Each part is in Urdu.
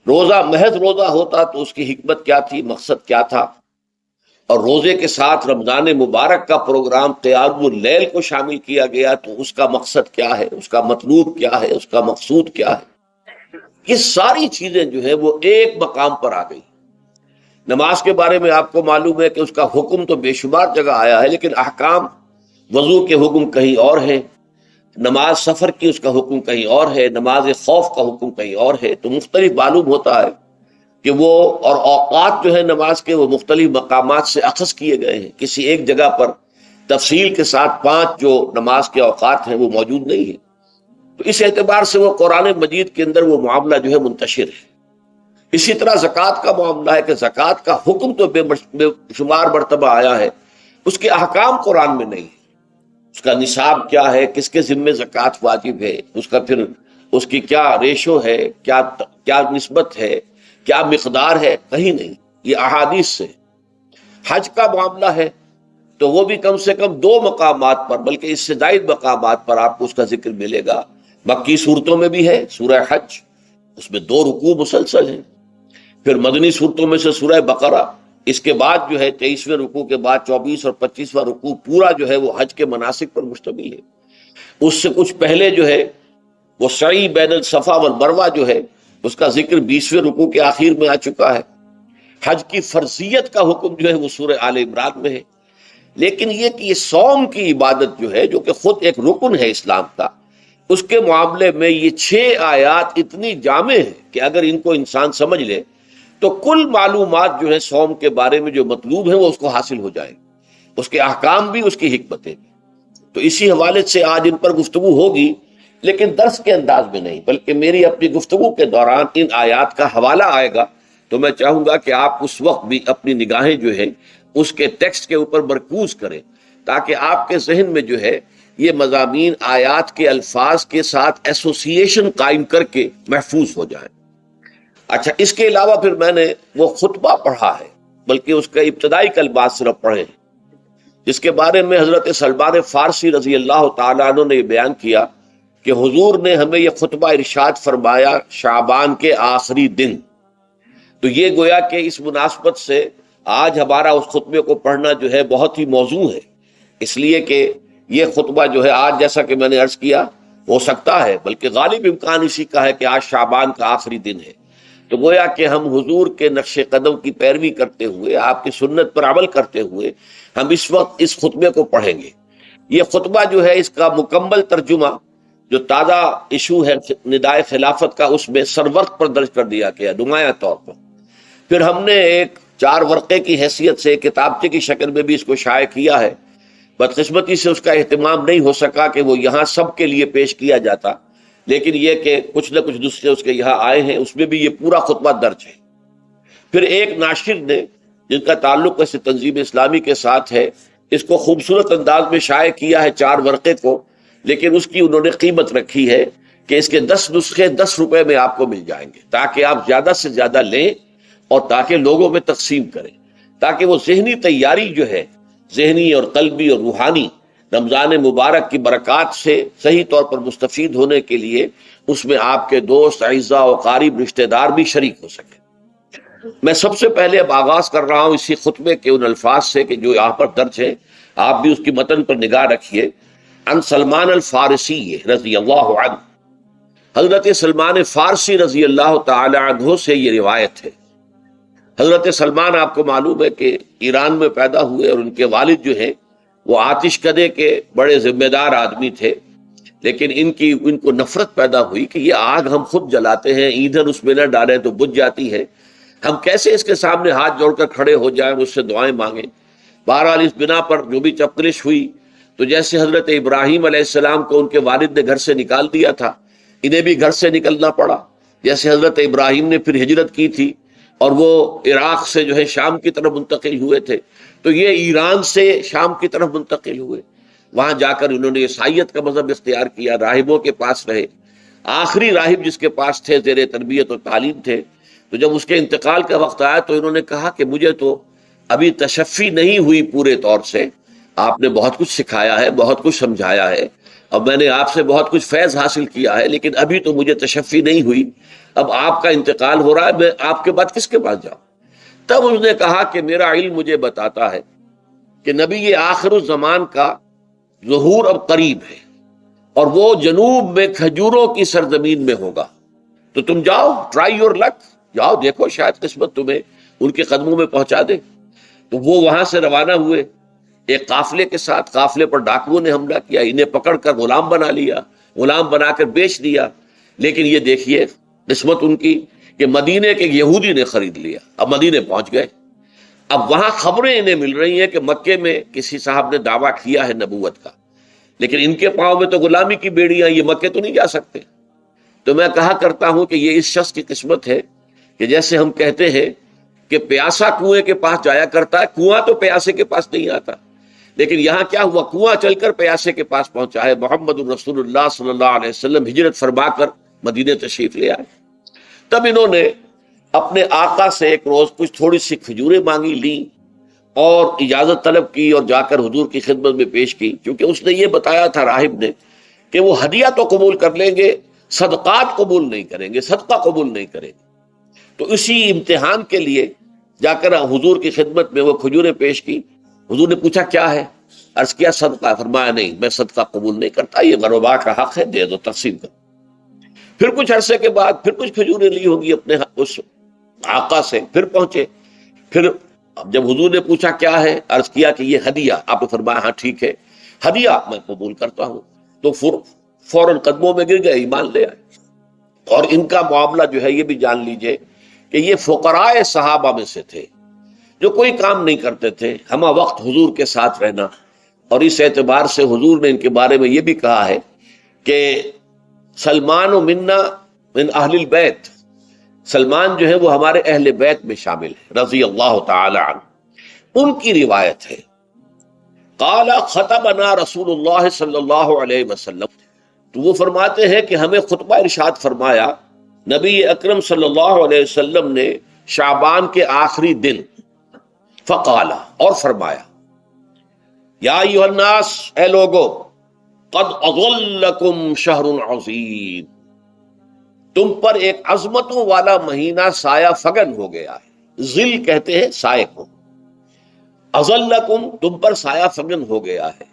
روزہ محض روزہ ہوتا تو اس کی حکمت کیا تھی، مقصد کیا تھا، اور روزے کے ساتھ رمضان مبارک کا پروگرام قیام اللیل کو شامل کیا گیا تو اس کا مقصد کیا ہے، اس کا مطلوب کیا ہے، اس کا مقصود کیا ہے، یہ ساری چیزیں جو ہے وہ ایک مقام پر آ گئی۔ نماز کے بارے میں آپ کو معلوم ہے کہ اس کا حکم تو بے شمار جگہ آیا ہے، لیکن احکام وضو کے حکم کہیں اور ہیں، نماز سفر کی اس کا حکم کہیں اور ہے، نماز خوف کا حکم کہیں اور ہے، تو مختلف معلوم ہوتا ہے کہ وہ اور اوقات جو ہے نماز کے وہ مختلف مقامات سے اخذ کیے گئے ہیں، کسی ایک جگہ پر تفصیل کے ساتھ 5 جو نماز کے اوقات ہیں وہ موجود نہیں ہیں۔ تو اس اعتبار سے وہ قرآن مجید کے اندر وہ معاملہ جو ہے منتشر ہے۔ اسی طرح زکوٰۃ کا معاملہ ہے کہ زکوٰۃ کا حکم تو بے شمار مرتبہ آیا ہے، اس کے احکام قرآن میں نہیں ہے، اس کا نصاب کیا ہے، کس کے ذمے زکوٰۃ واجب ہے، اس کا پھر اس کی کیا ریشو ہے، کیا نسبت ہے، کیا مقدار ہے، کہیں نہیں، یہ احادیث سے۔ حج کا معاملہ ہے تو وہ بھی کم سے کم 2 مقامات پر، بلکہ اس سے زائد مقامات پر آپ کو اس کا ذکر ملے گا۔ مکی صورتوں میں بھی ہے سورہ حج، اس میں 2 رکوع مسلسل ہیں، پھر مدنی صورتوں میں سے سورہ بقرہ، اس کے بعد جو ہے 23ویں رکوع کے بعد 24 اور 25واں رکوع پورا جو ہے وہ حج کے مناسک پر مشتمل ہے۔ اس سے کچھ پہلے جو ہے وہ سعی بین الصفا والمروہ جو ہے اس کا ذکر 20ویں رکوع کے آخر میں آ چکا ہے۔ حج کی فرضیت کا حکم جو ہے وہ سورہ آل عمران میں ہے۔ لیکن یہ کہ یہ صوم کی عبادت جو ہے جو کہ خود ایک رکن ہے اسلام کا، اس کے معاملے میں یہ 6 آیات اتنی جامع ہیں کہ اگر ان کو انسان سمجھ لے تو کل معلومات جو ہے صوم کے بارے میں جو مطلوب ہیں وہ اس کو حاصل ہو جائے، اس کے احکام بھی، اس کی حکمتیں بھی۔ تو اسی حوالے سے آج ان پر گفتگو ہوگی، لیکن درس کے انداز میں نہیں، بلکہ میری اپنی گفتگو کے دوران ان آیات کا حوالہ آئے گا تو میں چاہوں گا کہ آپ اس وقت بھی اپنی نگاہیں جو ہے اس کے ٹیکسٹ کے اوپر مرکوز کریں، تاکہ آپ کے ذہن میں جو ہے یہ مضامین آیات کے الفاظ کے ساتھ ایسوسیشن قائم کر کے محفوظ ہو جائیں۔ اچھا، اس کے علاوہ پھر میں نے وہ خطبہ پڑھا ہے، بلکہ اس کا ابتدائی کلمات صرف پڑھے ہیں، جس کے بارے میں حضرت سلمان فارسی رضی اللہ تعالیٰ عنہ نے یہ بیان کیا کہ حضور نے ہمیں یہ خطبہ ارشاد فرمایا شعبان کے آخری دن۔ تو یہ گویا کہ اس مناسبت سے آج ہمارا اس خطبے کو پڑھنا جو ہے بہت ہی موزوں ہے، اس لیے کہ یہ خطبہ جو ہے آج، جیسا کہ میں نے عرض کیا، ہو سکتا ہے بلکہ غالب امکان اسی کا ہے کہ آج شعبان کا آخری دن ہے، تو گویا کہ ہم حضور کے نقش قدم کی پیروی کرتے ہوئے، آپ کی سنت پر عمل کرتے ہوئے ہم اس وقت اس خطبے کو پڑھیں گے۔ یہ خطبہ جو ہے اس کا مکمل ترجمہ جو تازہ ایشو ہے ندائے خلافت کا، اس میں سرورق پر درج کر دیا گیا نمایاں طور پر۔ پھر ہم نے ایک 4 ورقے کی حیثیت سے کتابچے کی شکل میں بھی اس کو شائع کیا ہے، بدقسمتی سے اس کا اہتمام نہیں ہو سکا کہ وہ یہاں سب کے لیے پیش کیا جاتا، لیکن یہ کہ کچھ نہ کچھ نسخے اس کے یہاں آئے ہیں، اس میں بھی یہ پورا خطبہ درج ہے۔ پھر ایک ناشر نے جن کا تعلق اس تنظیم اسلامی کے ساتھ ہے، اس کو خوبصورت انداز میں شائع کیا ہے 4 ورقے کو، لیکن اس کی انہوں نے قیمت رکھی ہے کہ اس کے 10 نسخے 10 روپے میں آپ کو مل جائیں گے، تاکہ آپ زیادہ سے زیادہ لیں اور تاکہ لوگوں میں تقسیم کریں، تاکہ وہ ذہنی تیاری جو ہے، ذہنی اور قلبی اور روحانی، رمضان مبارک کی برکات سے صحیح طور پر مستفید ہونے کے لیے اس میں آپ کے دوست، اعزاء و قارب، رشتہ دار بھی شریک ہو سکیں۔ میں سب سے پہلے اب آغاز کر رہا ہوں اسی خطبے کے ان الفاظ سے کہ جو یہاں پر درج ہے، آپ بھی اس کی متن پر نگاہ رکھیے۔ ان سلمان الفارسی رضی اللہ عنہ، حضرت سلمان فارسی رضی اللہ تعالی عنہ سے یہ روایت ہے۔ حضرت سلمان آپ کو معلوم ہے کہ ایران میں پیدا ہوئے، اور ان کے والد جو ہیں وہ آتش کدے کے بڑے ذمہ دار آدمی تھے، لیکن ان کو نفرت پیدا ہوئی کہ یہ آگ ہم خود جلاتے ہیں، ایندھن اس میں نہ ڈالیں تو بجھ جاتی ہے، ہم کیسے اس کے سامنے ہاتھ جوڑ کر کھڑے ہو جائیں، اس سے دعائیں مانگیں۔ بہرحال اس بنا پر جو بھی چپکلش ہوئی، تو جیسے حضرت ابراہیم علیہ السلام کو ان کے والد نے گھر سے نکال دیا تھا، انہیں بھی گھر سے نکلنا پڑا۔ جیسے حضرت ابراہیم نے پھر ہجرت کی تھی اور وہ عراق سے جو ہے شام کی طرف منتقل ہوئے تھے، تو یہ ایران سے شام کی طرف منتقل ہوئے، وہاں جا کر انہوں نے عیسائیت کا مذہب اختیار کیا، راہبوں کے پاس رہے۔ آخری راہب جس کے پاس تھے، زیر تربیت و تعلیم تھے، تو جب اس کے انتقال کا وقت آیا تو انہوں نے کہا کہ مجھے تو ابھی تشفی نہیں ہوئی پورے طور سے، آپ نے بہت کچھ سکھایا ہے، بہت کچھ سمجھایا ہے، اب میں نے آپ سے بہت کچھ فیض حاصل کیا ہے، لیکن ابھی تو مجھے تشفی نہیں ہوئی، اب آپ کا انتقال ہو رہا ہے، میں آپ کے بعد کس کے پاس جاؤں؟ تب اس نے کہا کہ میرا علم مجھے بتاتا ہے کہ نبی یہ آخر الزمان کا ظہور اب قریب ہے، اور وہ جنوب میں کھجوروں کی سرزمین میں ہوگا، تو تم جاؤ، ٹرائی یور لک، جاؤ دیکھو شاید قسمت تمہیں ان کے قدموں میں پہنچا دے۔ تو وہ وہاں سے روانہ ہوئے ایک قافلے کے ساتھ، قافلے پر ڈاکوؤں نے حملہ کیا، انہیں پکڑ کر غلام بنا لیا، غلام بنا کر بیچ دیا۔ لیکن یہ دیکھیے قسمت ان کی کہ مدینے کے یہودی نے خرید لیا، اب مدینے پہنچ گئے۔ اب وہاں خبریں انہیں مل رہی ہیں کہ مکے میں کسی صاحب نے دعویٰ کیا ہے نبوت کا، لیکن ان کے پاؤں میں تو غلامی کی بیڑیاں، یہ مکے تو نہیں جا سکتے۔ تو میں کہا کرتا ہوں کہ یہ اس شخص کی قسمت ہے کہ جیسے ہم کہتے ہیں کہ پیاسا کنویں کے پاس جایا کرتا ہے، کنواں تو پیاسے کے پاس نہیں آتا، لیکن یہاں کیا ہوا، کنواں چل کر پیاسے کے پاس پہنچا ہے۔ محمد الرسول اللہ صلی اللہ علیہ وسلم ہجرت فرما کر مدینے تشریف لے آئے۔ تب انہوں نے اپنے آقا سے ایک روز کچھ تھوڑی سی کھجوریں مانگی، لیں اور اجازت طلب کی اور جا کر حضور کی خدمت میں پیش کی، کیونکہ اس نے یہ بتایا تھا راہب نے کہ وہ ہدیہ تو قبول کر لیں گے، صدقات قبول نہیں کریں گے، صدقہ قبول نہیں کریں گے۔ تو اسی امتحان کے لیے جا کر حضور کی خدمت میں وہ کھجوریں پیش کی۔ حضور نے پوچھا کیا ہے؟ عرض کیا صدقہ، فرمایا نہیں میں صدقہ قبول نہیں کرتا، یہ غربا کا حق ہے، دے دو، تقسیم کرو۔ پھر کچھ عرصے کے بعد پھر کچھ کھجوریں لی ہوگی اپنے اس آقا سے، پھر پہنچے، پھر جب حضور نے پوچھا کیا ہے، عرض کیا کہ یہ ہدیہ، آپ نے فرمایا ہاں ٹھیک ہے، ہدیہ میں قبول کرتا ہوں۔ تو فوراً قدموں میں گر گئے، ایمان لے آئے۔ اور ان کا معاملہ جو ہے یہ بھی جان لیجئے کہ یہ فقراء صحابہ میں سے تھے جو کوئی کام نہیں کرتے تھے، ہمہ وقت حضور کے ساتھ رہنا، اور اس اعتبار سے حضور نے ان کے بارے میں یہ بھی کہا ہے کہ سلمان و منا من اہل البیت، سلمان جو ہے وہ ہمارے اہل بیت میں شامل ہے رضی اللہ تعالی عنہ۔ ان کی روایت ہے قال خطبنا رسول اللہ صلی اللہ علیہ وسلم، تو وہ فرماتے ہیں کہ ہمیں خطبہ ارشاد فرمایا نبی اکرم صلی اللہ علیہ وسلم نے شعبان کے آخری دن، فقال، اور فرمایا یا ایھا الناس، اے لوگو، قد اظلکم شہر عظیم، تم پر ایک عظمتوں والا مہینہ سایہ فگن ہو گیا ہے۔ ظل کہتے ہیں سائے کو، اظلکم تم پر سایہ فگن ہو گیا ہے،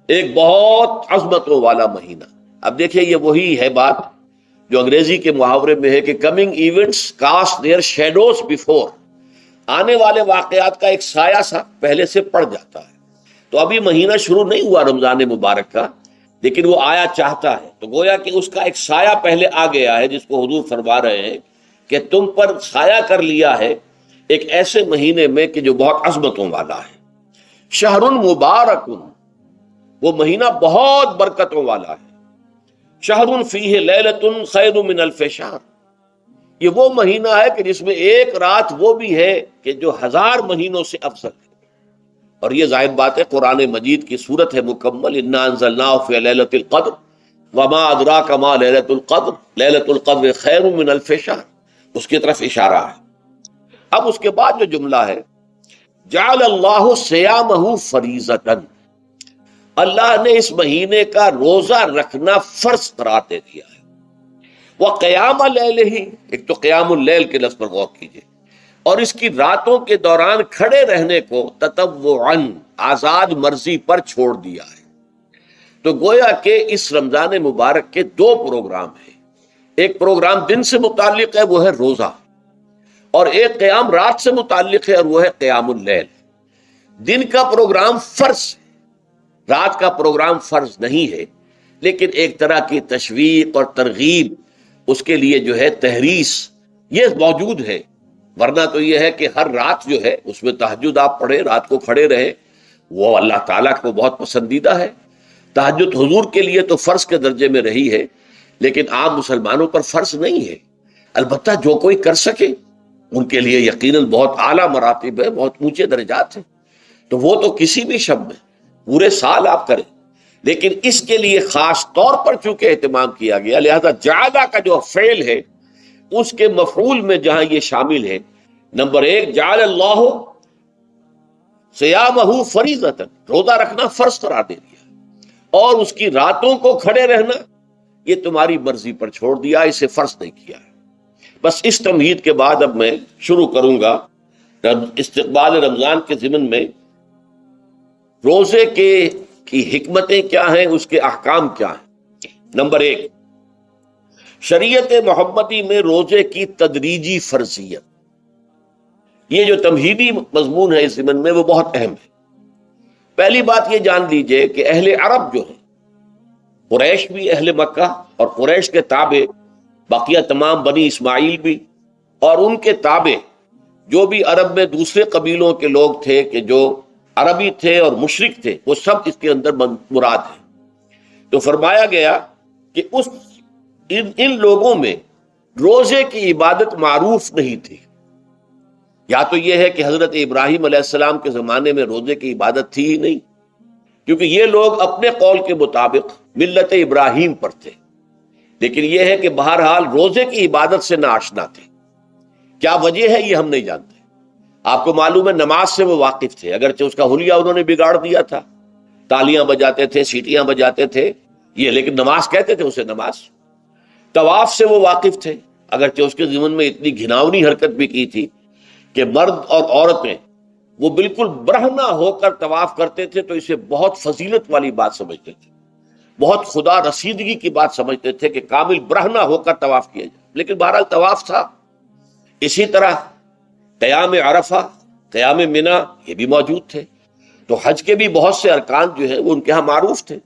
ایک بہت عظمتوں والا مہینہ۔ اب دیکھیں یہ وہی ہے بات جو انگریزی کے محاورے میں ہے کہ coming events cast their shadows before, آنے والے واقعات کا ایک سایہ سا پہلے سے پڑ جاتا ہے۔ تو ابھی مہینہ شروع نہیں ہوا رمضان مبارک کا، لیکن وہ آیا چاہتا ہے، تو گویا کہ اس کا ایک سایہ پہلے آ گیا ہے، جس کو حضور فرما رہے ہیں کہ تم پر سایہ کر لیا ہے ایک ایسے مہینے میں کہ جو بہت عظمتوں والا ہے۔ شہر مبارک، وہ مہینہ بہت برکتوں والا ہے۔ شہر فیہ لیلۃ خیر من الف شہر، یہ وہ مہینہ ہے کہ جس میں ایک رات وہ بھی ہے کہ جو 1000 مہینوں سے افضل ہے۔ اور یہ ظاہر بات ہے قرآن مجید کی صورت ہے مکمل، انا انزلناہ فی لیلۃ القدر وما ادراک ما لیلۃ القدر لیلۃ القدر خیر من الف شہر، اس کی طرف اشارہ ہے۔ اب اس کے بعد جو جملہ ہے جعل اللہ صیامہ فریضۃ، اللہ نے اس مہینے کا روزہ رکھنا فرض قرار دے دیا ہے۔ وقیام اللیل، ایک تو قیام اللیل کے لفظ پر غور کیجیے، اور اس کی راتوں کے دوران کھڑے رہنے کو تطوعاً، آزاد مرضی پر چھوڑ دیا ہے۔ تو گویا کہ اس رمضان مبارک کے 2 پروگرام ہیں، ایک پروگرام دن سے متعلق ہے وہ ہے روزہ، اور ایک قیام رات سے متعلق ہے اور وہ ہے قیام اللیل۔ دن کا پروگرام فرض ہے، رات کا پروگرام فرض نہیں ہے، لیکن ایک طرح کی تشویق اور ترغیب، اس کے لیے جو ہے تحریص، یہ موجود ہے۔ ورنہ تو یہ ہے کہ ہر رات جو ہے اس میں تہجد آپ پڑھیں، رات کو کھڑے رہے، وہ اللہ تعالیٰ کو بہت پسندیدہ ہے۔ تہجد حضور کے لیے تو فرض کے درجے میں رہی ہے، لیکن عام مسلمانوں پر فرض نہیں ہے۔ البتہ جو کوئی کر سکے ان کے لیے یقیناً بہت اعلیٰ مراتب ہے، بہت اونچے درجات ہیں، تو وہ تو کسی بھی شب میں پورے سال آپ کریں، لیکن اس کے لیے خاص طور پر چونکہ اہتمام کیا گیا، لہذا جعلہ کا جو فعل ہے اس کے مفعول میں جہاں یہ شامل ہے، نمبر 1 جعل اللہ صیامہ فریضۃ، روزہ رکھنا فرض قرار دے دیا، اور اس کی راتوں کو کھڑے رہنا یہ تمہاری مرضی پر چھوڑ دیا، اسے فرض نہیں کیا ہے۔ بس اس تمہید کے بعد اب میں شروع کروں گا استقبال رمضان کے ضمن میں روزے کی حکمتیں کیا ہیں، اس کے احکام کیا ہیں۔ نمبر 1، شریعت محمدی میں روزے کی تدریجی فرضیت۔ یہ جو تمہیدی مضمون ہے اس ضمن میں وہ بہت اہم ہے۔ پہلی بات یہ جان لیجئے کہ اہل عرب جو ہیں، قریش بھی، اہل مکہ اور قریش کے تابع بقیہ تمام بنی اسماعیل بھی، اور ان کے تابع جو بھی عرب میں دوسرے قبیلوں کے لوگ تھے کہ جو عربی تھے اور مشرک تھے، وہ سب اس کے اندر مراد ہیں۔ تو فرمایا گیا کہ ان لوگوں میں روزے کی عبادت معروف نہیں تھی۔ یا تو یہ ہے کہ حضرت ابراہیم علیہ السلام کے زمانے میں روزے کی عبادت تھی ہی نہیں، کیونکہ یہ لوگ اپنے قول کے مطابق ملت ابراہیم پر تھے، لیکن یہ ہے کہ بہرحال روزے کی عبادت سے ناآشنا تھے۔ کیا وجہ ہے یہ ہم نہیں جانتے۔ آپ کو معلوم ہے نماز سے وہ واقف تھے، اگرچہ اس کا حلیہ انہوں نے بگاڑ دیا تھا، تالیاں بجاتے تھے، سیٹیاں بجاتے تھے یہ، لیکن نماز کہتے تھے اسے نماز۔ طواف سے وہ واقف تھے، اگرچہ اس کے ضمن میں اتنی گھناؤنی حرکت بھی کی تھی کہ مرد اور عورتیں وہ بالکل برہنہ ہو کر طواف کرتے تھے، تو اسے بہت فضیلت والی بات سمجھتے تھے، بہت خدا رسیدگی کی بات سمجھتے تھے کہ کامل برہنہ ہو کر طواف کیا جائے، لیکن بہرحال طواف تھا۔ اسی طرح قیام عرفہ، قیام منی یہ بھی موجود تھے۔ تو حج کے بھی بہت سے ارکان جو ہیں وہ ان کے ہاں معروف تھے،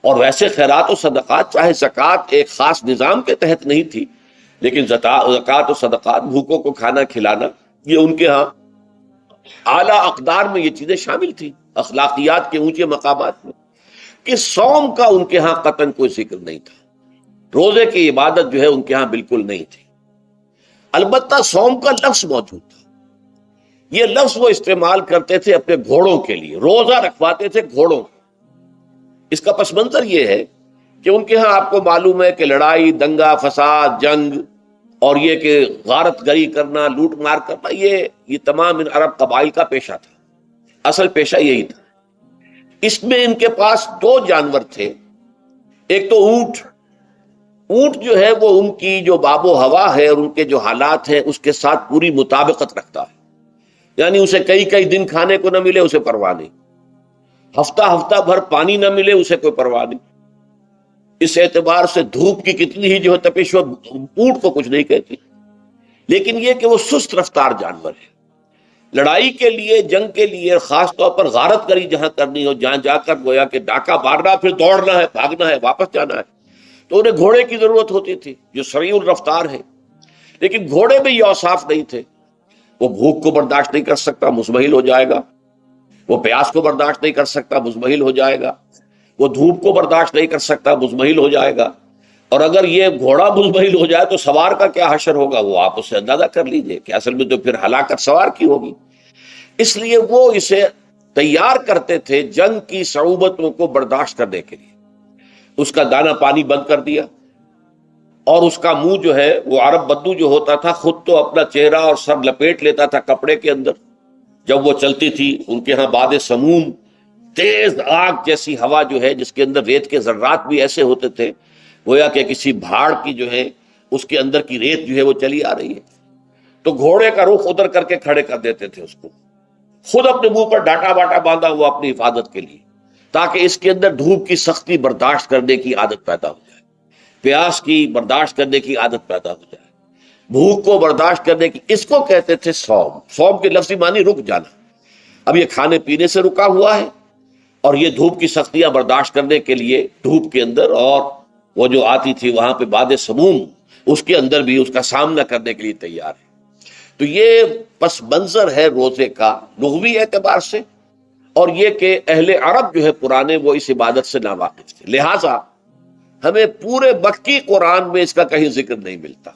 اور ویسے خیرات و صدقات، چاہے زکوٰۃ ایک خاص نظام کے تحت نہیں تھی، لیکن زکوٰۃ و صدقات، بھوکوں کو کھانا کھلانا، یہ ان کے ہاں اعلیٰ اقدار میں یہ چیزیں شامل تھیں، اخلاقیات کے اونچے مقامات میں۔ کہ صوم کا ان کے ہاں قطعاً کوئی ذکر نہیں تھا، روزے کی عبادت جو ہے ان کے ہاں بالکل نہیں تھی۔ البتہ صوم کا لفظ موجود تھا، یہ لفظ وہ استعمال کرتے تھے اپنے گھوڑوں کے لیے، روزہ رکھواتے تھے گھوڑوں کو۔ اس کا پس منظر یہ ہے کہ ان کے ہاں آپ کو معلوم ہے کہ لڑائی، دنگا فساد، جنگ، اور یہ کہ غارت گری کرنا، لوٹ مار کرنا، یہ تمام ان عرب قبائل کا پیشہ تھا، اصل پیشہ یہی تھا۔ اس میں ان کے پاس 2 جانور تھے، ایک تو اونٹ۔ اونٹ جو ہے وہ ان کی جو آب و ہوا ہے اور ان کے جو حالات ہیں اس کے ساتھ پوری مطابقت رکھتا ہے، یعنی اسے کئی دن کھانے کو نہ ملے اسے پرواہ نہیں، ہفتہ بھر پانی نہ ملے اسے کوئی پرواہ نہیں۔ اس اعتبار سے دھوپ کی کتنی ہی جو ہے تپش ہو، اونٹ کو کچھ نہیں کہتی۔ لیکن یہ کہ وہ سست رفتار جانور ہے، لڑائی کے لیے، جنگ کے لیے، خاص طور پر غارت گری جہاں کرنی ہو، جہاں جا کر گویا کہ ڈاکہ مارنا، پھر دوڑنا ہے، بھاگنا ہے، واپس جانا ہے، تو انہیں گھوڑے کی ضرورت ہوتی تھی جو سریع الرفتار ہے۔ لیکن گھوڑے میں یہ اوصاف نہیں تھے، وہ بھوک کو برداشت نہیں کر سکتا، مزمحل ہو جائے گا، وہ پیاس کو برداشت نہیں کر سکتا، مزمحل ہو جائے گا، وہ دھوپ کو برداشت نہیں کر سکتا، مزمحل ہو جائے گا، اور اگر یہ گھوڑا مزمحل ہو جائے تو سوار کا کیا حشر ہوگا، وہ آپ اس سے اندازہ کر لیجئے کہ اصل میں تو پھر ہلاکت سوار کی ہوگی۔ اس لیے وہ اسے تیار کرتے تھے جنگ کی صعوبتوں کو برداشت کرنے کے لیے۔ اس کا دانا پانی بند کر دیا، اور اس کا منہ جو ہے وہ عرب بدو جو ہوتا تھا خود تو اپنا چہرہ اور سر لپیٹ لیتا تھا کپڑے کے اندر جب وہ چلتی تھی۔ ان کے ہاں باد سموم، تیز آگ جیسی ہوا جو ہے جس کے اندر ریت کے ذرات بھی ایسے ہوتے تھے گویا کہ کسی بھاڑ کی جو ہے اس کے اندر کی ریت جو ہے وہ چلی آ رہی ہے، تو گھوڑے کا رخ ادھر کر کے کھڑے کر دیتے تھے اس کو، خود اپنے منہ پر ڈاٹا باٹا باندھا ہوا اپنی حفاظت کے لیے، تاکہ اس کے اندر دھوپ کی سختی برداشت کرنے کی عادت پیدا ہو جائے، پیاس کی برداشت کرنے کی عادت پیدا ہو جائے، بھوک کو برداشت کرنے کی۔ اس کو کہتے تھے صوم۔ صوم کے لفظی معنی رک جانا۔ اب یہ کھانے پینے سے رکا ہوا ہے، اور یہ دھوپ کی سختیاں برداشت کرنے کے لیے دھوپ کے اندر، اور وہ جو آتی تھی وہاں پہ باد سموم، اس کے اندر بھی اس کا سامنا کرنے کے لیے تیار ہے۔ تو یہ پس منظر ہے روزے کا لغوی اعتبار سے، اور یہ کہ اہل عرب جو ہے پرانے وہ اس عبادت سے ناواقف تھے، لہٰذا ہمیں پورے مکی قرآن میں اس کا کہیں ذکر نہیں ملتا۔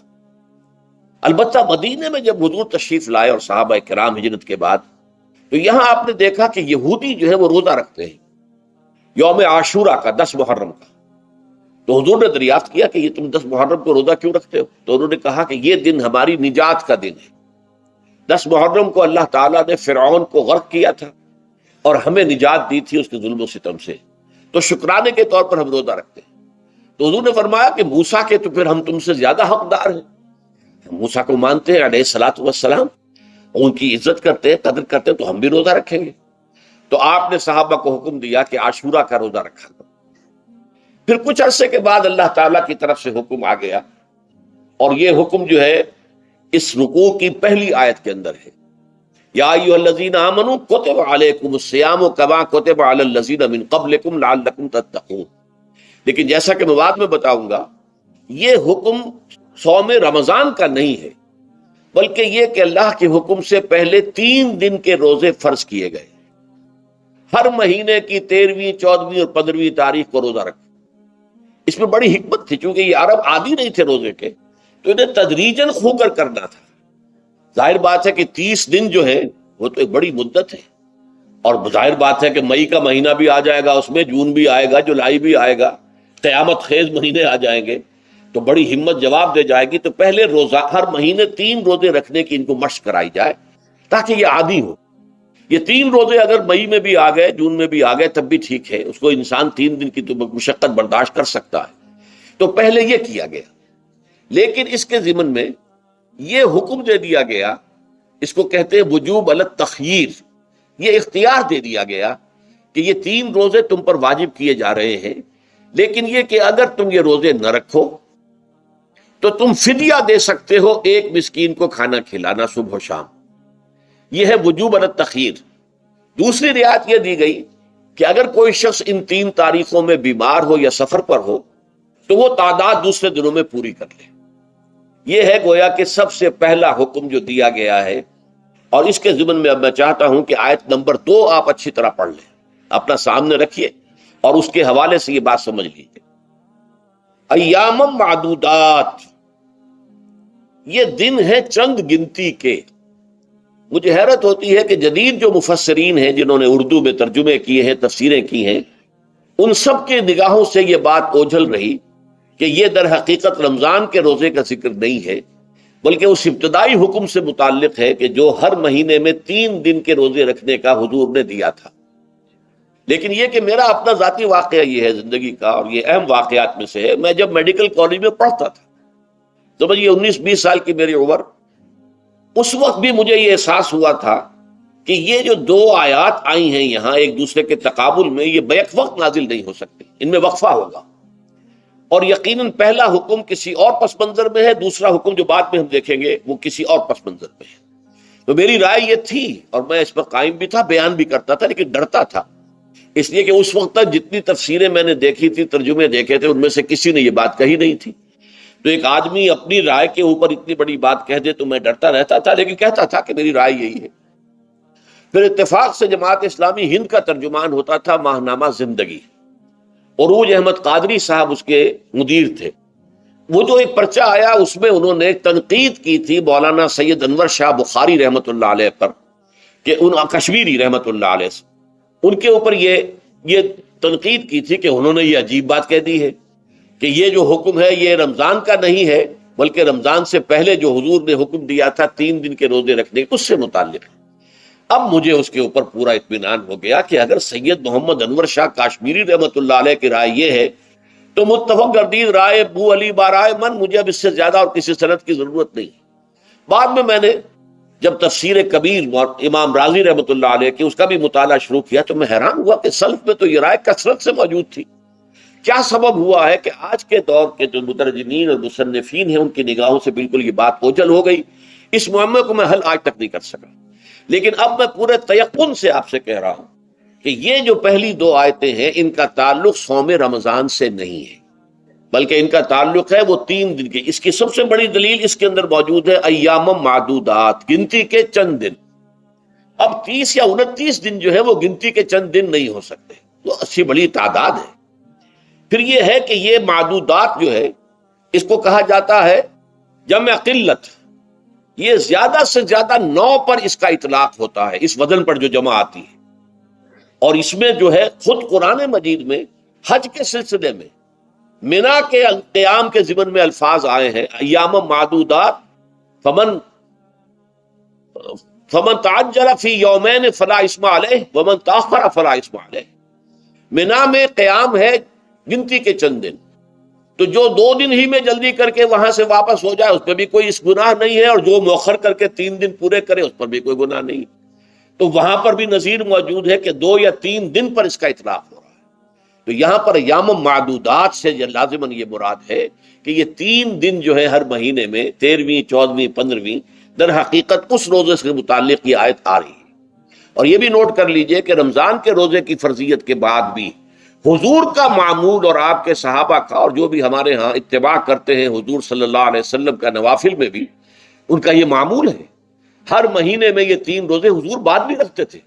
البتہ مدینے میں جب حضور تشریف لائے اور صحابہ کرام ہجرت کے بعد، تو یہاں آپ نے دیکھا کہ یہودی جو ہے وہ روزہ رکھتے ہیں یوم عاشورہ کا، 10 محرم کا۔ تو حضور نے دریافت کیا کہ یہ تم 10 محرم کو روزہ کیوں رکھتے ہو؟ تو انہوں نے کہا کہ یہ دن ہماری نجات کا دن ہے۔ 10 محرم کو اللہ تعالیٰ نے فرعون کو غرق کیا تھا اور ہمیں نجات دی تھی اس کے ظلم و ستم سے، تو شکرانے کے طور پر ہم روزہ رکھتے ہیں۔ تو حضور نے فرمایا کہ موسیٰ کے تو پھر ہم تم سے زیادہ حقدار ہیں، موسیٰ کو مانتے ہیں علیہ الصلوۃ والسلام، ان کی عزت کرتے ہیں، قدر کرتے ہیں، تو ہم بھی روزہ رکھیں گے۔ تو آپ نے صحابہ کو حکم دیا کہ عاشورہ کا روزہ رکھا کرو۔ پھر کچھ عرصے کے بعد اللہ تعالیٰ کی طرف سے حکم آ گیا، اور یہ حکم جو ہے اس رکوع کی پہلی آیت کے اندر ہے، یا ایھا الذین آمنوا کتب علیکم الصیام کما کتب علی الذین من قبلکم لعلکم تتقون۔ لیکن جیسا کہ میں بعد میں بتاؤں گا، یہ حکم صوم رمضان کا نہیں ہے، بلکہ یہ کہ اللہ کے حکم سے پہلے 3 دن کے روزے فرض کیے گئے۔ ہر مہینے کی 13ویں، 14ویں اور 15ویں تاریخ کو روزہ رکھو۔ اس میں بڑی حکمت تھی، چونکہ یہ عرب عادی نہیں تھے روزے کے، تو انہیں تدریجاً خو کر کرنا تھا۔ ظاہر بات ہے کہ 30 دن جو ہے وہ تو ایک بڑی مدت ہے، اور ظاہر بات ہے کہ مئی کا مہینہ بھی آ جائے گا، اس میں جون بھی آئے گا، جولائی بھی آئے گا، قیامت خیز مہینے آ جائیں گے، تو بڑی ہمت جواب دے جائے گی۔ تو پہلے روزہ ہر مہینے 3 روزے رکھنے کی ان کو مشق کرائی جائے تاکہ یہ عادی ہو۔ یہ 3 روزے اگر مئی میں بھی آ گئے، جون میں بھی آ گئے، تب بھی ٹھیک ہے، اس کو انسان 3 دن کی تو مشقت برداشت کر سکتا ہے۔ تو پہلے یہ کیا گیا، لیکن اس کے ضمن میں یہ حکم دے دیا گیا، اس کو کہتے ہیں وجوب علی التخییر، یہ اختیار دے دیا گیا کہ یہ 3 روزے تم پر واجب کیے جا رہے ہیں، لیکن یہ کہ اگر تم یہ روزے نہ رکھو تو تم فدیہ دے سکتے ہو، ایک مسکین کو کھانا کھلانا صبح و شام۔ یہ ہے وجوب علی التخییر۔ دوسری رعایت یہ دی گئی کہ اگر کوئی شخص ان 3 تاریخوں میں بیمار ہو یا سفر پر ہو تو وہ تعداد دوسرے دنوں میں پوری کر لے۔ یہ ہے گویا کہ سب سے پہلا حکم جو دیا گیا ہے، اور اس کے ضمن میں اب میں چاہتا ہوں کہ آیت نمبر 2 آپ اچھی طرح پڑھ لیں، اپنا سامنے رکھیے اور اس کے حوالے سے یہ بات سمجھ لیجیے۔ ایام معدودات، یہ دن ہے چند گنتی کے۔ مجھے حیرت ہوتی ہے کہ جدید جو مفسرین ہیں جنہوں نے اردو میں ترجمے کیے ہیں، تفسیریں کی ہیں، ان سب کے نگاہوں سے یہ بات اوجھل رہی کہ یہ در حقیقت رمضان کے روزے کا ذکر نہیں ہے، بلکہ اس ابتدائی حکم سے متعلق ہے کہ جو ہر مہینے میں 3 دن کے روزے رکھنے کا حضور نے دیا تھا۔ لیکن یہ کہ میرا اپنا ذاتی واقعہ یہ ہے زندگی کا، اور یہ اہم واقعات میں سے ہے، میں جب میڈیکل کالج میں پڑھتا تھا، تو یہ 19-20 سال کی میری عمر، اس وقت بھی مجھے یہ احساس ہوا تھا کہ یہ جو 2 آیات آئی ہیں یہاں ایک دوسرے کے تقابل میں، یہ بیک وقت نازل نہیں ہو سکتی، ان میں وقفہ ہوگا، اور یقیناً پہلا حکم کسی اور پس منظر میں ہے، دوسرا حکم جو بعد میں ہم دیکھیں گے وہ کسی اور پس منظر میں ہے۔ تو میری رائے یہ تھی، اور میں اس پر قائم بھی تھا، بیان بھی کرتا تھا، لیکن ڈرتا تھا، اس لیے کہ اس وقت تک جتنی تفسیریں میں نے دیکھی تھی، ترجمے دیکھے تھے، ان میں سے کسی نے یہ بات کہی نہیں تھی۔ تو ایک آدمی اپنی رائے کے اوپر اتنی بڑی بات کہہ دے تو میں ڈرتا رہتا تھا، لیکن کہتا تھا کہ میری رائے یہی ہے۔ پھر اتفاق سے جماعت اسلامی ہند کا ترجمان ہوتا تھا ماہنامہ زندگی، عروج احمد قادری صاحب اس کے مدیر تھے۔ وہ جو ایک پرچہ آیا اس میں انہوں نے تنقید کی تھی مولانا سید انور شاہ بخاری رحمۃ اللہ علیہ پر، کہ ان کشمیری رحمۃ اللہ علیہ سے ان کے اوپر یہ تنقید کی تھی کہ انہوں نے یہ عجیب بات کہہ دی ہے کہ یہ جو حکم ہے یہ رمضان کا نہیں ہے، بلکہ رمضان سے پہلے جو حضور نے حکم دیا تھا 3 دن کے روزے رکھنے اس سے متعلق ہے۔ اب مجھے اس کے اوپر پورا اطمینان ہو گیا کہ اگر سید محمد انور شاہ کاشمیری رحمۃ اللہ علیہ کی رائے یہ ہے تو متفق گردید رائے ابو علی بارائے من، مجھے اب اس سے زیادہ اور کسی سند کی ضرورت نہیں۔ بعد میں نے جب تفسیر کبیر امام راضی رحمۃ اللہ علیہ کی اس کا بھی مطالعہ شروع کیا تو میں حیران ہوا کہ سلف میں تو یہ رائے کثرت سے موجود تھی۔ کیا سبب ہوا ہے کہ آج کے دور کے جو مترجمین اور مصنفین ہیں ان کی نگاہوں سے بالکل یہ بات اوجھل ہو گئی؟ اس معمے کو میں حل آج تک نہیں کر سکا، لیکن اب میں پورے تیقن سے آپ سے کہہ رہا ہوں کہ یہ جو پہلی 2 آیتیں ہیں ان کا تعلق صوم رمضان سے نہیں ہے، بلکہ ان کا تعلق ہے وہ 3 دن کی۔ اس کی سب سے بڑی دلیل اس کے اندر موجود ہے، ایام معدودات، گنتی کے چند دن۔ اب 30 یا 29 دن جو ہے وہ گنتی کے چند دن نہیں ہو سکتے، وہ اچھی بڑی تعداد ہے۔ پھر یہ ہے کہ یہ معدودات جو ہے اس کو کہا جاتا ہے جمع قلت، یہ زیادہ سے زیادہ 9 پر اس کا اطلاق ہوتا ہے، اس وزن پر جو جمع آتی ہے۔ اور اس میں جو ہے خود قرآن مجید میں حج کے سلسلے میں منا کے قیام کے ضمن میں الفاظ آئے ہیں، ایام معدودات فمن تعجل فی یومین فلا اسم علیہ ومن تاخر فلا اسم علیہ۔ مینا میں قیام ہے گنتی کے چند دن، تو جو 2 دن ہی میں جلدی کر کے وہاں سے واپس ہو جائے اس پہ بھی کوئی اس گناہ نہیں ہے، اور جو مؤخر کر کے 3 دن پورے کرے اس پر بھی کوئی گناہ نہیں۔ تو وہاں پر بھی نظیر موجود ہے کہ 2 یا 3 دن پر اس کا اطلاق ہو رہا ہے۔ تو یہاں پر ایام معدودات سے لازماً یہ مراد ہے کہ یہ 3 دن جو ہے ہر مہینے میں 13ویں 14ویں 15ویں در حقیقت اس روزے سے متعلق یہ آیت آ رہی ہے۔ اور یہ بھی نوٹ کر لیجئے کہ رمضان کے روزے کی فرضیت کے بعد بھی حضور کا معمول اور آپ کے صحابہ کا، اور جو بھی ہمارے ہاں اتباع کرتے ہیں حضور صلی اللہ علیہ وسلم کا نوافل میں بھی ان کا یہ معمول ہے۔ ہر مہینے میں یہ 3 روزے حضور بعد بھی رکھتے تھے،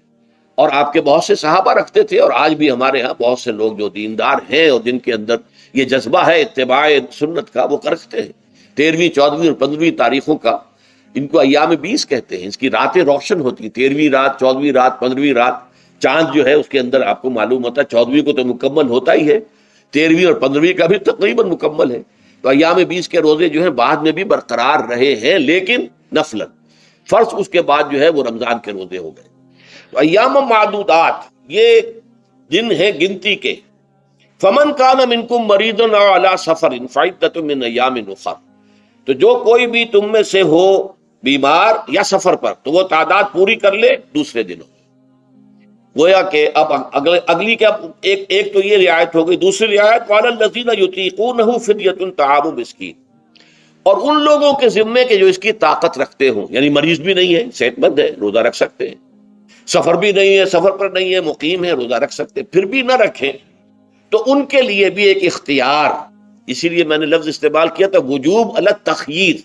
اور آپ کے بہت سے صحابہ رکھتے تھے، اور آج بھی ہمارے ہاں بہت سے لوگ جو دیندار ہیں اور جن کے اندر یہ جذبہ ہے اتباع سنت کا، وہ رکھتے ہیں۔ 13ویں 14ویں اور 15ویں تاریخوں کا ان کو ایام 20 کہتے ہیں۔ اس کی راتیں روشن ہوتی ہیں، 13ویں رات، 14ویں رات، 15ویں رات۔ چاند جو ہے اس کے اندر آپ کو معلوم ہوتا ہے 14ویں کو تو مکمل ہوتا ہی ہے، 13ویں اور 15ویں کا بھی تقریباً مکمل ہے۔ تو ایام 20 کے روزے جو ہیں بعد میں بھی برقرار رہے ہیں، لیکن نفلاً۔ فرض اس کے بعد جو ہے وہ رمضان کے روزے ہو گئے۔ تو ایام معدودات یہ دن ہے گنتی کے۔ فمن کان منکم مریض او علی سفر فعدۃ من ایام اخر، تو جو کوئی بھی تم میں سے ہو بیمار یا سفر پر تو وہ تعداد پوری کر لے دوسرے دنوں۔ گویا کہ اب اگلی کیا، ایک تو یہ رعایت ہو گئی، دوسری رعایت وعلی الذین یطیقونہ فدیۃ طعام مسکین، اور ان لوگوں کے ذمے کے جو اس کی طاقت رکھتے ہوں، یعنی مریض بھی نہیں ہے، صحت مند ہے، روزہ رکھ سکتے ہیں، سفر بھی نہیں ہے، سفر پر نہیں ہے، مقیم ہے، روزہ رکھ سکتے، پھر بھی نہ رکھیں تو ان کے لیے بھی ایک اختیار، اسی لیے میں نے لفظ استعمال کیا تھا وجوب علی التخییر،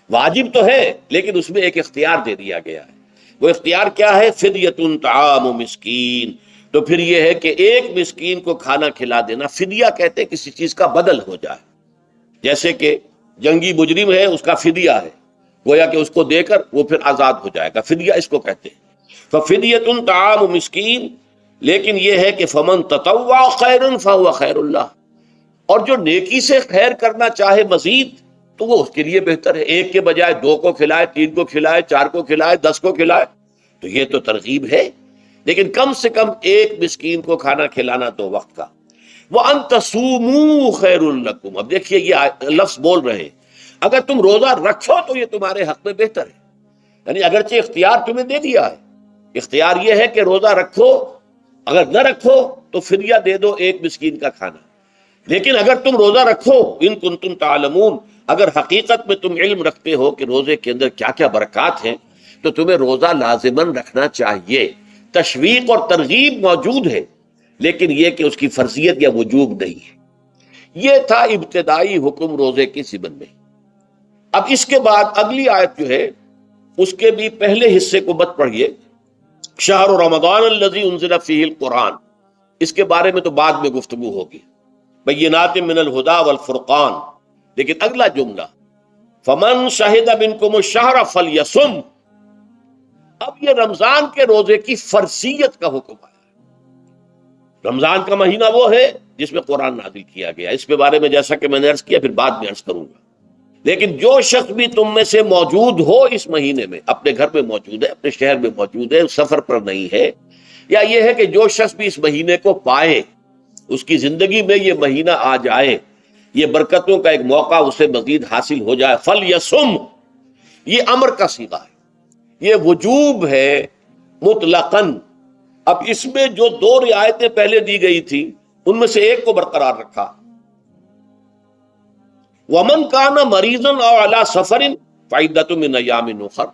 واجب تو ہے لیکن اس میں ایک اختیار دے دیا گیا ہے۔ وہ اختیار کیا ہے؟ فدیۃ طعام مسکین، تو پھر یہ ہے کہ ایک مسکین کو کھانا کھلا دینا۔ فدیہ کہتے ہیں کسی چیز کا بدل ہو جائے، جیسے کہ جنگی مجرم ہے اس کا فدیہ ہے، گویا کہ اس کو دے کر وہ پھر آزاد ہو جائے گا، فدیہ اس کو کہتے ہیں۔ ففدیۃ طعام مسکین، لیکن یہ ہے کہ فمن تطوع خیرا فہو خیر اللہ، اور جو نیکی سے خیر کرنا چاہے مزید تو وہ اس کے لیے بہتر ہے۔ ایک کے بجائے 2 کو کھلائے، 3 کو کھلائے، 4 کو کھلائے، 10 کو کھلائے، تو یہ تو ترغیب ہے، لیکن کم سے کم ایک مسکین کو کھانا کھلانا 2 وقت کا۔ وَأَن تَصُومُوا خَيْرٌ لَكُمْ، اب دیکھیے یہ لفظ بول رہے ہیں، اگر تم روزہ رکھو تو یہ تمہارے حق میں بہتر ہے، یعنی اگرچہ اختیار تمہیں دے دیا ہے، اختیار یہ ہے کہ روزہ رکھو، اگر نہ رکھو تو فدیہ دے دو ایک مسکین کا کھانا، لیکن اگر تم روزہ رکھو، ان کنتم تعلمون، اگر حقیقت میں تم علم رکھتے ہو کہ روزے کے اندر کیا کیا برکات ہیں، تو تمہیں روزہ لازماً رکھنا چاہیے۔ تشویق اور ترغیب موجود ہے، لیکن یہ کہ اس کی فرضیت یا وجوب نہیں ہے۔ یہ تھا ابتدائی حکم روزے کی ضمن میں۔ اب اس کے بعد اگلی آیت جو ہے اس کے بھی پہلے حصے کو مت پڑھیے، شہر رمضان الذی انزل فیہ القرآن، اس کے بارے میں تو بعد میں گفتگو ہوگی، بینات من الہدی والفرقان، لیکن اگلا جملہ فمن شہد منکم الشہر فلیصم، اب یہ رمضان کے روزے کی فرضیت کا حکم آیا۔ رمضان کا مہینہ وہ ہے جس میں قرآن نازل کیا گیا، اس کے بارے میں جیسا کہ میں نے عرض کیا پھر بعد میں عرض کروں گا، لیکن جو شخص بھی تم میں سے موجود ہو اس مہینے میں، اپنے گھر میں موجود ہے، اپنے شہر میں موجود ہے، سفر پر نہیں ہے، یا یہ ہے کہ جو شخص بھی اس مہینے کو پائے، اس کی زندگی میں یہ مہینہ آ جائے، یہ برکتوں کا ایک موقع اسے مزید حاصل ہو جائے، فلیصم، یہ امر کا صیغہ ہے، یہ وجوب ہے مطلقاً۔ اب اس میں جو 2 رعایتیں پہلے دی گئی تھی ان میں سے ایک کو برقرار رکھا، وَمَنْ كَانَ مَرِيضًا أَوْ عَلَى سَفَرٍ فَعِدَّةٌ مِّنْ أَيَّامٍ أُخَرَ،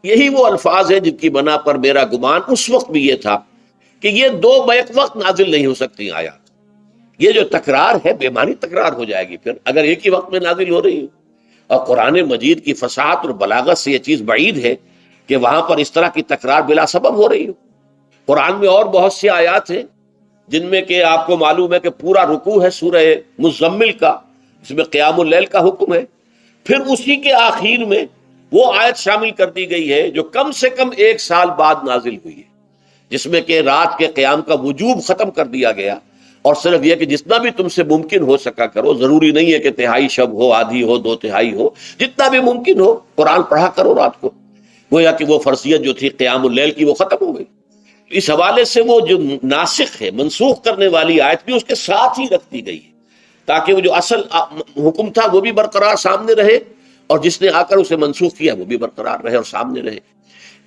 یہی وہ الفاظ ہیں جن کی بنا پر میرا گمان اس وقت بھی یہ تھا کہ یہ 2 بیک وقت نازل نہیں ہو سکتی آیات۔ یہ جو تکرار ہے بے معنی تکرار ہو جائے گی پھر اگر ایک ہی وقت میں نازل ہو رہی ہو، اور قرآن مجید کی فصاحت اور بلاغت سے یہ چیز بعید ہے کہ وہاں پر اس طرح کی تکرار بلا سبب ہو رہی ہو۔ قرآن میں اور بہت سی آیات ہیں جن میں کہ آپ کو معلوم ہے کہ پورا رکوع ہے سورہ مزمل کا، اس میں قیام اللیل کا حکم ہے، پھر اسی کے آخر میں وہ آیت شامل کر دی گئی ہے جو کم سے کم 1 سال بعد نازل ہوئی ہے، جس میں کہ رات کے قیام کا وجوب ختم کر دیا گیا، اور صرف یہ کہ جتنا بھی تم سے ممکن ہو سکا کرو، ضروری نہیں ہے کہ تہائی شب ہو، آدھی ہو، 2 تہائی ہو، جتنا بھی ممکن ہو قرآن پڑھا کرو رات کو، گویا کہ وہ فرضیت جو تھی قیام اللیل کی وہ ختم ہو گئی۔ اس حوالے سے وہ جو ناسخ ہے، منسوخ کرنے والی آیت بھی اس کے ساتھ ہی رکھ دی گئی ہے، تاکہ وہ جو اصل حکم تھا وہ بھی برقرار سامنے رہے، اور جس نے آ کر اسے منسوخ کیا وہ بھی برقرار رہے اور سامنے رہے۔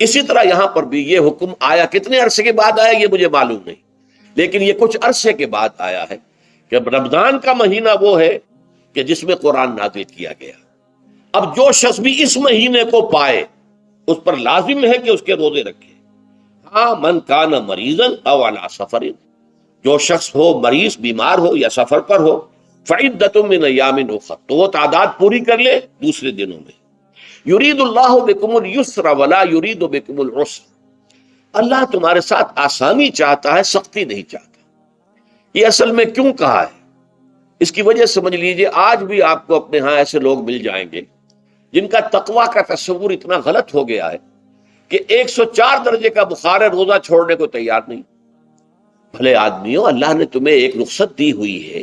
اسی طرح یہاں پر بھی یہ حکم آیا، کتنے عرصے کے بعد آیا یہ مجھے معلوم نہیں، لیکن یہ کچھ عرصے کے بعد آیا ہے کہ رمضان کا مہینہ وہ ہے کہ جس میں قرآن نازل کیا گیا۔ اب جو شخص بھی اس مہینے کو پائے اس پر لازم ہے کہ اس کے روزے رکھے۔ ہاں، من کان مریضا او علی سفر، جو شخص ہو مریض، بیمار ہو یا سفر پر ہو، فعدۃ من ایام اخر، تو وہ تعداد پوری کر لے دوسرے دنوں میں۔ یرید اللہ بکم الیسر ولا یرید بکم العسر، اللہ تمہارے ساتھ آسانی چاہتا ہے، سختی نہیں چاہتا۔ یہ اصل میں کیوں کہا ہے اس کی وجہ سمجھ لیجئے۔ آج بھی آپ کو اپنے ہاں ایسے لوگ مل جائیں گے جن کا تقویٰ کا تصور اتنا غلط ہو گیا ہے کہ 104 درجے کا بخار ہے، روزہ چھوڑنے کو تیار نہیں۔ بھلے آدمیوں، اللہ نے تمہیں ایک رخصت دی ہوئی ہے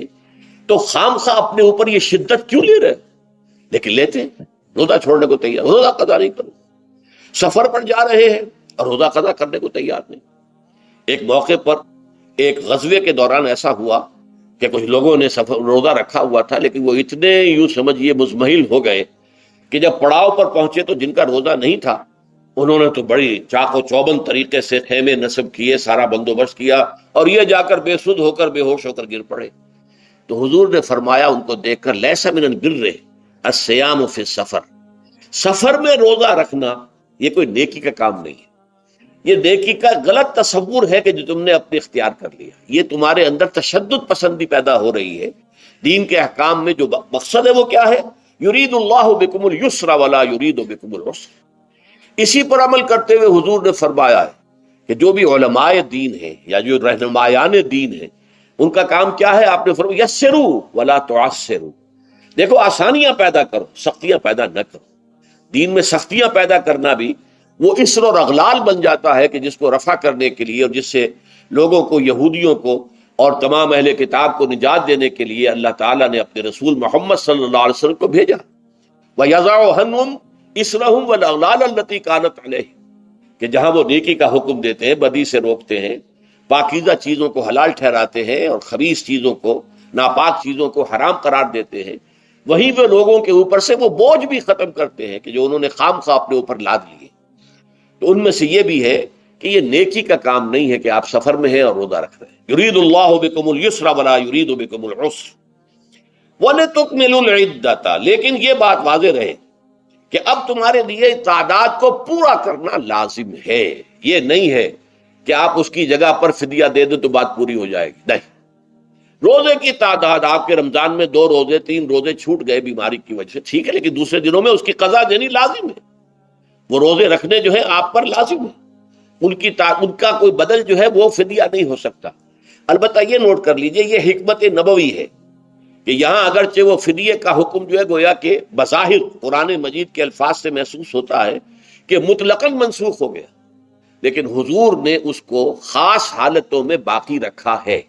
تو خام خواہ اپنے اوپر یہ شدت کیوں لے رہے؟ لیکن لیتے ہیں، روزہ چھوڑنے کو تیار، روزہ قضا نہیں کرو۔ سفر پر جا رہے ہیں اور روزہ قضا کرنے کو تیار نہیں۔ ایک موقع پر ایک غزوے کے دوران ایسا ہوا کہ کچھ لوگوں نے روزہ رکھا ہوا تھا، لیکن وہ اتنے یوں سمجھیے مزمحل ہو گئے کہ جب پڑاؤ پر پہنچے تو جن کا روزہ نہیں تھا انہوں نے تو بڑی چاق و چوبند طریقے سے خیمے نصب کیے، سارا بندوبست کیا، اور یہ جا کر بے سدھ ہو کر، بے ہوش ہو کر گر پڑے۔ تو حضور نے فرمایا ان کو دیکھ کر، لیس من البر الصیام فی السفر، سفر میں روزہ رکھنا یہ کوئی نیکی کا کام نہیں ہے، یہ نیکی کا غلط تصور ہے کہ جو تم نے اپنے اختیار کر لیا۔ یہ تمہارے اندر تشدد پسندی پیدا ہو رہی ہے۔ دین کے احکام میں جو مقصد ہے وہ کیا ہے؟ یرید اللہ بکم الیسر ولا یرید بکم العسر۔ اسی پر عمل کرتے ہوئے حضور نے فرمایا ہے کہ جو بھی علماء دین ہیں یا جو رہنمایان دین ہیں ان کا کام کیا ہے؟ آپ نے فرمایا یسروا ولا تعسروا، دیکھو آسانیاں پیدا کرو، سختیاں پیدا نہ کرو۔ دین میں سختیاں پیدا کرنا بھی وہ اسر اور اغلال بن جاتا ہے کہ جس کو رفع کرنے کے لیے، اور جس سے لوگوں کو، یہودیوں کو اور تمام اہل کتاب کو نجات دینے کے لیے اللہ تعالیٰ نے اپنے رسول محمد صلی اللہ علیہ وسلم کو بھیجا۔ وَيَضَعُ عَنْهُمْ إِصْرَهُمْ وَالْأَغْلَالَ الَّتِي كَانَتْ عَلَيْهِمْ، کہ جہاں وہ نیکی کا حکم دیتے ہیں، بدی سے روکتے ہیں، پاکیزہ چیزوں کو حلال ٹھہراتے ہیں اور خبیث چیزوں کو، ناپاک چیزوں کو حرام قرار دیتے ہیں، وہیں وہ لوگوں کے اوپر سے وہ بوجھ بھی ختم کرتے ہیں کہ جو انہوں نے خام خواہ اپنے اوپر لاد لیے۔ تو ان میں سے یہ بھی ہے کہ یہ نیکی کا کام نہیں ہے کہ آپ سفر میں ہیں اور روزہ رکھ رہے ہیں۔ یرید اللہ بکم الیسر ولا یرید بکم العسر وَلِتُكْمِلُوا الْعِدَّةَ، لیکن یہ بات واضح رہے کہ اب تمہارے لیے تعداد کو پورا کرنا لازم ہے۔ یہ نہیں ہے کہ آپ اس کی جگہ پر فدیہ دے دیں تو بات پوری ہو جائے گی، نہیں۔ روزے کی تعداد، آپ کے رمضان میں 2 روزے 3 روزے چھوٹ گئے بیماری کی وجہ سے، ٹھیک ہے، لیکن دوسرے دنوں میں اس کی قضا دینی لازم ہے۔ وہ روزے رکھنے جو ہے آپ پر لازم ہے، ان کا کوئی بدل جو ہے وہ فدیہ نہیں ہو سکتا۔ البتہ یہ نوٹ کر لیجئے، یہ حکمت نبوی ہے کہ یہاں اگرچہ وہ فدیے کا حکم جو ہے گویا کہ بظاہر قرآن مجید کے الفاظ سے محسوس ہوتا ہے کہ مطلقاً منسوخ ہو گیا، لیکن حضور نے اس کو خاص حالتوں میں باقی رکھا ہے۔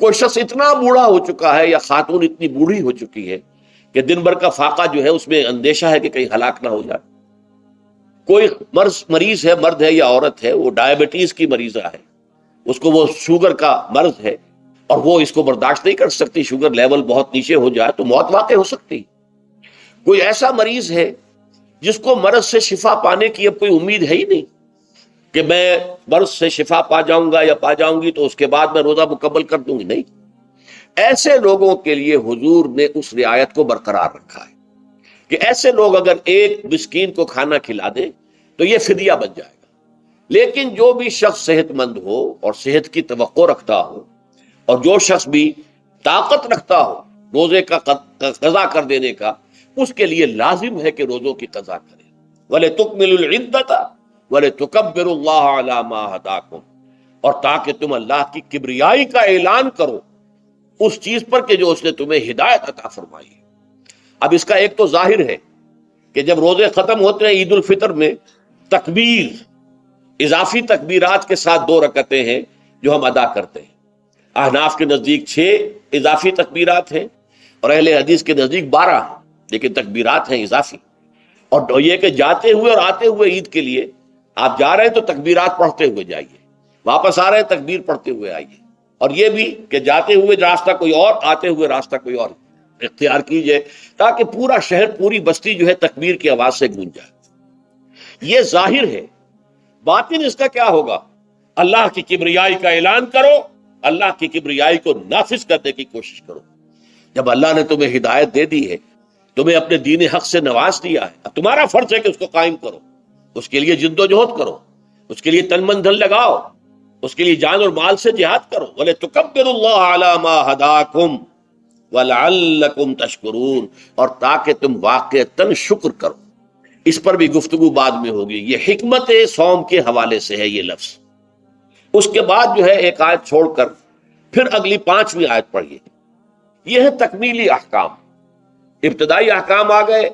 کوئی شخص اتنا بوڑھا ہو چکا ہے یا خاتون اتنی بوڑھی ہو چکی ہے کہ دن بھر کا فاقہ جو ہے اس میں اندیشہ ہے کہ کہیں ہلاک نہ ہو جائے۔ کوئی مریض ہے، مرد ہے یا عورت ہے، وہ ڈائبٹیز کی مریضہ ہے، اس کو وہ شوگر کا مرض ہے اور وہ اس کو برداشت نہیں کر سکتی، شوگر لیول بہت نیچے ہو جائے تو موت واقع ہو سکتی۔ کوئی ایسا مریض ہے جس کو مرض سے شفا پانے کی اب کوئی امید ہے ہی نہیں کہ میں مرض سے شفا پا جاؤں گا یا پا جاؤں گی تو اس کے بعد میں روزہ مکمل کر دوں گی، نہیں۔ ایسے لوگوں کے لیے حضور نے اس رعایت کو برقرار رکھا ہے کہ ایسے لوگ اگر ایک مسکین کو کھانا کھلا دیں تو یہ فدیہ بن جائے گا۔ لیکن جو بھی شخص صحت مند ہو اور صحت کی توقع رکھتا ہو، اور جو شخص بھی طاقت رکھتا ہو روزے کا قضا کر دینے کا، اس کے لیے لازم ہے کہ روزوں کی قضا کرے۔ وَلِتُكْمِلُوا الْعِدَّةَ وَلِتُكَبِّرُوا اللَّهَ عَلَى مَا هَدَاكُمْ، اور تاکہ تم اللہ کی کبریائی کا اعلان کرو اس چیز پر کہ جو اس نے تمہیں ہدایت عطا فرمائی ہے۔ اب اس کا ایک تو ظاہر ہے کہ جب روزے ختم ہوتے ہیں عید الفطر میں، تکبیر، اضافی تکبیرات کے ساتھ 2 رکعتیں ہیں جو ہم ادا کرتے ہیں۔ احناف کے نزدیک 6 اضافی تکبیرات ہیں اور اہل حدیث کے نزدیک 12 ہیں، لیکن تکبیرات ہیں اضافی۔ اور یہ کہ جاتے ہوئے اور آتے ہوئے عید کے لیے آپ جا رہے ہیں تو تکبیرات پڑھتے ہوئے جائیے، واپس آ رہے ہیں تکبیر پڑھتے ہوئے آئیے، اور یہ بھی کہ جاتے ہوئے راستہ کوئی اور، آتے ہوئے راستہ کوئی اور اختیار کیجئے، تاکہ پورا شہر پوری بستی جو ہے تکبیر کی آواز سے گونج جائے۔ یہ ظاہر ہے، باطن اس کا کیا ہوگا؟ اللہ کی کبریائی کا اعلان کرو، اللہ کی کبریائی کو نافذ کرنے کی کوشش کرو۔ جب اللہ نے تمہیں ہدایت دے دی ہے، تمہیں اپنے دین حق سے نواز دیا ہے، اب تمہارا فرض ہے کہ اس کو قائم کرو، اس کے لیے جد و جہد کرو، اس کے لیے تن من دھن لگاؤ، اس کے لیے جان اور مال سے جہاد کرو۔ وَلِتُكَبِّرُوا اللَّهَ عَلَى مَا هَدَاكُمْ وَلَعَلَّكُمْ تَشْكُرُونَ، اور تاکہ تم واقعتاً شکر کرو۔ اس پر بھی گفتگو بعد میں ہوگی۔ یہ حکمت صوم کے حوالے سے ہے یہ لفظ۔ اس کے بعد جو ہے ایک آیت چھوڑ کر پھر اگلی 5ویں آیت پڑھیے۔ یہ ہے تکمیلی احکام۔ ابتدائی احکام آ گئے،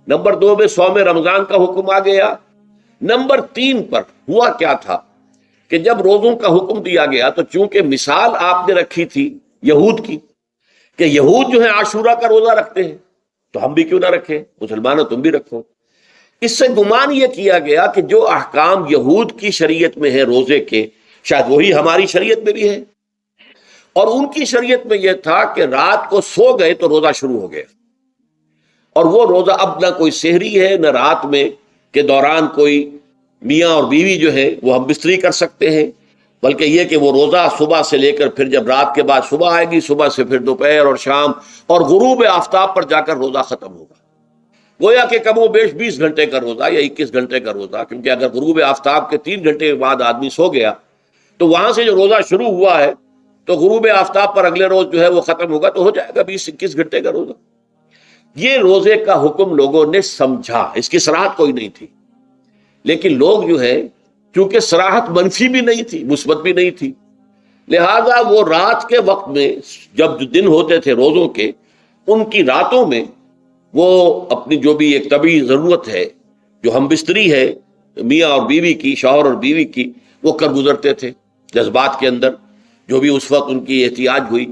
نمبر 2 میں صوم رمضان کا حکم آ گیا۔ نمبر 3 پر ہوا کیا تھا کہ جب روزوں کا حکم دیا گیا تو چونکہ مثال آپ نے رکھی تھی یہود کی کہ یہود جو ہے عاشورہ کا روزہ رکھتے ہیں، تو ہم بھی کیوں نہ رکھیں، مسلمانوں تم بھی رکھو۔ اس سے گمان یہ کیا گیا کہ جو احکام یہود کی شریعت میں ہے روزے کے، شاید وہی ہماری شریعت میں بھی ہے، اور ان کی شریعت میں یہ تھا کہ رات کو سو گئے تو روزہ شروع ہو گیا، اور وہ روزہ اب نہ کوئی سحری ہے نہ رات میں کے دوران کوئی میاں اور بیوی جو ہے وہ ہم بستری کر سکتے ہیں، بلکہ یہ کہ وہ روزہ صبح سے لے کر پھر جب رات کے بعد صبح آئے گی، صبح سے پھر دوپہر اور شام اور غروب آفتاب پر جا کر روزہ ختم ہوگا۔ گویا کہ کم و بیش 20 گھنٹے کا روزہ یا 21 گھنٹے کا روزہ، کیونکہ اگر غروب آفتاب کے 3 گھنٹے کے بعد آدمی سو گیا تو وہاں سے جو روزہ شروع ہوا ہے تو غروب آفتاب پر اگلے روز جو ہے وہ ختم ہوگا، تو ہو جائے گا 20-21 گھنٹے کا روزہ۔ یہ روزے کا حکم لوگوں نے سمجھا، اس کی صراحت کوئی نہیں تھی، لیکن لوگ جو ہے چونکہ صراحت منفی بھی نہیں تھی مثبت بھی نہیں تھی، لہذا وہ رات کے وقت میں جب دن ہوتے تھے روزوں کے، ان کی راتوں میں وہ اپنی جو بھی ایک طبعی ضرورت ہے، جو ہم بستری ہے میاں اور بیوی کی، شوہر اور بیوی کی، وہ کر گزرتے تھے۔ جذبات کے اندر جو بھی اس وقت ان کی احتیاج ہوئی،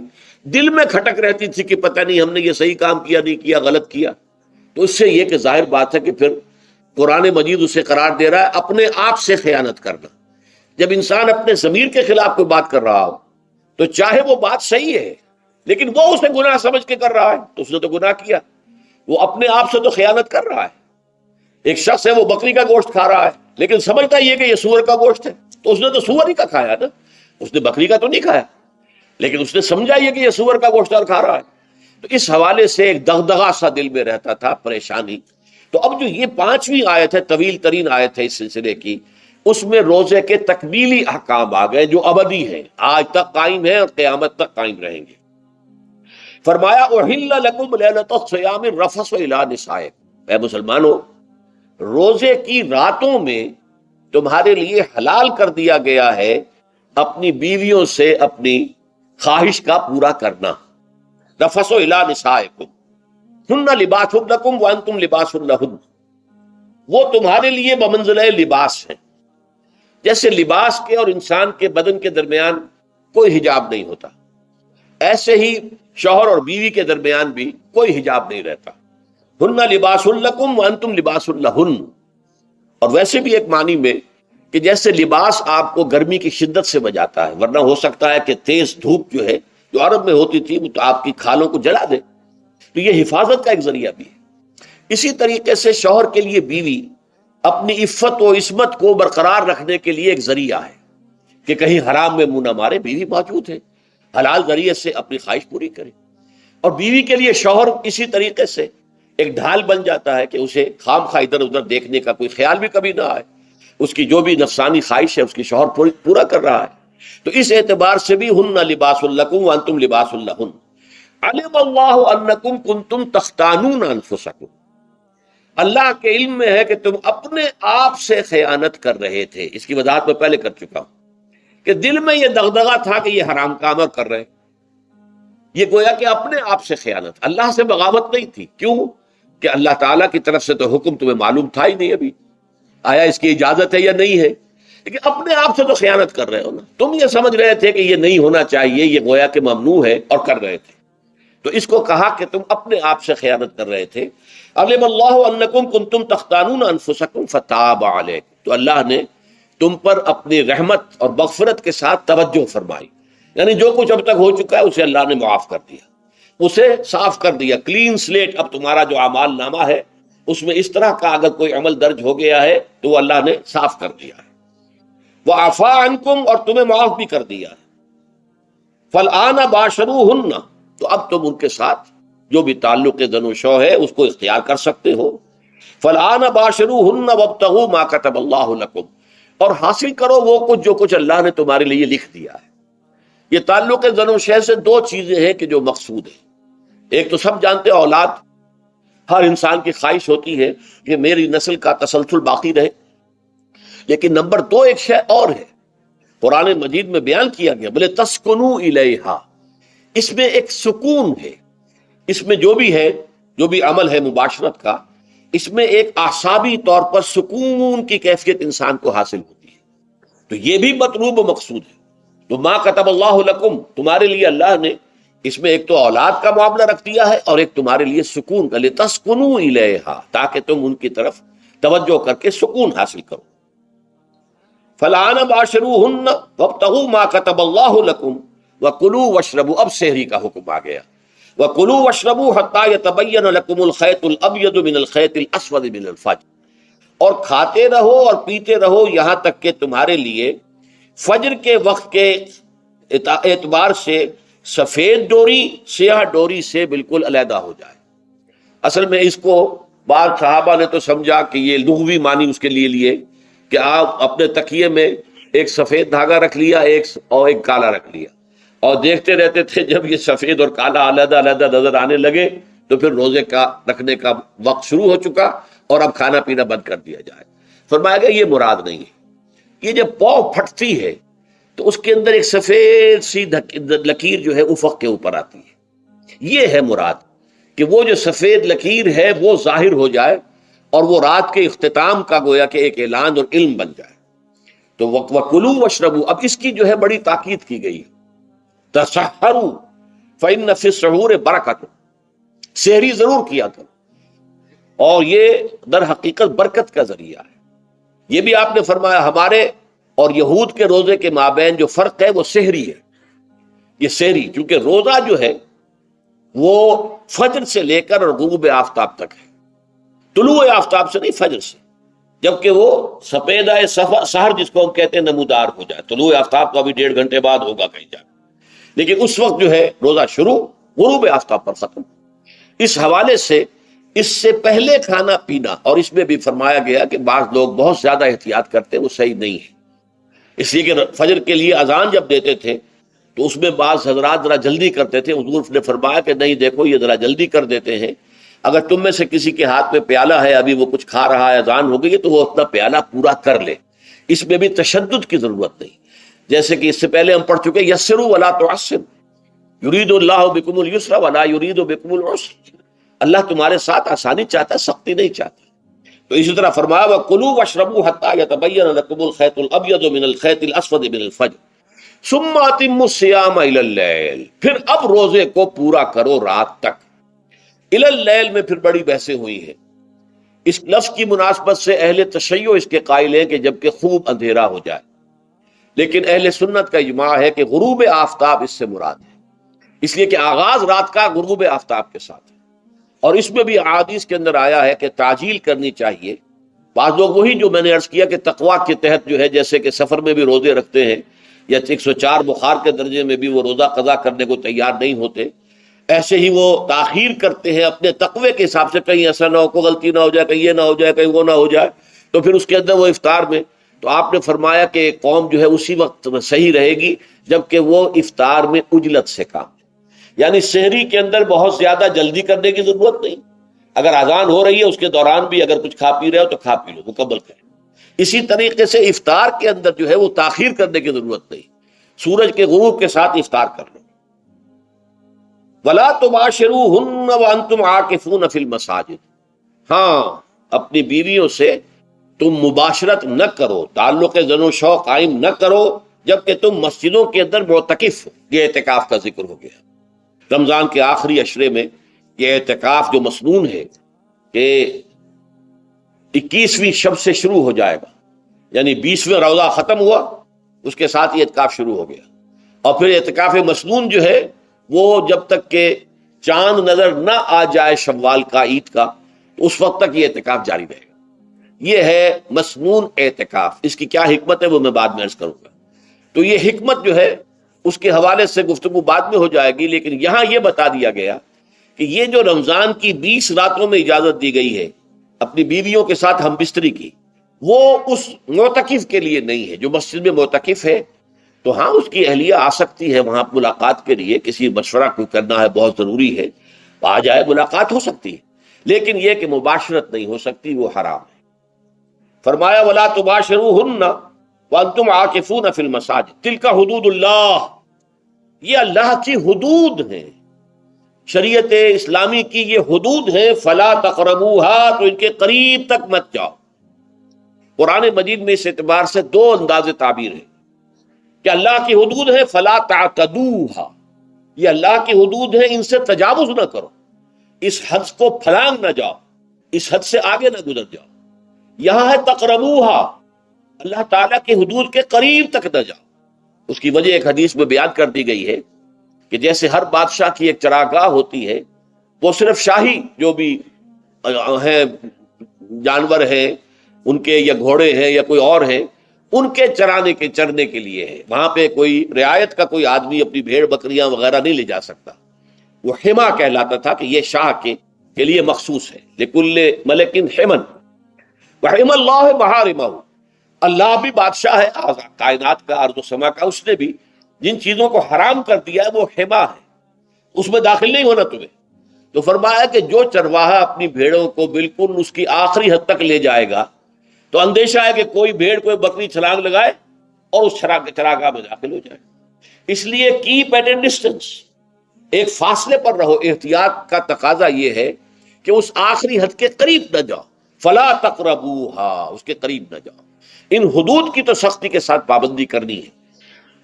دل میں کھٹک رہتی تھی کہ پتہ نہیں ہم نے یہ صحیح کام کیا نہیں کیا، غلط کیا، تو اس سے یہ کہ ظاہر بات ہے کہ پھر قرآن مجید اسے قرار دے رہا ہے اپنے آپ سے خیانت کرنا۔ جب انسان اپنے ضمیر کے خلاف کوئی بات کر رہا ہو تو چاہے وہ بات صحیح ہے لیکن وہ اسے گناہ سمجھ کے کر رہا ہے تو اس نے تو گناہ کیا، وہ اپنے آپ سے تو خیانت کر رہا ہے۔ ایک شخص ہے وہ بکری کا گوشت کھا رہا ہے لیکن سمجھتا یہ کہ یہ سور کا گوشت ہے، تو اس نے تو سور ہی کا کھایا نا، اس نے بکری کا تو نہیں کھایا، لیکن اس نے سمجھا یہ کہ یہ سور کا گوشت اور کھا رہا ہے۔ تو اس حوالے سے ایک دغدغہ سا دل میں رہتا تھا، پریشانی۔ تو اب جو یہ 5ویں آیت ہے، طویل ترین آیت ہے اس سلسلے کی، اس میں روزے کے تکمیلی احکام آ گئے جو ابدی ہیں، آج تک قائم ہیں اور قیامت تک قائم رہیں گے۔ فرمایا احل لکم لیلۃ الصیام الرفث الی نسائکم، اے مسلمانوں روزے کی راتوں میں تمہارے لیے حلال کر دیا گیا ہے اپنی بیویوں سے اپنی خواہش کا پورا کرنا۔ رفث الی نسائکم ہن لباس لکم وانتم لباس لہن، وہ تمہارے لیے بمنزلہ لباس ہیں، جیسے لباس کے اور انسان کے بدن کے درمیان کوئی حجاب نہیں ہوتا، ایسے ہی شوہر اور بیوی کے درمیان بھی کوئی حجاب نہیں رہتا۔ ہن لباس لکم وانتم لباس لہن، اور ویسے بھی ایک معنی میں کہ جیسے لباس آپ کو گرمی کی شدت سے بچاتا ہے، ورنہ ہو سکتا ہے کہ تیز دھوپ جو ہے جو عرب میں ہوتی تھی وہ تو آپ کی کھالوں کو جلا دے، تو یہ حفاظت کا ایک ذریعہ بھی ہے۔ اسی طریقے سے شوہر کے لیے بیوی اپنی عفت و عصمت کو برقرار رکھنے کے لیے ایک ذریعہ ہے کہ کہیں حرام میں منہ نہ مارے، بیوی موجود ہے، حلال ذریعے سے اپنی خواہش پوری کرے۔ اور بیوی کے لیے شوہر اسی طریقے سے ایک ڈھال بن جاتا ہے کہ اسے خام خواہ ادھر ادھر دیکھنے کا کوئی خیال بھی کبھی نہ آئے، اس کی جو بھی نفسانی خواہش ہے اس کی شوہر پورا کر رہا ہے۔ تو اس اعتبار سے بھی ہن لباس لکم وانتم لباس لہن، علم اللہ انکم کنتم تختانون انفسکم، اللہ کے علم میں ہے کہ تم اپنے آپ سے خیانت کر رہے تھے۔ اس کی وضاحت میں پہلے کر چکا ہوں کہ دل میں یہ دغدغہ تھا کہ یہ حرام کام اور کر رہے، یہ گویا کہ اپنے آپ سے خیانت، اللہ سے بغاوت نہیں تھی۔ کیوں کہ اللہ تعالیٰ کی طرف سے تو حکم تمہیں معلوم تھا ہی نہیں ابھی، آیا اس کی اجازت ہے یا نہیں ہے، لیکن اپنے آپ سے تو خیانت کر رہے ہو نا، تم یہ سمجھ رہے تھے کہ یہ نہیں ہونا چاہیے، یہ گویا کہ ممنوع ہے اور کر رہے تھے، تو اس کو کہا کہ تم اپنے آپ سے خیانت کر رہے تھے۔ علم اللہ انکم کنتم تختانون انفسکم فتاب علیکم، تو اللہ نے تم پر اپنی رحمت اور مغفرت کے ساتھ توجہ فرمائی، یعنی جو کچھ اب تک ہو چکا ہے اسے اللہ نے معاف کر دیا، اسے صاف کر دیا، کلین سلیٹ۔ اب تمہارا جو اعمال نامہ ہے اس میں اس طرح کا اگر کوئی عمل درج ہو گیا ہے تو وہ اللہ نے صاف کر دیا ہے۔ وَعَفَا عَنْكُمْ، اور تمہیں معاف بھی کر دیا ہے۔ فَالْآنَ بَاشِرُوهُنَّ، تو اب تم ان کے ساتھ جو بھی تعلق زن و شو ہے اس کو اختیار کر سکتے ہو۔ فَالْآنَ بَاشِرُوهُنَّ وَابْتَغُوا مَا كَتَبَ اللَّهُ لَكُمْ، اور حاصل کرو وہ کچھ جو کچھ اللہ نے تمہارے لیے لکھ دیا ہے۔ یہ تعلق زن و شے سے دو چیزیں ہیں کہ جو مقصود ہے۔ ایک تو سب جانتے ہیں، اولاد ہر انسان کی خواہش ہوتی ہے کہ میری نسل کا تسلسل باقی رہے، لیکن نمبر دو ایک شے اور ہے، قرآن مجید میں بیان کیا گیا، بولے تسکنو الیہا، اس میں ایک سکون ہے، اس میں جو بھی ہے، جو بھی عمل ہے مباشرت کا، اس میں ایک اعصابی طور پر سکون کی کیفیت انسان کو حاصل ہوتی ہے، تو یہ بھی مطلوب و مقصود ہے۔ تو ما کتب اللہ لکم، تمہارے لیے اللہ نے اس میں ایک تو اولاد کا معاملہ رکھ دیا ہے اور ایک تمہارے لیے سکون کا، لتسکنو الیہا، تاکہ تم ان کی طرف توجہ کر کے سکون حاصل کرو۔ فَالْآنَ بَاشِرُوهُنَّ وَابْتَغُوا مَا كَتَبَ اللَّهُ لَكُمْ وَكُلُوا وَاشْرَبُوا، اب سحری کا حکم آ گیا، وَكُلُوا وَاشْرَبُوا حَتَّى يَتَبَيَّنَ لَكُمُ الْخَيْطُ الْأَبْيَضُ مِنَ الْخَيْطِ الْأَسْوَدِ مِنَ الْفَجْرِ، اور کھاتے رہو اور پیتے رہو یہاں تک کہ تمہارے لیے فجر کے وقت کے اعتبار سے سفید ڈوری سیاہ ڈوری سے بالکل علیحدہ ہو جائے۔ اصل میں اس کو بعض صحابہ نے تو سمجھا کہ یہ لغوی معنی اس کے لیے کہ آپ اپنے تکیے میں ایک سفید دھاگا رکھ لیا اور ایک کالا رکھ لیا، اور دیکھتے رہتے تھے جب یہ سفید اور کالا علیحدہ علیحدہ نظر آنے لگے تو پھر روزے کا رکھنے کا وقت شروع ہو چکا اور اب کھانا پینا بند کر دیا جائے۔ فرمایا گیا یہ مراد نہیں ہے، یہ جب پاؤ پھٹتی ہے تو اس کے اندر ایک سفید سی لکیر جو ہے افق کے اوپر آتی ہے، یہ ہے مراد، کہ وہ جو سفید لکیر ہے وہ ظاہر ہو جائے اور وہ رات کے اختتام کا گویا کہ ایک اعلان اور علم بن جائے۔ تو وَكُلُوا وَاشْرَبُوا، اب اس کی جو ہے بڑی تاکید کی گئی، تَسَحَّرُوا فَإِنَّ فِي السَّحُورِ بَرَكَةٌ، سحری ضرور کیا کرو، اور یہ در حقیقت برکت کا ذریعہ ہے۔ یہ بھی آپ نے فرمایا ہمارے اور یہود کے روزے کے مابین جو فرق ہے وہ سحری ہے۔ یہ سحری کیونکہ روزہ جو ہے وہ فجر سے لے کر اور غروب آفتاب تک ہے، طلوع آفتاب سے نہیں، فجر سے، جبکہ وہ سپیدہ سحر جس کو ہم کہتے ہیں نمودار ہو جائے۔ طلوع آفتاب تو ابھی 1.5 گھنٹے بعد ہوگا کہیں جا، لیکن اس وقت جو ہے روزہ شروع، غروب آفتاب پر ختم۔ اس حوالے سے اس سے پہلے کھانا پینا، اور اس میں بھی فرمایا گیا کہ بعض لوگ بہت زیادہ احتیاط کرتے ہیں، وہ صحیح نہیں ہے، اس لیے کہ فجر کے لیے اذان جب دیتے تھے تو اس میں بعض حضرات ذرا جلدی کرتے تھے، حضور نے فرمایا کہ نہیں دیکھو یہ ذرا جلدی کر دیتے ہیں، اگر تم میں سے کسی کے ہاتھ میں پیالہ ہے، ابھی وہ کچھ کھا رہا ہے، اذان ہو گئی ہے، تو وہ اپنا پیالہ پورا کر لے، اس میں بھی تشدد کی ضرورت نہیں، جیسے کہ اس سے پہلے ہم پڑھ چکے یسروا ولا تعسروا یرید اللہ بکم اليسر ولا یرید بکم العسر، اللہ تمہارے ساتھ آسانی چاہتا ہے، سختی نہیں چاہتا۔ تو اسی طرح فرمایا وَكُلُوا وَاشْرَبُوا حَتَّى يَتَبَيَّنَ لَكُمُ الْخَيْطُ الْأَبْيَضُ مِنَ الْخَيْطِ الْأَسْوَدِ مِنَ الْفَجْرِ ثُمَّ أَتِمُّوا الصِّيَامَ إِلَى اللَّيْلِ، پھر اب روزے کو پورا کرو رات تک۔ إِلَى اللَّيْلِ میں پھر بڑی بحثیں ہوئی ہیں، اس لفظ کی مناسبت سے اہل تشیع اس کے قائل ہیں کہ جبکہ خوب اندھیرا ہو جائے، لیکن اہل سنت کا اجماع ہے کہ غروب آفتاب اس سے مراد ہے، اس لیے کہ آغاز رات کا غروب آفتاب کے ساتھ ہے، اور اس میں بھی احادیث کے اندر آیا ہے کہ تعجیل کرنی چاہیے۔ بعض لوگ وہی جو میں نے عرض کیا کہ تقویٰ کے تحت جو ہے، جیسے کہ سفر میں بھی روزے رکھتے ہیں، یا 104 بخار کے درجے میں بھی وہ روزہ قضا کرنے کو تیار نہیں ہوتے، ایسے ہی وہ تاخیر کرتے ہیں اپنے تقوی کے حساب سے، کہیں ایسا نہ ہو، کوئی غلطی نہ ہو جائے، کہیں یہ نہ ہو جائے، کہیں وہ نہ ہو جائے، تو پھر اس کے اندر وہ افطار میں، تو آپ نے فرمایا کہ قوم جو ہے اسی وقت میں صحیح رہے گی جبکہ وہ افطار میں عجلت سے کام، یعنی سحری کے اندر بہت زیادہ جلدی کرنے کی ضرورت نہیں، اگر اذان ہو رہی ہے اس کے دوران بھی اگر کچھ کھا پی رہے ہو تو کھا پی لو، مکمل کریں۔ اسی طریقے سے افطار کے اندر جو ہے وہ تاخیر کرنے کی ضرورت نہیں، سورج کے غروب کے ساتھ افطار کر لو۔ وَلَا تُبَاشِرُوهُنَّ وَأَنْتُمْ عَاكِفُونَ فِي الْمَسَاجِدِ، ہاں اپنی بیویوں سے تم مباشرت نہ کرو، تعلق زن و شو قائم نہ کرو جبکہ تم مسجدوں کے اندر معتکف ہو۔ یہ اعتکاف کا ذکر ہو گیا، رمضان کے آخری عشرے میں یہ اعتکاف جو مسنون ہے کہ 21ویں شب سے شروع ہو جائے گا، یعنی 20واں روزہ ختم ہوا اس کے ساتھ یہ اعتکاف شروع ہو گیا، اور پھر اعتکاف مسنون جو ہے وہ جب تک کہ چاند نظر نہ آ جائے شوال کا، عید کا، تو اس وقت تک یہ اعتکاف جاری رہے گا۔ یہ ہے مسنون اعتکاف۔ اس کی کیا حکمت ہے وہ میں بعد میں عرض کروں گا۔ تو یہ حکمت جو ہے اس کے حوالے سے گفتگو بعد میں ہو جائے گی، لیکن یہاں یہ بتا دیا گیا کہ یہ جو رمضان کی 20 راتوں میں اجازت دی گئی ہے اپنی بیویوں کے ساتھ ہم بستری کی، وہ اس معتکف کے لیے نہیں ہے۔ جو مسجد میں معتکف ہے تو ہاں اس کی اہلیہ آ سکتی ہے وہاں ملاقات کے لیے، کسی مشورہ کوئی کرنا ہے بہت ضروری ہے، آ جائے، ملاقات ہو سکتی ہے، لیکن یہ کہ مباشرت نہیں ہو سکتی، وہ حرام ہے۔ فرمایا وَلَا تُبَاشِرُوهُنَّ وَأَنْتُمْ عَاكِفُونَ فِي الْمَسَاجِدِ تِلْكَ حدود اللہ، یہ اللہ کی حدود ہیں، شریعت اسلامی کی یہ حدود ہیں۔ فَلَا تَقْرَبُوهَا، تو ان کے قریب تک مت جاؤ۔ قرآن مجید میں اس اعتبار سے دو انداز تعبیر ہے کہ اللہ کی حدود ہے فَلَا تَعْتَدُوهَا، یہ اللہ کی حدود ہے، ان سے تجاوز نہ کرو، اس حد کو پھلانگ نہ جاؤ، اس حد سے آگے نہ گزر جاؤ۔ یہاں ہے تقربوہا، اللہ تعالیٰ کی حدود کے قریب تک نہ جاؤ۔ اس کی وجہ ایک حدیث میں بیان کر دی گئی ہے کہ جیسے ہر بادشاہ کی ایک چراگاہ ہوتی ہے، وہ صرف شاہی جو بھی ہیں جانور ہیں ان کے، یا گھوڑے ہیں یا کوئی اور ہیں، ان کے چرنے کے لیے ہے، وہاں پہ کوئی رعایت کا کوئی آدمی اپنی بھیڑ بکریاں وغیرہ نہیں لے جا سکتا۔ وہ حما کہلاتا تھا کہ یہ شاہ کے لیے مخصوص ہے، لکل ملک حمن وحم اللہ محارمہ، اللہ بھی بادشاہ ہے کائنات کا، ارض و سما کا، اس نے بھی جن چیزوں کو حرام کر دیا ہے وہ حما ہے، اس میں داخل نہیں ہونا تمہیں۔ تو فرمایا کہ جو چرواہا اپنی بھیڑوں کو بالکل اس کی آخری حد تک لے جائے گا تو اندیشہ ہے کہ کوئی بھیڑ کوئی بکری چھلانگ لگائے اور اس چراگاہ میں داخل ہو جائے۔ اس لیے کیپ ایٹ اے ڈسٹینس، ایک فاصلے پر رہو۔ احتیاط کا تقاضا یہ ہے کہ اس آخری حد کے قریب نہ جاؤ، فلا تقربوہا، اس کے قریب نہ جاؤ۔ ان حدود کی تو سختی کے ساتھ پابندی کرنی ہے۔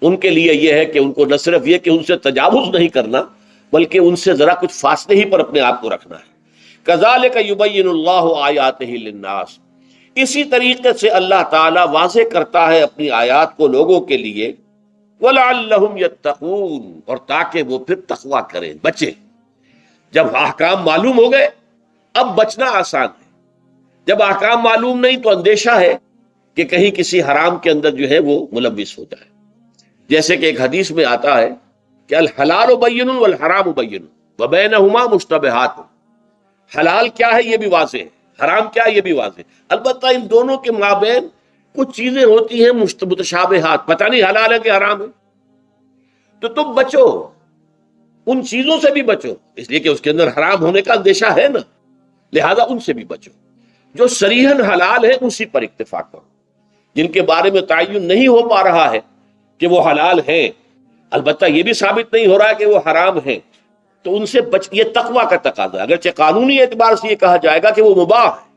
ان کے لیے یہ ہے کہ ان کو نہ صرف یہ کہ ان سے تجاوز نہیں کرنا، بلکہ ان سے ذرا کچھ فاصلے ہی پر اپنے آپ کو رکھنا ہے۔ کذالک یبین اللہ آیاتہ للناس، اسی طریقے سے اللہ تعالیٰ واضح کرتا ہے اپنی آیات کو لوگوں کے لیے، وَلَعَلَّهُمْ يَتَّقُونَ، اور تاکہ وہ پھر تقویٰ کریں، بچیں۔ جب احکام معلوم ہو گئے اب بچنا آسان ہے، جب احکام معلوم نہیں تو اندیشہ ہے کہ کہیں کسی حرام کے اندر جو ہے وہ ملوث ہو جائے۔ جیسے کہ ایک حدیث میں آتا ہے کہ الحلال بین والحرام بین وبینہما مشتبہات، حلال کیا ہے یہ بھی واضح ہے، حرام کیا ہے یہ بھی واضح ہے، البتہ ان دونوں کے مابین کچھ چیزیں ہوتی ہیں متشابہات، پتہ نہیں حلال ہے کہ حرام ہے، تو تم بچو، ان چیزوں سے بھی بچو، اس لیے کہ اس کے اندر حرام ہونے کا اندیشہ ہے نا، لہذا ان سے بھی بچو۔ جو صریحاً حلال ہے اسی پر اکتفا کرو، جن کے بارے میں تعین نہیں ہو پا رہا ہے کہ وہ حلال ہیں، البتہ یہ بھی ثابت نہیں ہو رہا ہے کہ وہ حرام ہیں، تو ان سے یہ تقویٰ کا تقاضا ہے۔ اگرچہ قانونی اعتبار سے یہ کہا جائے گا کہ وہ مباح ہے،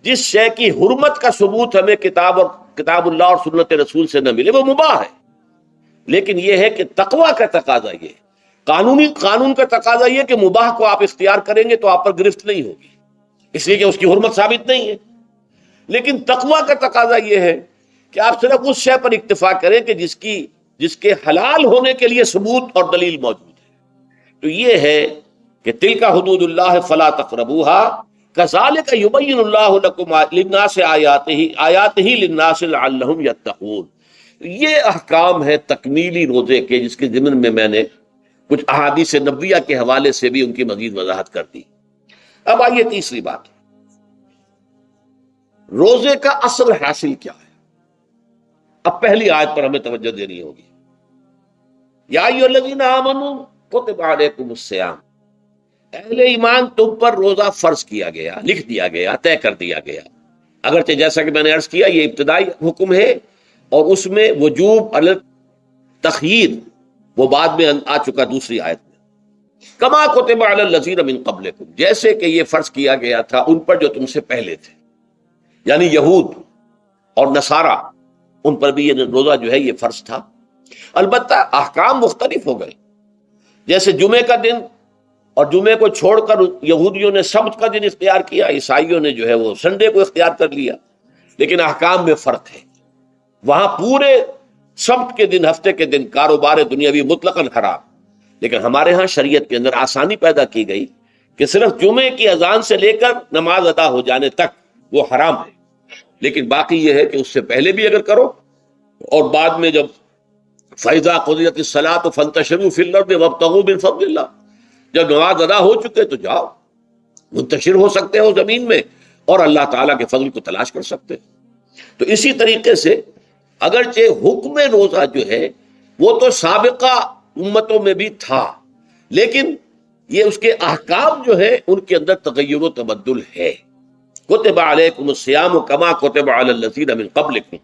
جس شے کی حرمت کا ثبوت ہمیں کتاب اللہ اور سنت رسول سے نہ ملے وہ مباح ہے، لیکن یہ ہے کہ تقویٰ کا تقاضا یہ ہے، قانون کا تقاضا یہ کہ مباح کو آپ اختیار کریں گے تو آپ پر گرفت نہیں ہوگی، اس لیے کہ اس کی حرمت ثابت نہیں ہے، لیکن تقویٰ کا تقاضا یہ ہے کہ آپ صرف اس شے پر اکتفا کریں کہ جس کے حلال ہونے کے لیے ثبوت اور دلیل موجود ہے۔ تو یہ ہے کہ تلک حدود اللہ فلا تقربوها کذالک یبین اللہ لکم للناس آیاتہ للناس لعلہم یتقون۔ یہ احکام ہے تکمیلی روزے کے، جس کے ضمن میں میں نے کچھ احادیث نبویہ کے حوالے سے بھی ان کی مزید وضاحت کر دی۔ اب آئیے تیسری بات، روزے کا اصل حاصل کیا ہے۔ اب پہلی آیت پر ہمیں توجہ دینی ہوگی، یا ایھا الذین آمنوا کتب علیکم الصیام، اہل ایمان تم پر روزہ فرض کیا گیا، لکھ دیا گیا، طے کر دیا گیا۔ اگرچہ جیسا کہ میں نے عرض کیا یہ ابتدائی حکم ہے اور اس میں وجوب علی تخییر وہ بعد میں آ چکا دوسری آیت میں، کما کتب علی الذین من قبلکم، جیسے کہ یہ فرض کیا گیا تھا ان پر جو تم سے پہلے تھے، یعنی یہود اور نصارہ، ان پر بھی یہ روزہ جو ہے یہ فرض تھا۔ البتہ احکام مختلف ہو گئے، جیسے جمعے کا دن، اور جمعے کو چھوڑ کر یہودیوں نے سبت کا دن اختیار کیا، عیسائیوں نے جو ہے وہ سنڈے کو اختیار کر لیا، لیکن احکام میں فرق ہے. وہاں پورے سبت کے دن، ہفتے کے دن کاروبار دنیاوی مطلقاً حرام، لیکن ہمارے ہاں شریعت کے اندر آسانی پیدا کی گئی کہ صرف جمعے کی اذان سے لے کر نماز ادا ہو جانے تک وہ حرام ہے، لیکن باقی یہ ہے کہ اس سے پہلے بھی اگر کرو اور بعد میں جب فَإِذَا قُضِيَتِ الصَّلَاةُ فَانتَشِرُوا فِي الْأَرْضِ وَابْتَغُوا مِن فَضْلِ اللَّهِ، جب نماز ادا ہو چکے تو جاؤ، منتشر ہو سکتے ہو زمین میں اور اللہ تعالیٰ کے فضل کو تلاش کر سکتے ہو. تو اسی طریقے سے اگرچہ حکم روزہ جو ہے وہ تو سابقہ امتوں میں بھی تھا، لیکن یہ اس کے احکام جو ہے ان کے اندر تغیر و تبدل ہے. کتب علیکم الصیام کما کتب علی الذین من قبلکم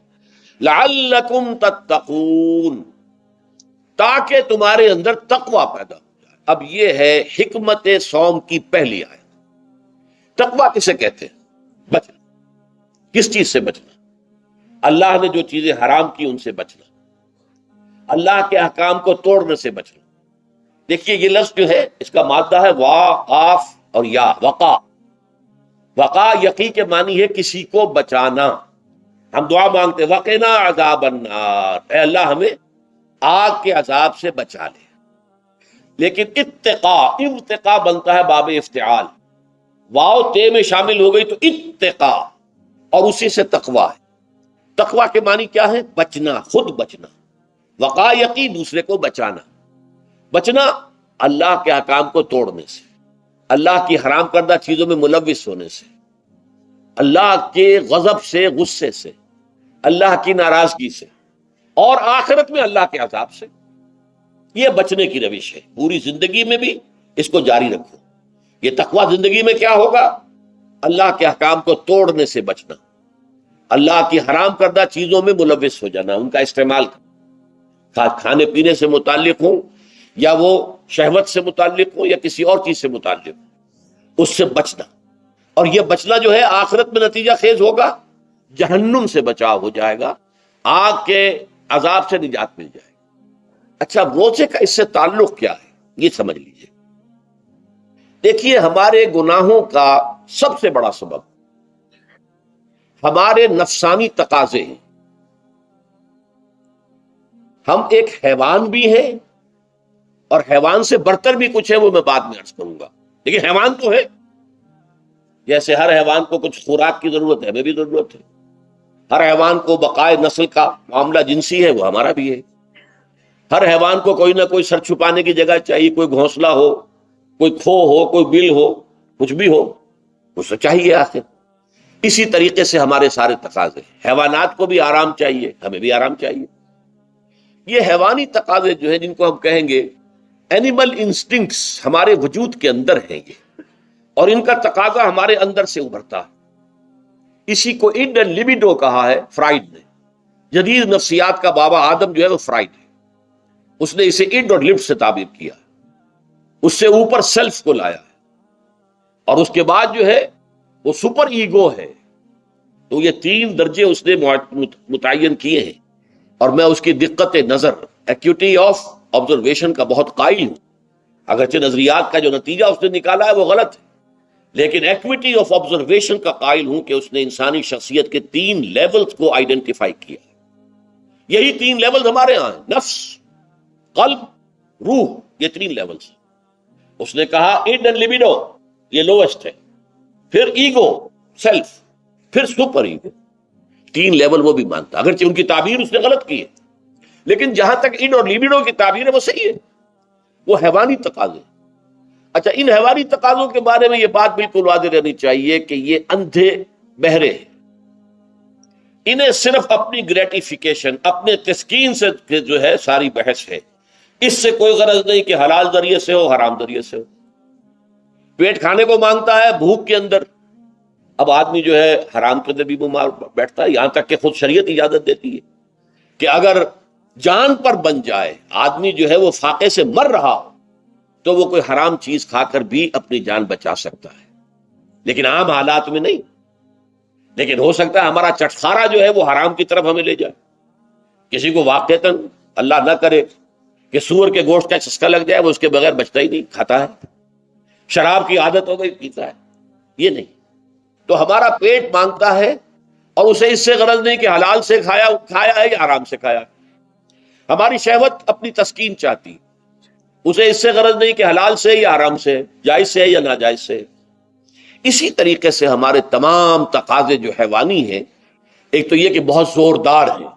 لعلکم تتقون، تاکہ تمہارے اندر تقوی پیدا ہو جائے. اب یہ ہے حکمت صوم کی پہلی آیت. تقوی کسے کہتے ہیں؟ بچنا. کس چیز سے بچنا؟ اللہ نے جو چیزیں حرام کی ان سے بچنا، اللہ کے احکام کو توڑنے سے بچنا. دیکھیے یہ لفظ جو ہے اس کا مادہ ہے وا، قاف اور یا، وقا. وقا یقی کے معنی ہے کسی کو بچانا. ہم دعا مانگتے وقنا عذاب النار، اے اللہ ہمیں آگ کے عذاب سے بچا لے. لیکن اتقا بنتا ہے باب افتعال، واو تے میں شامل ہو گئی تو اتقا، اور اسی سے تقوی ہے. تقوی کے معنی کیا ہے؟ بچنا، خود بچنا. وقا یقی دوسرے کو بچانا. بچنا اللہ کے احکام کو توڑنے سے، اللہ کی حرام کردہ چیزوں میں ملوث ہونے سے، اللہ کے غضب سے، غصے سے، اللہ کی ناراضگی سے، اور آخرت میں اللہ کے عذاب سے. یہ بچنے کی روش ہے. پوری زندگی میں بھی اس کو جاری رکھو. یہ تقوی زندگی میں کیا ہوگا؟ اللہ کے احکام کو توڑنے سے بچنا، اللہ کی حرام کردہ چیزوں میں ملوث ہو جانا، ان کا استعمال کھانے پینے سے متعلق ہوں یا وہ شہوت سے متعلق ہوں یا کسی اور چیز سے متعلق ہوں، اس سے بچنا. اور یہ بچنا جو ہے آخرت میں نتیجہ خیز ہوگا، جہنم سے بچاؤ ہو جائے گا، آگ کے عذاب سے نجات مل جائے گی. اچھا روزے کا اس سے تعلق کیا ہے یہ سمجھ لیجئے. دیکھیے ہمارے گناہوں کا سب سے بڑا سبب ہمارے نفسانی تقاضے ہیں. ہم ایک حیوان بھی ہیں اور حیوان سے برتر بھی کچھ ہے، وہ میں بعد میں عرض کروں گا، لیکن حیوان تو ہے. جیسے ہر حیوان کو کچھ خوراک کی ضرورت ہے، ہمیں بھی ضرورت ہے. ہر حیوان کو بقائے نسل کا معاملہ جنسی ہے، وہ ہمارا بھی ہے. ہر حیوان کو کوئی نہ کوئی سر چھپانے کی جگہ چاہیے، کوئی گھونسلہ ہو، کوئی کھو ہو، کوئی بل ہو، کچھ بھی ہو، اس سے چاہیے آخر. اسی طریقے سے ہمارے سارے تقاضے، حیوانات کو بھی آرام چاہیے، ہمیں بھی آرام چاہیے. یہ حیوانی تقاضے جو ہیں جن کو ہم کہیں گے اینیمل انسٹنکٹس، ہمارے وجود کے اندر ہیں یہ، اور ان کا تقاضا ہمارے اندر سے ابھرتا ہے. اسی کو اڈ اینڈ لیبیڈو کہا ہے فرائڈ نے. جدید نفسیات کا بابا آدم جو ہے وہ فرائڈ ہے. اس نے اسے اڈ اور لفٹ سے تعبیر کیا، اس سے اوپر سیلف کو لایا ہے، اور اس کے بعد جو ہے وہ سپر ایگو ہے. تو یہ 3 درجے اس نے متعین کیے ہیں، اور میں اس کی دقت نظر، ایکیوٹی آف آبزرویشن کا بہت قائل ہوں. اگرچہ نظریات کا جو نتیجہ اس نے نکالا ہے وہ غلط ہے، لیکن ایکویٹی آف آبزرویشن کا قائل ہوں کہ اس نے انسانی شخصیت کے 3 لیولز کو آئیڈینٹیفائی کیا. یہی 3 لیولز ہمارے ہاں ہیں، نفس، قلب، روح، یہ 3 لیولز. اس نے کہا اڈ اینڈ لیبیڈو یہ لوسٹ ہے، پھر ایگو، سیلف، پھر سپر ایگو. 3 لیول وہ بھی مانتا، اگرچہ ان کی تعبیر اس نے غلط کی ہے، لیکن جہاں تک اڈ اور لیبیڈو کی تعبیر ہے وہ صحیح ہے. وہ حیوانی تقاضے. اچھا ان حیوانی تقاضوں کے بارے میں یہ بات بالکل واضح رہنی چاہیے کہ یہ اندھے بہرے ہیں. انہیں صرف اپنی گریٹیفیکیشن، اپنے تسکین سے جو ہے ساری بحث ہے. اس سے کوئی غرض نہیں کہ حلال ذریعے سے ہو، حرام ذریعے سے ہو. پیٹ کھانے کو مانگتا ہے بھوک کے اندر. اب آدمی جو ہے حرام کے اندر بھی بیمار بیٹھتا ہے، یہاں تک کہ خود شریعت اجازت دیتی ہے کہ اگر جان پر بن جائے آدمی جو ہے وہ فاقے سے مر رہا ہو تو وہ کوئی حرام چیز کھا کر بھی اپنی جان بچا سکتا ہے، لیکن عام حالات میں نہیں. لیکن ہو سکتا ہے ہمارا چٹخارا جو ہے وہ حرام کی طرف ہمیں لے جائے. کسی کو واقعتاً اللہ نہ کرے کہ سور کے گوشت کا چسکا لگ جائے، وہ اس کے بغیر بچتا ہی نہیں، کھاتا ہے. شراب کی عادت ہو گئی، پیتا ہے. یہ نہیں. تو ہمارا پیٹ مانگتا ہے اور اسے اس سے غرض نہیں کہ حلال سے کھایا ہے یا حرام سے کھایا ہے. ہماری شہوت اپنی تسکین چاہتی، اسے اس سے غرض نہیں کہ حلال سے یا حرام سے، جائز سے یا ناجائز سے. اسی طریقے سے ہمارے تمام تقاضے جو حیوانی ہیں، ایک تو یہ کہ بہت زوردار ہیں،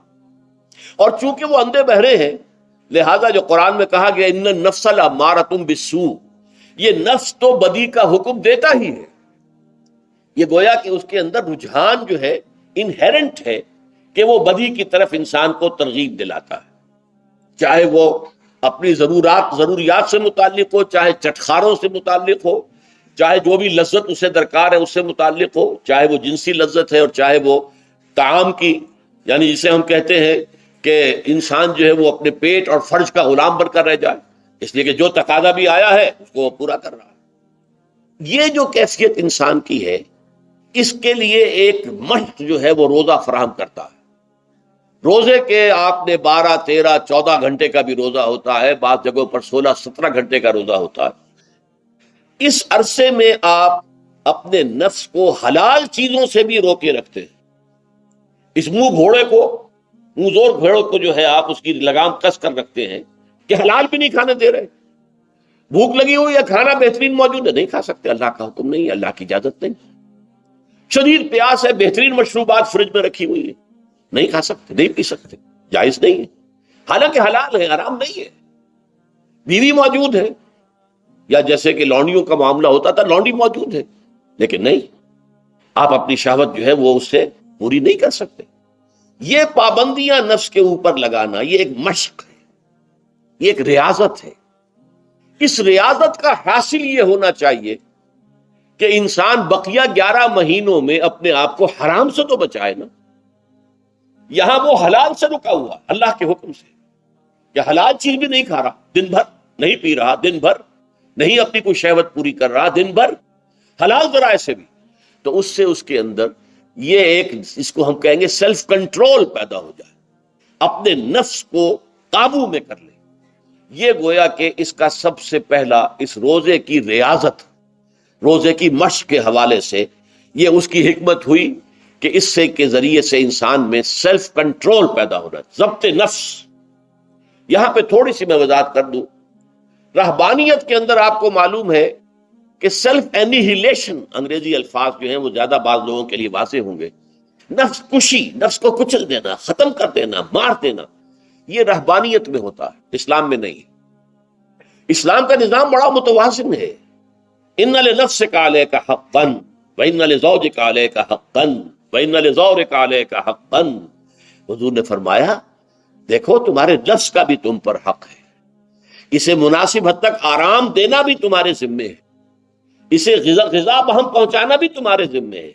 اور چونکہ وہ اندھے بہرے ہیں، لہذا جو قرآن میں کہا گیا ان النفس لامارۃ بالسوء، یہ نفس تو بدی کا حکم دیتا ہی ہے. یہ گویا کہ اس کے اندر رجحان جو ہے انہیرنٹ ہے کہ وہ بدی کی طرف انسان کو ترغیب دلاتا ہے، چاہے وہ اپنی ضروریات سے متعلق ہو، چاہے چٹخاروں سے متعلق ہو، چاہے جو بھی لذت اسے درکار ہے اس سے متعلق ہو، چاہے وہ جنسی لذت ہے اور چاہے وہ طعام کی، یعنی جسے ہم کہتے ہیں کہ انسان جو ہے وہ اپنے پیٹ اور فرج کا غلام بن کر رہ جائے، اس لیے کہ جو تقاضا بھی آیا ہے اس کو وہ پورا کر رہا ہے. یہ جو کیفیت انسان کی ہے، اس کے لیے ایک مشق جو ہے وہ روزہ فراہم کرتا ہے. روزے کے آپ نے 12 13 14 گھنٹے کا بھی روزہ ہوتا ہے، بعض جگہوں پر 16 17 گھنٹے کا روزہ ہوتا ہے. اس عرصے میں آپ اپنے نفس کو حلال چیزوں سے بھی روکے رکھتے ہیں. اس منہ زور گھوڑے کو جو ہے آپ اس کی لگام کس کر رکھتے ہیں کہ حلال بھی نہیں کھانے دے رہے. بھوک لگی ہوئی یا کھانا بہترین موجود ہے، نہیں کھا سکتے، اللہ کا حکم نہیں ہے، اللہ کی اجازت نہیں. شدید پیاس ہے، بہترین مشروبات فریج میں رکھی ہوئی ہے، نہیں کھا سکتے، نہیں پی سکتے، جائز نہیں ہے، حالانکہ حلال ہے، حرام نہیں ہے. بیوی موجود ہے، یا جیسے کہ لونڈیوں کا معاملہ ہوتا تھا، لونڈی موجود ہے، لیکن نہیں، آپ اپنی شہوت جو ہے وہ اس سے پوری نہیں کر سکتے. یہ پابندیاں نفس کے اوپر لگانا، یہ ایک مشق ہے، یہ ایک ریاضت ہے. اس ریاضت کا حاصل یہ ہونا چاہیے کہ انسان بقیہ 11 مہینوں میں اپنے آپ کو حرام سے تو بچائے نا. یہاں وہ حلال سے رکا ہوا اللہ کے حکم سے، کہ حلال چیز بھی نہیں کھا رہا، دن بھر نہیں پی رہا، دن بھر نہیں اپنی کوئی شہوت پوری کر رہا، دن بھر حلال ذرائع سے بھی، تو اس سے اس کے اندر یہ ایک، اس کو ہم کہیں گے سیلف کنٹرول پیدا ہو جائے، اپنے نفس کو قابو میں کر لے. یہ گویا کہ اس کا سب سے پہلا، اس روزے کی ریاضت، روزے کی مشق کے حوالے سے یہ اس کی حکمت ہوئی کہ اس سے کے ذریعے سے انسان میں سیلف کنٹرول پیدا ہو رہا ہے، ضبط نفس. یہاں پہ تھوڑی سی میں وضاحت کر دوں. رہبانیت کے اندر آپ کو معلوم ہے کہ سیلف اینیہیلیشن، انگریزی الفاظ جو ہیں وہ زیادہ بعض لوگوں کے لیے واضح ہوں گے، نفس کشی، نفس کو کچل دینا، ختم کر دینا، مار دینا، یہ رہبانیت میں ہوتا ہے، اسلام میں نہیں. اسلام کا نظام بڑا متوازن ہے. ان لنفسک علیک حقا وان لزوجک علیک حقا وان لزورک علیک حقا. حضور نے فرمایا دیکھو تمہارے نفس کا بھی تم پر حق ہے، اسے مناسب حد تک آرام دینا بھی تمہارے ذمے ہے، اسے غذا بہم پہنچانا بھی تمہارے ذمے ہے.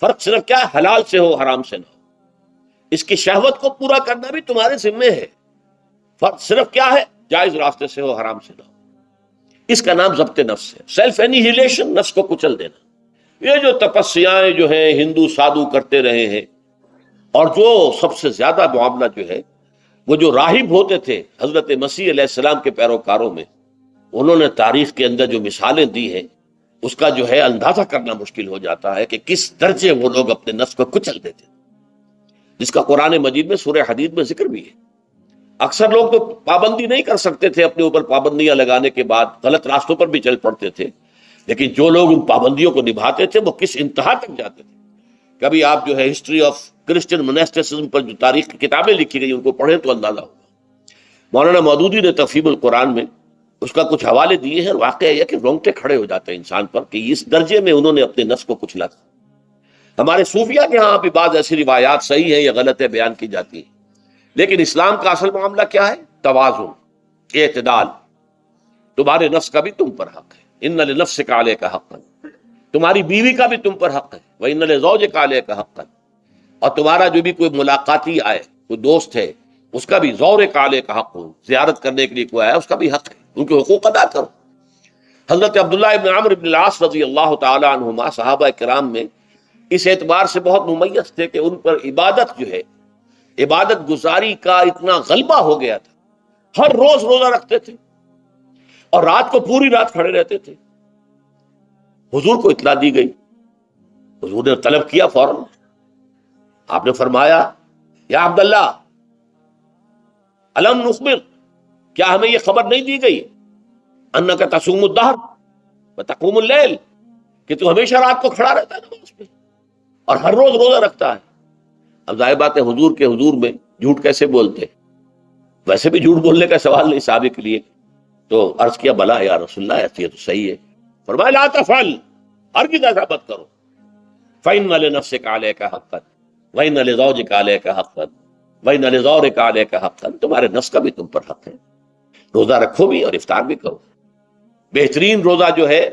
فرق صرف کیا ہے، حلال سے ہو حرام سے نہ ہو. اس کی شہوت کو پورا کرنا بھی تمہارے ذمے ہے. فرق صرف کیا ہے، جائز راستے سے ہو حرام سے نہ ہو. اس کا نام ضبط نفس ہے، سیلف اینیہیلیشن، نفس کو کچل دینا. یہ جو تپسیاں جو ہیں ہندو سادھو کرتے رہے ہیں، اور جو سب سے زیادہ معاملہ جو ہے وہ جو راہب ہوتے تھے حضرت مسیح علیہ السلام کے پیروکاروں میں، انہوں نے تاریخ کے اندر جو مثالیں دی ہیں اس کا جو ہے اندازہ کرنا مشکل ہو جاتا ہے کہ کس درجے وہ لوگ اپنے نفس کو کچل دیتے، جس کا قرآن مجید میں سورہ حدید میں ذکر بھی ہے. اکثر لوگ تو پابندی نہیں کر سکتے تھے، اپنے اوپر پابندیاں لگانے کے بعد غلط راستوں پر بھی چل پڑتے تھے، لیکن جو لوگ ان پابندیوں کو نبھاتے تھے وہ کس انتہا تک جاتے تھے. کبھی آپ جو ہے ہسٹری آف کرسچن منسٹسزم پر جو تاریخ کی کتابیں لکھی گئی ان کو پڑھیں تو اندازہ ہوگا. مولانا مودودی نے تفہیم القرآن میں اس کا کچھ حوالے دیے ہیں، اور واقعہ یہ کہ رونگٹے کھڑے ہو جاتے ہیں انسان پر کہ اس درجے میں انہوں نے اپنے نفس کو کچلا تھا. ہمارے صوفیہ کے ہاں بھی بعض ایسی روایات صحیح ہیں یا غلط ہے بیان کی جاتی ہیں، لیکن اسلام کا اصل معاملہ کیا ہے، توازن، اعتدال. تمہارے نفس کا بھی تم پر حق ہے، ان لنفسک علیک حقا، تمہاری بیوی کا بھی تم پر حق ہے، وان لزوجک علیک حقا، اور تمہارا جو بھی کوئی ملاقاتی آئے، کوئی دوست ہے، اس کا بھی زورک علیک حق، زیارت کرنے کے لیے کوئی آیا اس کا بھی حق ہے، ان کے حقوق ادا کرو. حضرت عبداللہ ابن عمرو ابن العاص رضی اللہ تعالی عنہما صحابہ کرام میں اس اعتبار سے بہت ممیز تھے کہ ان پر عبادت جو ہے، عبادت گزاری کا اتنا غلبہ ہو گیا تھا، ہر روز روزہ رکھتے تھے اور رات کو پوری رات کھڑے رہتے تھے. حضور کو اطلاع دی گئی، حضور نے طلب کیا فوراً آپ نے فرمایا یا عبداللہ الم نخبر، کیا ہمیں یہ خبر نہیں دی گئی انک تصوم الدہر وتقوم اللیل، کہ تو ہمیشہ رات کو کھڑا رہتا ہے نماز پہ اور ہر روز روزہ رکھتا ہے۔ اب ظاہر بات ہے حضور کے حضور میں جھوٹ کیسے بولتے، ویسے بھی جھوٹ بولنے کا سوال نہیں صحابہ کے لیے، تو عرض کیا بلا یا رسول اللہ یہ تو صحیح ہے۔ فرمایا لا تفعل، ہرگز ایسا مت کرو، فإن لنفسك عليك حقا وإن لزوجك عليك حقا وإن لزورك عليك حقا، تمہارے نفس کا بھی تم پر حق ہے، روزہ رکھو بھی اور افطار بھی کرو۔ بہترین روزہ جو ہے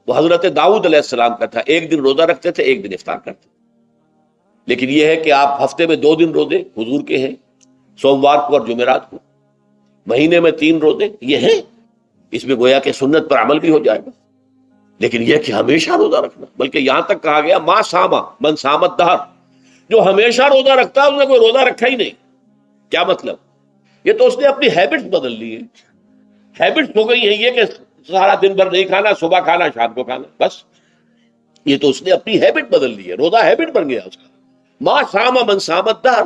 وہ حضرت داؤد علیہ السلام کا تھا، ایک دن روزہ رکھتے تھے، ایک دن افطار کرتے تھے۔ لیکن یہ ہے کہ آپ ہفتے میں 2 دن روزے حضور کے ہیں، سوموار کو اور جمعرات کو، مہینے میں 3 روزے یہ ہیں، اس میں گویا کہ سنت پر عمل بھی ہو جائے گا۔ لیکن یہ کہ ہمیشہ روزہ رکھنا، بلکہ یہاں تک کہا گیا ما ساما من سامت دہر، جو ہمیشہ روزہ رکھتا ہے اس نے کوئی روزہ رکھا ہی نہیں۔ کیا مطلب؟ یہ تو اس نے اپنی ہیبٹس بدل لی ہے، ہیبٹس ہو گئی ہیں یہ کہ سارا دن بھر نہیں کھانا، صبح کھانا شام کو کھانا، بس یہ تو اس نے اپنی ہیبٹ بدل لی ہے، روزہ ہیبٹ بن گیا اس کا۔ ما ساما من سامت دہر،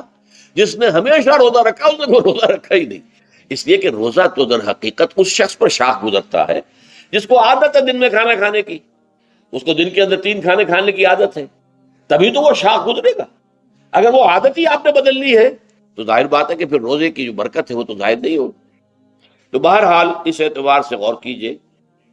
جس نے ہمیشہ روزہ رکھا اس نے کوئی روزہ رکھا ہی نہیں۔ اس لیے کہ روزہ تو در حقیقت اس شخص پر شاخ گزرتا ہے جس کو عادت ہے دن میں کھانا کھانے کی، اس کو دن کے اندر 3 کھانے کھانے کی عادت ہے، تبھی تو وہ شاخ گزرے گا۔ اگر وہ عادت ہی آپ نے بدل لی ہے تو ظاہر بات ہے کہ پھر روزے کی جو برکت ہے وہ تو ظاہر نہیں ہوگی۔ تو بہرحال اس اعتبار سے غور کیجئے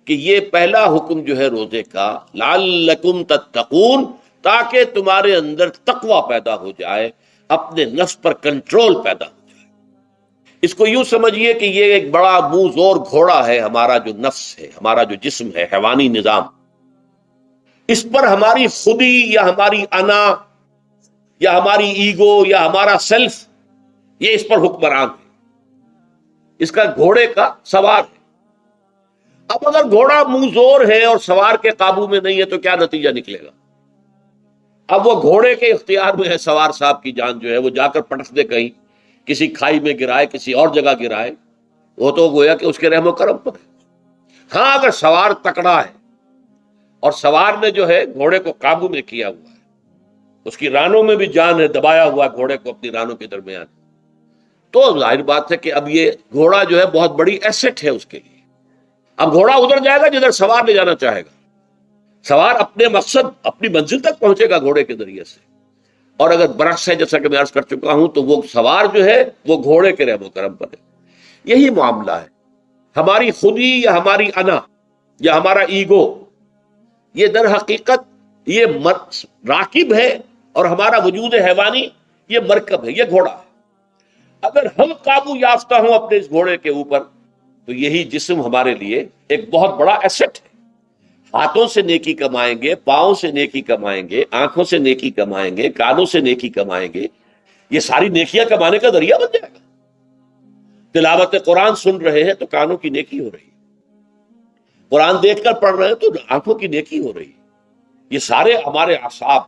کہ یہ پہلا حکم جو ہے روزے کا، لعلکم تتقون، تاکہ تمہارے اندر تقوی پیدا ہو جائے، اپنے نفس پر کنٹرول پیدا ہو جائے۔ اس کو یوں سمجھیے کہ یہ ایک بڑا منہ زور گھوڑا ہے، ہمارا جو نفس ہے، ہمارا جو جسم ہے، حیوانی نظام، اس پر ہماری خودی یا ہماری انا یا ہماری ایگو یا ہمارا سیلف، یہ اس پر حکمران ہے، اس کا گھوڑے کا سوار ہے۔ اب اگر گھوڑا منہ زور ہے اور سوار کے قابو میں نہیں ہے تو کیا نتیجہ نکلے گا؟ اب وہ گھوڑے کے اختیار میں ہے، سوار صاحب کی جان جو ہے وہ جا کر پٹک دے، کہیں کسی کھائی میں گرائے، کسی اور جگہ گرائے، وہ تو گویا کہ اس کے رحم و کرم پر ہے۔ ہاں اگر سوار تکڑا ہے اور سوار نے جو ہے گھوڑے کو قابو میں کیا ہوا ہے، اس کی رانوں میں بھی جان ہے، دبایا ہوا گھوڑے کو اپنی رانوں کے درمیان، تو ظاہر بات ہے کہ اب یہ گھوڑا جو ہے بہت بڑی ایسٹ ہے اس کے لیے۔ اب گھوڑا ادھر جائے گا جدھر سوار لے جانا چاہے گا، سوار اپنے مقصد اپنی منزل تک پہنچے گا گھوڑے کے ذریعے سے۔ اور اگر برعکس ہے، جیسا کہ میں عرض کر چکا ہوں، تو وہ سوار جو ہے وہ گھوڑے کے رحم و کرم پر ہے۔ یہی معاملہ ہے، ہماری خودی یا ہماری انا یا ہمارا ایگو، یہ در حقیقت یہ راکب ہے، اور ہمارا وجود حیوانی یہ مرکب ہے، یہ گھوڑا ہے۔ اگر ہم قابو یافتہ ہوں اپنے اس گھوڑے کے اوپر تو یہی جسم ہمارے لیے ایک بہت بڑا ایسٹ ہے۔ ہاتھوں سے نیکی کمائیں گے، پاؤں سے نیکی کمائیں گے، آنکھوں سے نیکی کمائیں گے، کانوں سے نیکی کمائیں گے، یہ ساری نیکیاں کمانے کا ذریعہ بن جائے گا۔ تلاوت قرآن سن رہے ہیں تو کانوں کی نیکی ہو رہی ہے، قرآن دیکھ کر پڑھ رہے ہیں تو آنکھوں کی نیکی ہو رہی ہے۔ یہ سارے ہمارے اعصاب،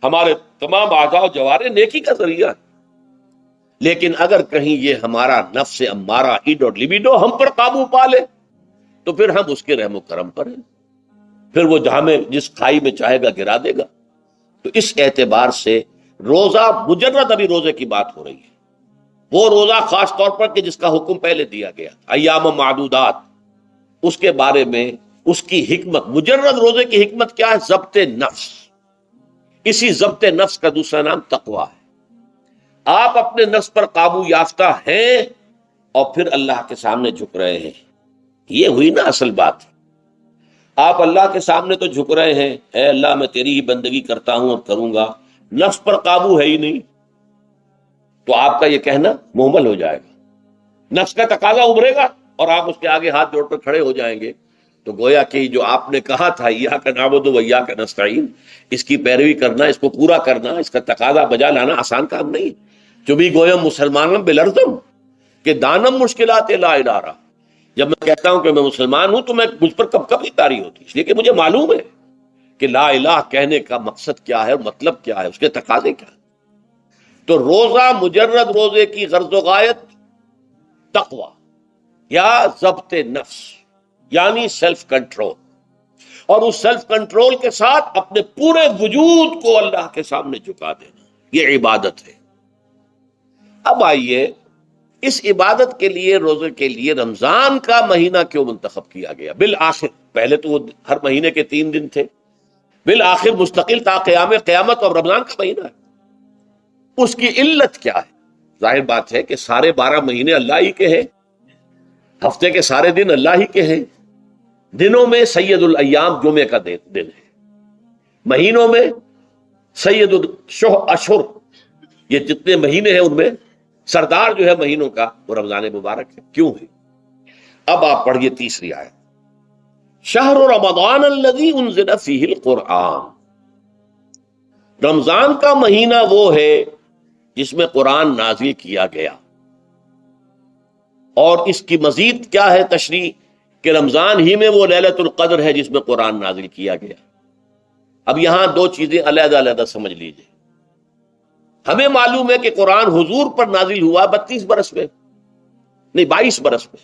ہمارے تمام اعضاء و جوارح نیکی کا ذریعہ ہے۔ لیکن اگر کہیں یہ ہمارا نفس امارہ، ایڈ اور لیبیڈو ہم پر قابو پا لے تو پھر ہم اس کے رحم و کرم پر ہیں، پھر وہ ہمیں جس کھائی میں چاہے گا گرا دے گا۔ تو اس اعتبار سے روزہ مجرد ابھی روزے کی بات ہو رہی ہے، وہ روزہ خاص طور پر کہ جس کا حکم پہلے دیا گیا، ایام معدودات، اس کے بارے میں اس کی حکمت، مجرد روزے کی حکمت کیا ہے؟ ضبط نفس۔ اسی ضبط نفس کا دوسرا نام تقوی ہے۔ آپ اپنے نفس پر قابو یافتہ ہیں اور پھر اللہ کے سامنے جھک رہے ہیں، یہ ہوئی نا اصل بات۔ آپ اللہ کے سامنے تو جھک رہے ہیں، اے اللہ میں تیری ہی بندگی کرتا ہوں اور کروں گا، نفس پر قابو ہے ہی نہیں، تو آپ کا یہ کہنا محمل ہو جائے گا، نفس کا تقاضا ابھرے گا اور آپ اس کے آگے ہاتھ جوڑ کر کھڑے ہو جائیں گے۔ تو گویا کہ جو آپ نے کہا تھا ایاک نعبد و ایاک نستعین، اس کی پیروی کرنا، اس کو پورا کرنا، اس کا تقاضا بجا لانا آسان کام نہیں۔ چبی گویم مسلمانم بلرزم کہ دانم مشکلات لا ادارہ، جب میں کہتا ہوں کہ میں مسلمان ہوں تو میں مجھ پر کب کب طاری ہوتی، اس لیے کہ مجھے معلوم ہے کہ لا الہ کہنے کا مقصد کیا ہے اور مطلب کیا ہے، اس کے تقاضے کیا ہے۔ تو روزہ مجرد روزے کی غرض و غایت تقوی یا ضبط نفس، یعنی سیلف کنٹرول، اور اس سیلف کنٹرول کے ساتھ اپنے پورے وجود کو اللہ کے سامنے جھکا دینا۔ یہ عبادت ہے۔ اب آئیے، اس عبادت کے لیے، روزے کے لیے رمضان کا مہینہ کیوں منتخب کیا گیا بالآخر؟ پہلے تو وہ ہر مہینے کے 3 دن تھے، بالآخر مستقل تا قیامت اور رمضان کا مہینہ ہے۔ اس کی علت کیا ہے؟ ظاہر بات ہے کہ سارے 12 مہینے اللہ ہی کے ہیں، ہفتے کے سارے دن اللہ ہی کے ہیں، دنوں میں سید الایام جمعے کا دن ہے، مہینوں میں سید الاشہر، یہ جتنے مہینے ہیں ان میں سردار جو ہے مہینوں کا وہ رمضان مبارک ہے۔ کیوں ہے؟ اب آپ پڑھیے تیسری آیت، شہر رمضان الذی انزل فیہ القرآن، رمضان کا مہینہ وہ ہے جس میں قرآن نازل کیا گیا۔ اور اس کی مزید کیا ہے تشریح کہ رمضان ہی میں وہ لیلۃ القدر ہے جس میں قرآن نازل کیا گیا۔ اب یہاں 2 چیزیں علیحدہ علیحدہ سمجھ لیجئے۔ ہمیں معلوم ہے کہ قرآن حضور پر نازل ہوا 32 برس میں، نہیں 22 برس میں،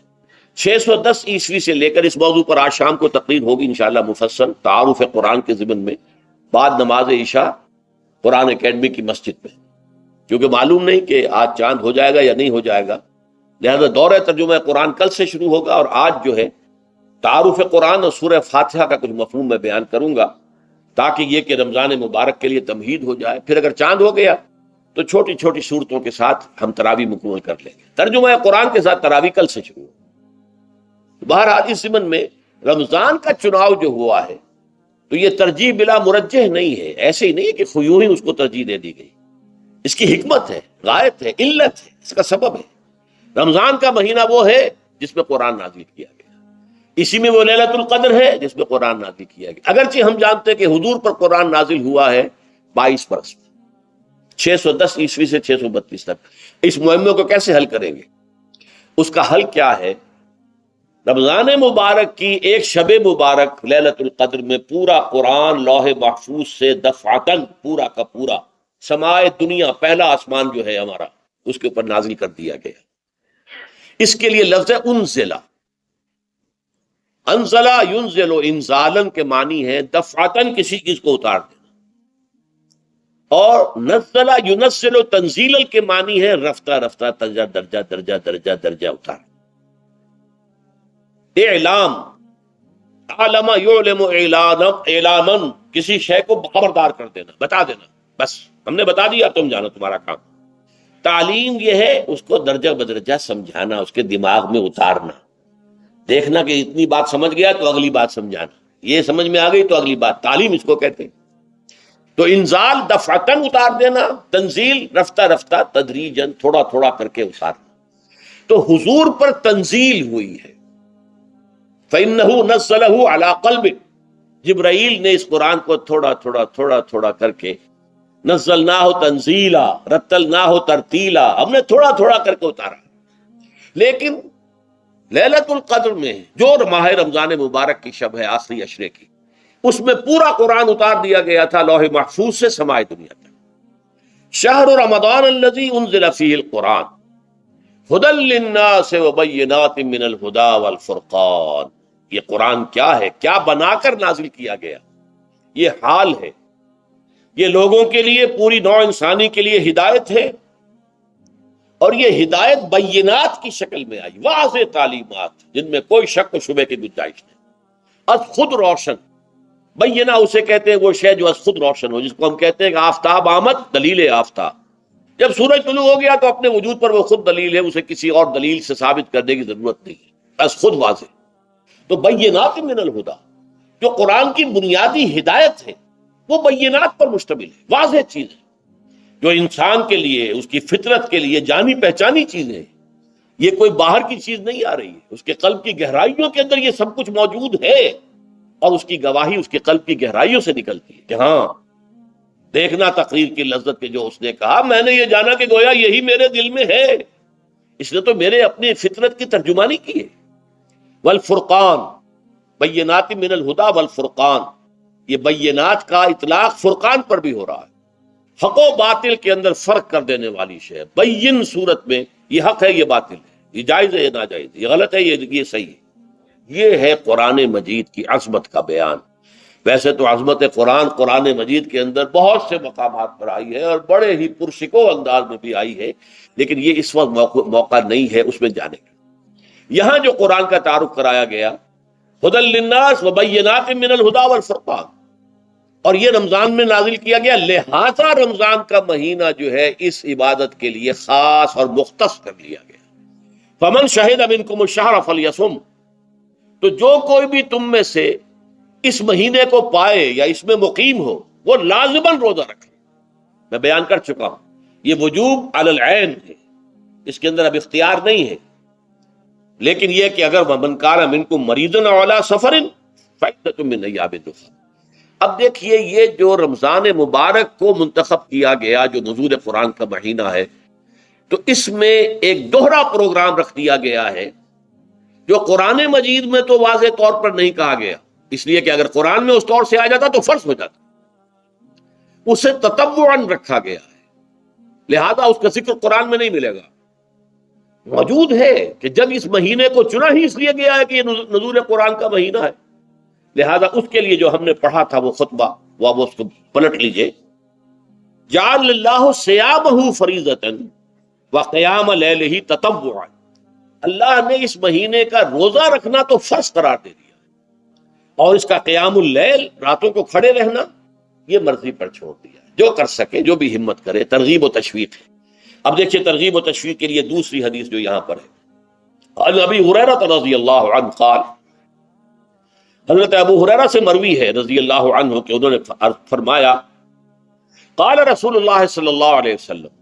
610 عیسوی سے لے کر اس موضوع پر آج شام کو تقریر ہوگی انشاءاللہ مفصل تعارف قرآن کے ضمن میں، بعد نماز عشاء قرآن اکیڈمی کی مسجد میں، کیونکہ معلوم نہیں کہ آج چاند ہو جائے گا یا نہیں ہو جائے گا، لہذا دورہ ترجمہ قرآن کل سے شروع ہوگا، اور آج جو ہے تعارف قرآن اور سورہ فاتحہ کا کچھ مفہوم میں بیان کروں گا، تاکہ یہ کہ رمضان مبارک کے لیے تمہید ہو جائے۔ پھر اگر چاند ہو گیا تو چھوٹی چھوٹی صورتوں کے ساتھ ہم تراویح مکمل کر لیں گے، ترجمہ قرآن کے ساتھ تراویح کل سے شروع ہو۔ بہرحال اس ضمن میں رمضان کا چناؤ جو ہوا ہے تو یہ ترجیح بلا مرجح نہیں ہے، ایسے ہی نہیں ہے کہ خیوں ہی اس کو ترجیح دے دی گئی، اس کی حکمت ہے، غایت ہے، علت ہے، اس کا سبب ہے۔ رمضان کا مہینہ وہ ہے جس میں قرآن نازل کیا گیا، اسی میں وہ لیلۃ القدر ہے جس میں قرآن نازل کیا گیا، اگرچہ ہم جانتے ہیں کہ حضور پر قرآن نازل ہوا ہے 22 برس میں، 610 عیسوی سے 632 تک۔ اس معمے کو کیسے حل کریں گے؟ اس کا حل کیا ہے؟ رمضان مبارک کی ایک شب مبارک لیلۃ القدر میں پورا قرآن لوح محفوظ سے دفعتاً پورا کا پورا سمائے دنیا، پہلا آسمان جو ہے ہمارا، اس کے اوپر نازل کر دیا گیا۔ اس کے لیے لفظ انزلہ، انزلہ ینزل انزالن کے معنی ہے دفعتاً کسی چیز کو اتار دینا، اور نزلہ ینزل تنزیلا کے معنی ہے رفتہ رفتہ، درجہ درجہ درجہ درجہ درجہ اتار۔ اعلام، علم یعلم اعلاما، کسی شے کو خبردار کر دینا، بتا دینا، بس ہم نے بتا دیا تم جانو، تمہارا کام۔ تعلیم یہ ہے اس کو درجہ بدرجہ سمجھانا، اس کے دماغ میں اتارنا، دیکھنا کہ اتنی بات سمجھ گیا تو اگلی بات سمجھانا، یہ سمجھ میں آ گئی تو اگلی بات، تعلیم اس کو کہتے ہیں۔ تو انزال دفعتاً اتار دینا، تنزیل رفتہ رفتہ تدریجاً تھوڑا تھوڑا کر کے اتارنا۔ تو حضور پر تنزیل ہوئی ہے، فَإِنَّهُ نَزَّلَهُ عَلَىٰ قَلْبِكَ، جبرائیل نے اس قرآن کو تھوڑا تھوڑا تھوڑا تھوڑا کر کے، نزلناہ تنزیلا، رتلناہ ترتیلا، ہم نے تھوڑا تھوڑا کر کے اتارا۔ لیکن لیلۃ القدر میں جو ماہ رمضان مبارک کی شب ہے آخری عشرے کی، اس میں پورا قرآن اتار دیا گیا تھا لوح محفوظ سے سمائے دنیا تک۔ شہر رمضان الذی انزل فیہ القرآن ھدی للناس وبینات من الہدی والفرقان، یہ قرآن کیا ہے، کیا بنا کر نازل کیا گیا؟ یہ حال ہے، یہ لوگوں کے لیے، پوری نوع انسانی کے لیے ہدایت ہے، اور یہ ہدایت بینات کی شکل میں آئی، واضح تعلیمات جن میں کوئی شک و شبہ کی گنجائش نہیں، از خود روشن۔ بینہ اسے کہتے ہیں وہ شے جو از خود روشن ہو، جس کو ہم کہتے ہیں کہ آفتاب آمد، دلیل آفتاب، جب سورج طلوع ہو گیا تو اپنے وجود پر وہ خود دلیل ہے، اسے کسی اور دلیل سے ثابت کرنے کی ضرورت نہیں ہے، از خود واضح۔ تو بینات من الہدی، جو قرآن کی بنیادی ہدایت ہے وہ بینات پر مشتمل ہے، واضح چیز ہے، جو انسان کے لیے، اس کی فطرت کے لیے جانی پہچانی چیزیں ہیں، یہ کوئی باہر کی چیز نہیں آ رہی ہے، اس کے قلب کی گہرائیوں کے اندر یہ سب کچھ موجود ہے، اور اس کی گواہی اس کے قلب کی گہرائیوں سے نکلتی ہے کہ ہاں دیکھنا تقریر کی لذت کے جو اس نے کہا، میں نے یہ جانا کہ گویا یہی میرے دل میں ہے، اس نے تو میرے اپنی فطرت کی ترجمانی کی ہے۔ والفرقان، بینات من الہدی والفرقان، یہ بینات کا اطلاق فرقان پر بھی ہو رہا ہے، حق و باطل کے اندر فرق کر دینے والی شے، بین صورت میں یہ حق ہے، یہ باطل ہے، یہ جائز ہے، یہ ناجائز ہے، یہ غلط ہے، یہ صحیح ہے۔ یہ ہے قرآن مجید کی عظمت کا بیان۔ ویسے تو عظمت قرآن مجید کے اندر بہت سے مقامات پر آئی ہے اور بڑے ہی پرشکو انداز میں بھی آئی ہے، لیکن یہ اس وقت موقع نہیں ہے اس میں جانے کا۔ یہاں جو قرآن کا تعارف کرایا گیا، ہدی للناس وبینات من الہدی والفرقان، اور یہ رمضان میں نازل کیا گیا، لہذا رمضان کا مہینہ جو ہے اس عبادت کے لیے خاص اور مختص کر لیا گیا۔ فمن شہد منکم الشہر فلیصم، تو جو کوئی بھی تم میں سے اس مہینے کو پائے یا اس میں مقیم ہو وہ لازماً روزہ رکھے۔ میں بیان کر چکا ہوں یہ وجوب علی العین ہے، اس کے اندر اب اختیار نہیں ہے، لیکن یہ کہ اگر من کان منکم مریضا او علی سفر فعدۃ من ایام اخر۔ اب دیکھیے یہ جو رمضان مبارک کو منتخب کیا گیا جو نزول قرآن کا مہینہ ہے، تو اس میں ایک دوہرا پروگرام رکھ دیا گیا ہے جو قرآن مجید میں تو واضح طور پر نہیں کہا گیا، اس لیے کہ اگر قرآن میں اس طور سے آ جاتا تو فرض ہو جاتا، اسے تطوعاً رکھا گیا ہے، لہذا اس کا ذکر قرآن میں نہیں ملے گا۔ موجود ہے کہ جب اس مہینے کو چنا ہی اس لیے گیا ہے کہ یہ نزول قرآن کا مہینہ ہے، لہذا اس کے لیے جو ہم نے پڑھا تھا وہ خطبہ، وہ اس کو پلٹ لیجئے۔ جعل اللہ صیامہ فریضۃ وقیام لیلہ تطوعا، اللہ نے اس مہینے کا روزہ رکھنا تو فرض قرار دے دیا، اور اس کا قیام اللیل، راتوں کو کھڑے رہنا، یہ مرضی پر چھوڑ دیا، جو کر سکے، جو بھی ہمت کرے، ترغیب و تشویق ہے۔ اب دیکھیے ترغیب و تشویق کے لیے دوسری حدیث جو یہاں پر ہے، عن ابی ہریرہ رضی اللہ عنہ قال، حضرت ابو ہریرہ سے مروی ہے رضی اللہ عنہ کہ انہوں نے فرمایا، قال رسول اللہ صلی اللہ علیہ وسلم،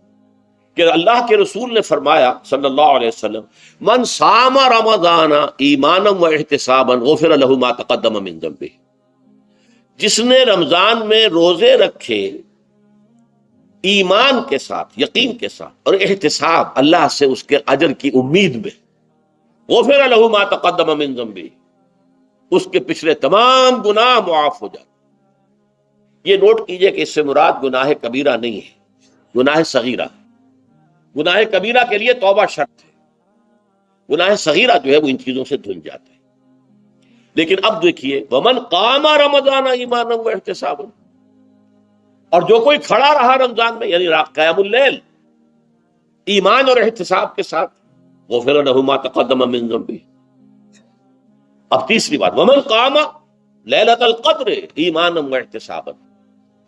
کہ اللہ کے رسول نے فرمایا صلی اللہ علیہ وسلم، من صام رمضان ایمانا و احتسابا غفر له ما تقدم من ذنبه، جس نے رمضان میں روزے رکھے ایمان کے ساتھ، یقین کے ساتھ اور احتساب، اللہ سے اس کے اجر کی امید میں، غفر له ما تقدم من ذنبه، اس کے پچھلے تمام گناہ معاف ہو جاتے۔ یہ نوٹ کیجئے کہ اس سے مراد گناہ کبیرہ نہیں ہے، گناہ صغیرہ۔ گناہ کبیرہ کے لیے توبہ شرط ہے، گناہ صغیرہ جو ہے وہ ان چیزوں سے دھل جاتا ہے۔ لیکن اب دیکھیے، ومن قام رمضان ایمانا و احتسابا، اور جو کوئی کھڑا رہا رمضان میں، یعنی قیام اللیل، ایمان اور احتساب کے ساتھ، غفر له ما تقدم من ذنبه۔ اب تیسری بات، ومن قام لیلۃ القدر ایمانا و احتسابا،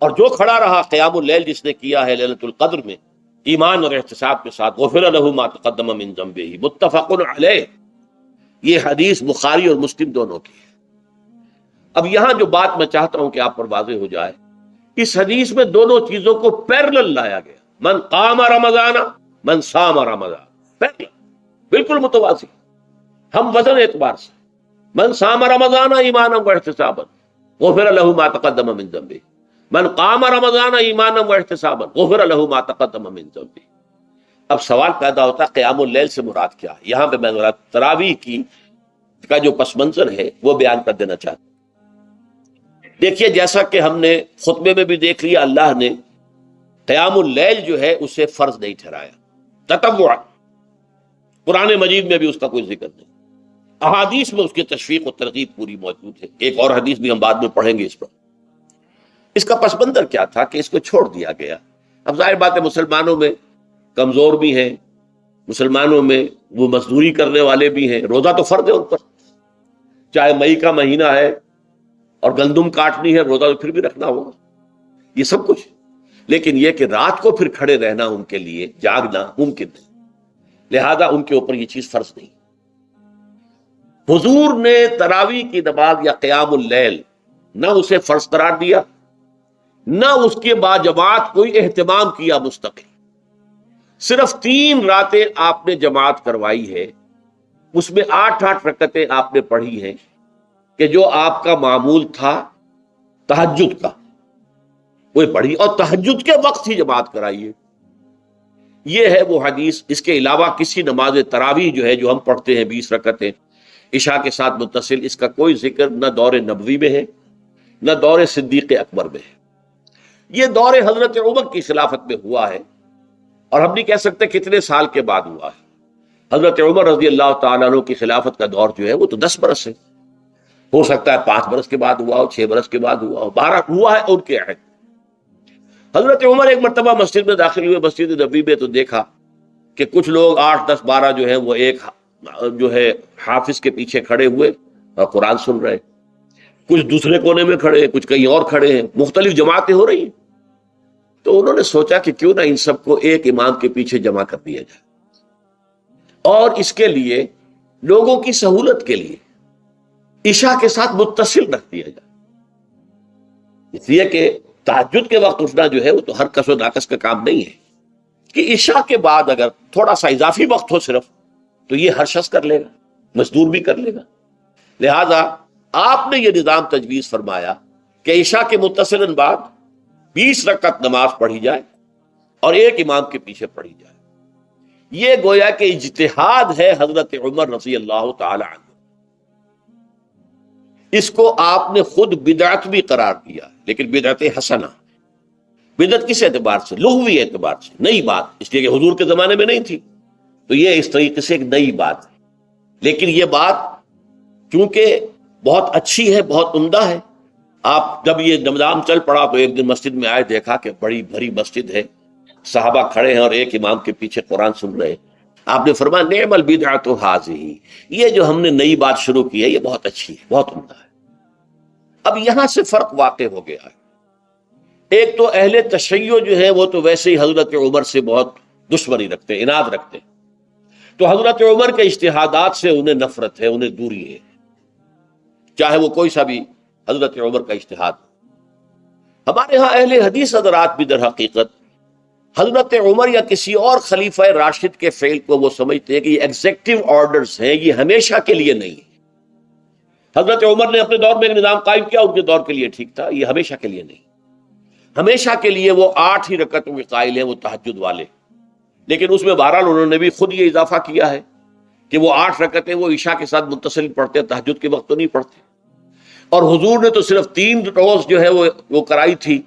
اور جو کھڑا رہا قیام اللیل جس نے کیا ہے لیلۃ القدر میں ایمان اور احتساب کے ساتھ، غفر له ما تقدم من ذنبه، متفق علیہ۔ یہ حدیث بخاری اور مسلم دونوں کی ہے۔ اب یہاں جو بات میں چاہتا ہوں کہ آپ پر واضح ہو جائے، اس حدیث میں دونوں چیزوں کو پیرلل لایا گیا، من قام رمضان، من صام رمضان، پیرلل، بالکل متوازی، ہم وزن اعتبار سے، من صام رمضان ایمانا و احتسابا غفر له ما تقدم من ذنبه، من قام رمضان ایمانا و احتسابا غفر له ما تقدم من ذنبه۔ اب سوال پیدا ہوتا ہے قیام اللیل سے مراد کیا ہے؟ یہاں پہ میں ذرا تراویح کا جو پس منظر ہے وہ بیان کر دینا چاہتا ہوں۔ دیکھیے جیسا کہ ہم نے خطبے میں بھی دیکھ لیا، اللہ نے قیام اللیل جو ہے اسے فرض نہیں ٹھہرایا، تطوع، قرآن مجید میں بھی اس کا کوئی ذکر نہیں، احادیث میں اس کی تشویق و ترغیب پوری موجود ہے۔ ایک اور حدیث بھی ہم بعد میں پڑھیں گے اس پر۔ اس کا پس منظر کیا تھا کہ اس کو چھوڑ دیا گیا۔ اب ظاہر بات ہے مسلمانوں میں کمزور بھی ہیں، مسلمانوں میں وہ مزدوری کرنے والے بھی ہیں، روزہ تو فرض ہے ان پر، چاہے مئی کا مہینہ ہے اور گندم کاٹنی ہے، روزہ تو پھر بھی رکھنا ہوگا، یہ سب کچھ، لیکن یہ کہ رات کو پھر کھڑے رہنا ان کے لیے، جاگنا ممکن نہیں، لہذا ان کے اوپر یہ چیز فرض نہیں۔ حضور نے تراویح کی نماز یا قیام اللیل نہ اسے فرض قرار دیا، نہ اس کے بعد جماعت کوئی اہتمام کیا مستقل، صرف 3 راتیں آپ نے جماعت کروائی ہے، اس میں 8 رکعتیں آپ نے پڑھی ہیں کہ جو آپ کا معمول تھا تہجد کا وہ پڑھی، اور تہجد کے وقت ہی جماعت کرائی ہے۔ یہ ہے وہ حدیث، اس کے علاوہ کسی نماز تراویح جو ہے جو ہم پڑھتے ہیں 20 رکعتیں عشاء کے ساتھ متصل، اس کا کوئی ذکر نہ دور نبوی میں ہے نہ دور صدیق اکبر میں ہے۔ یہ دور حضرت عمر کی خلافت میں ہوا ہے، اور ہم نہیں کہہ سکتے کتنے سال کے بعد ہوا ہے۔ حضرت عمر رضی اللہ تعالیٰ عنہ کی خلافت کا دور جو ہے وہ تو 10 برس ہے، ہو سکتا ہے 5 برس کے بعد ہوا ہو، 6 برس کے بعد ہوا ہو، 12 ہوا ہے ان کے عہد۔ حضرت عمر ایک مرتبہ مسجد میں داخل ہوئے، مسجد نبی میں، تو دیکھا کہ کچھ لوگ 8 10 12 جو ہیں وہ ایک جو ہے حافظ کے پیچھے کھڑے ہوئے اور قرآن سن رہے، کچھ دوسرے کونے میں کھڑے ہیں، کچھ کہیں اور کھڑے ہیں، مختلف جماعتیں ہو رہی ہیں۔ تو انہوں نے سوچا کہ کیوں نہ ان سب کو ایک امام کے پیچھے جمع کر دیا جائے، اور اس کے لیے لوگوں کی سہولت کے لیے عشاء کے ساتھ متصل رکھ دیا جائے، اس لیے کہ تہجد کے وقت اٹھنا جو ہے وہ تو ہر کس و ناقص کا کام نہیں ہے، کہ عشاء کے بعد اگر تھوڑا سا اضافی وقت ہو صرف، تو یہ ہر شخص کر لے گا، مزدور بھی کر لے گا۔ لہذا آپ نے یہ نظام تجویز فرمایا کہ عشاء کے متصلاً بعد 20 رکعت نماز پڑھی جائے اور ایک امام کے پیچھے پڑھی جائے۔ یہ گویا کہ اجتہاد ہے حضرت عمر رضی اللہ تعالی عنہ، اس کو آپ نے خود بدعت بھی قرار دیا، لیکن بدعت حسنہ۔ بدعت کس اعتبار سے؟ لغوی اعتبار سے، نئی بات، اس لیے کہ حضور کے زمانے میں نہیں تھی، تو یہ اس طریقے سے ایک نئی بات ہے۔ لیکن یہ بات چونکہ بہت اچھی ہے، بہت عمدہ ہے، آپ جب یہ نظام چل پڑا تو ایک دن مسجد میں آئے، دیکھا کہ بڑی بھری مسجد ہے، صحابہ کھڑے ہیں اور ایک امام کے پیچھے قرآن سن رہے ہیں۔ آپ نے فرمایا نعم البدعۃ ھذہ، یہ جو ہم نے نئی بات شروع کی ہے یہ بہت اچھی ہے، بہت عمدہ ہے۔ اب یہاں سے فرق واقع ہو گیا ہے۔ ایک تو اہل تشیع جو ہے وہ تو ویسے ہی حضرت عمر سے بہت دشمنی رکھتے ہیں، عناد رکھتے ہیں، تو حضرت عمر کے اجتہادات سے انہیں نفرت ہے، انہیں دوری ہے، چاہے وہ کوئی سا بھی حضرت عمر کا اجتہاد۔ ہمارے ہاں اہل حدیث حضرات بھی در حقیقت حضرت عمر یا کسی اور خلیفہ راشد کے فعل کو وہ سمجھتے ہیں کہ یہ ایگزیکٹو آرڈرز ہیں، یہ ہمیشہ کے لیے نہیں ہے۔ حضرت عمر نے اپنے دور میں ایک نظام قائم کیا، ان کے دور کے لیے ٹھیک تھا، یہ ہمیشہ کے لیے نہیں۔ ہمیشہ کے لیے وہ 8 ہی رکعتوں کے قائل ہیں، وہ تہجد والے، لیکن اس میں بہرحال انہوں نے بھی خود یہ اضافہ کیا ہے کہ وہ 8 رکعتیں وہ عشاء کے ساتھ متصل پڑھتے ہیں، تہجد کے وقت تو نہیں پڑھتے۔ اور حضور نے تو صرف 3 روز جو ہے وہ کرائی تھی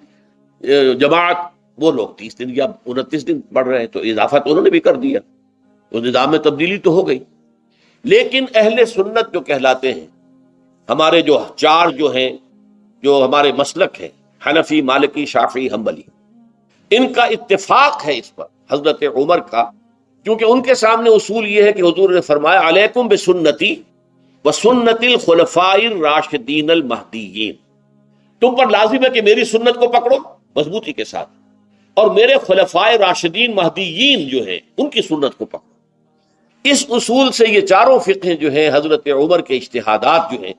جماعت، وہ لوگ 30 دن یا 29 دن پڑھ رہے ہیں، تو اضافہ تو انہوں نے بھی کر دیا، اس نظام میں تبدیلی تو ہو گئی۔ لیکن اہل سنت جو کہلاتے ہیں، ہمارے جو 4 جو ہیں، جو ہمارے مسلک ہیں، حنفی، مالکی، شافعی، حنبلی، ان کا اتفاق ہے اس پر حضرت عمر کا، کیونکہ ان کے سامنے اصول یہ ہے کہ حضور نے فرمایا علیکم بسنتی وسنت الخلفاء الراشدین المہدیین، تم پر لازم ہے کہ میری سنت کو پکڑو مضبوطی کے ساتھ، اور میرے خلفاء راشدین مہدیین جو ہیں ان کی سنت کو پکڑو۔ اس اصول سے یہ چاروں فقہ جو ہیں حضرت عمر کے اجتہادات جو ہیں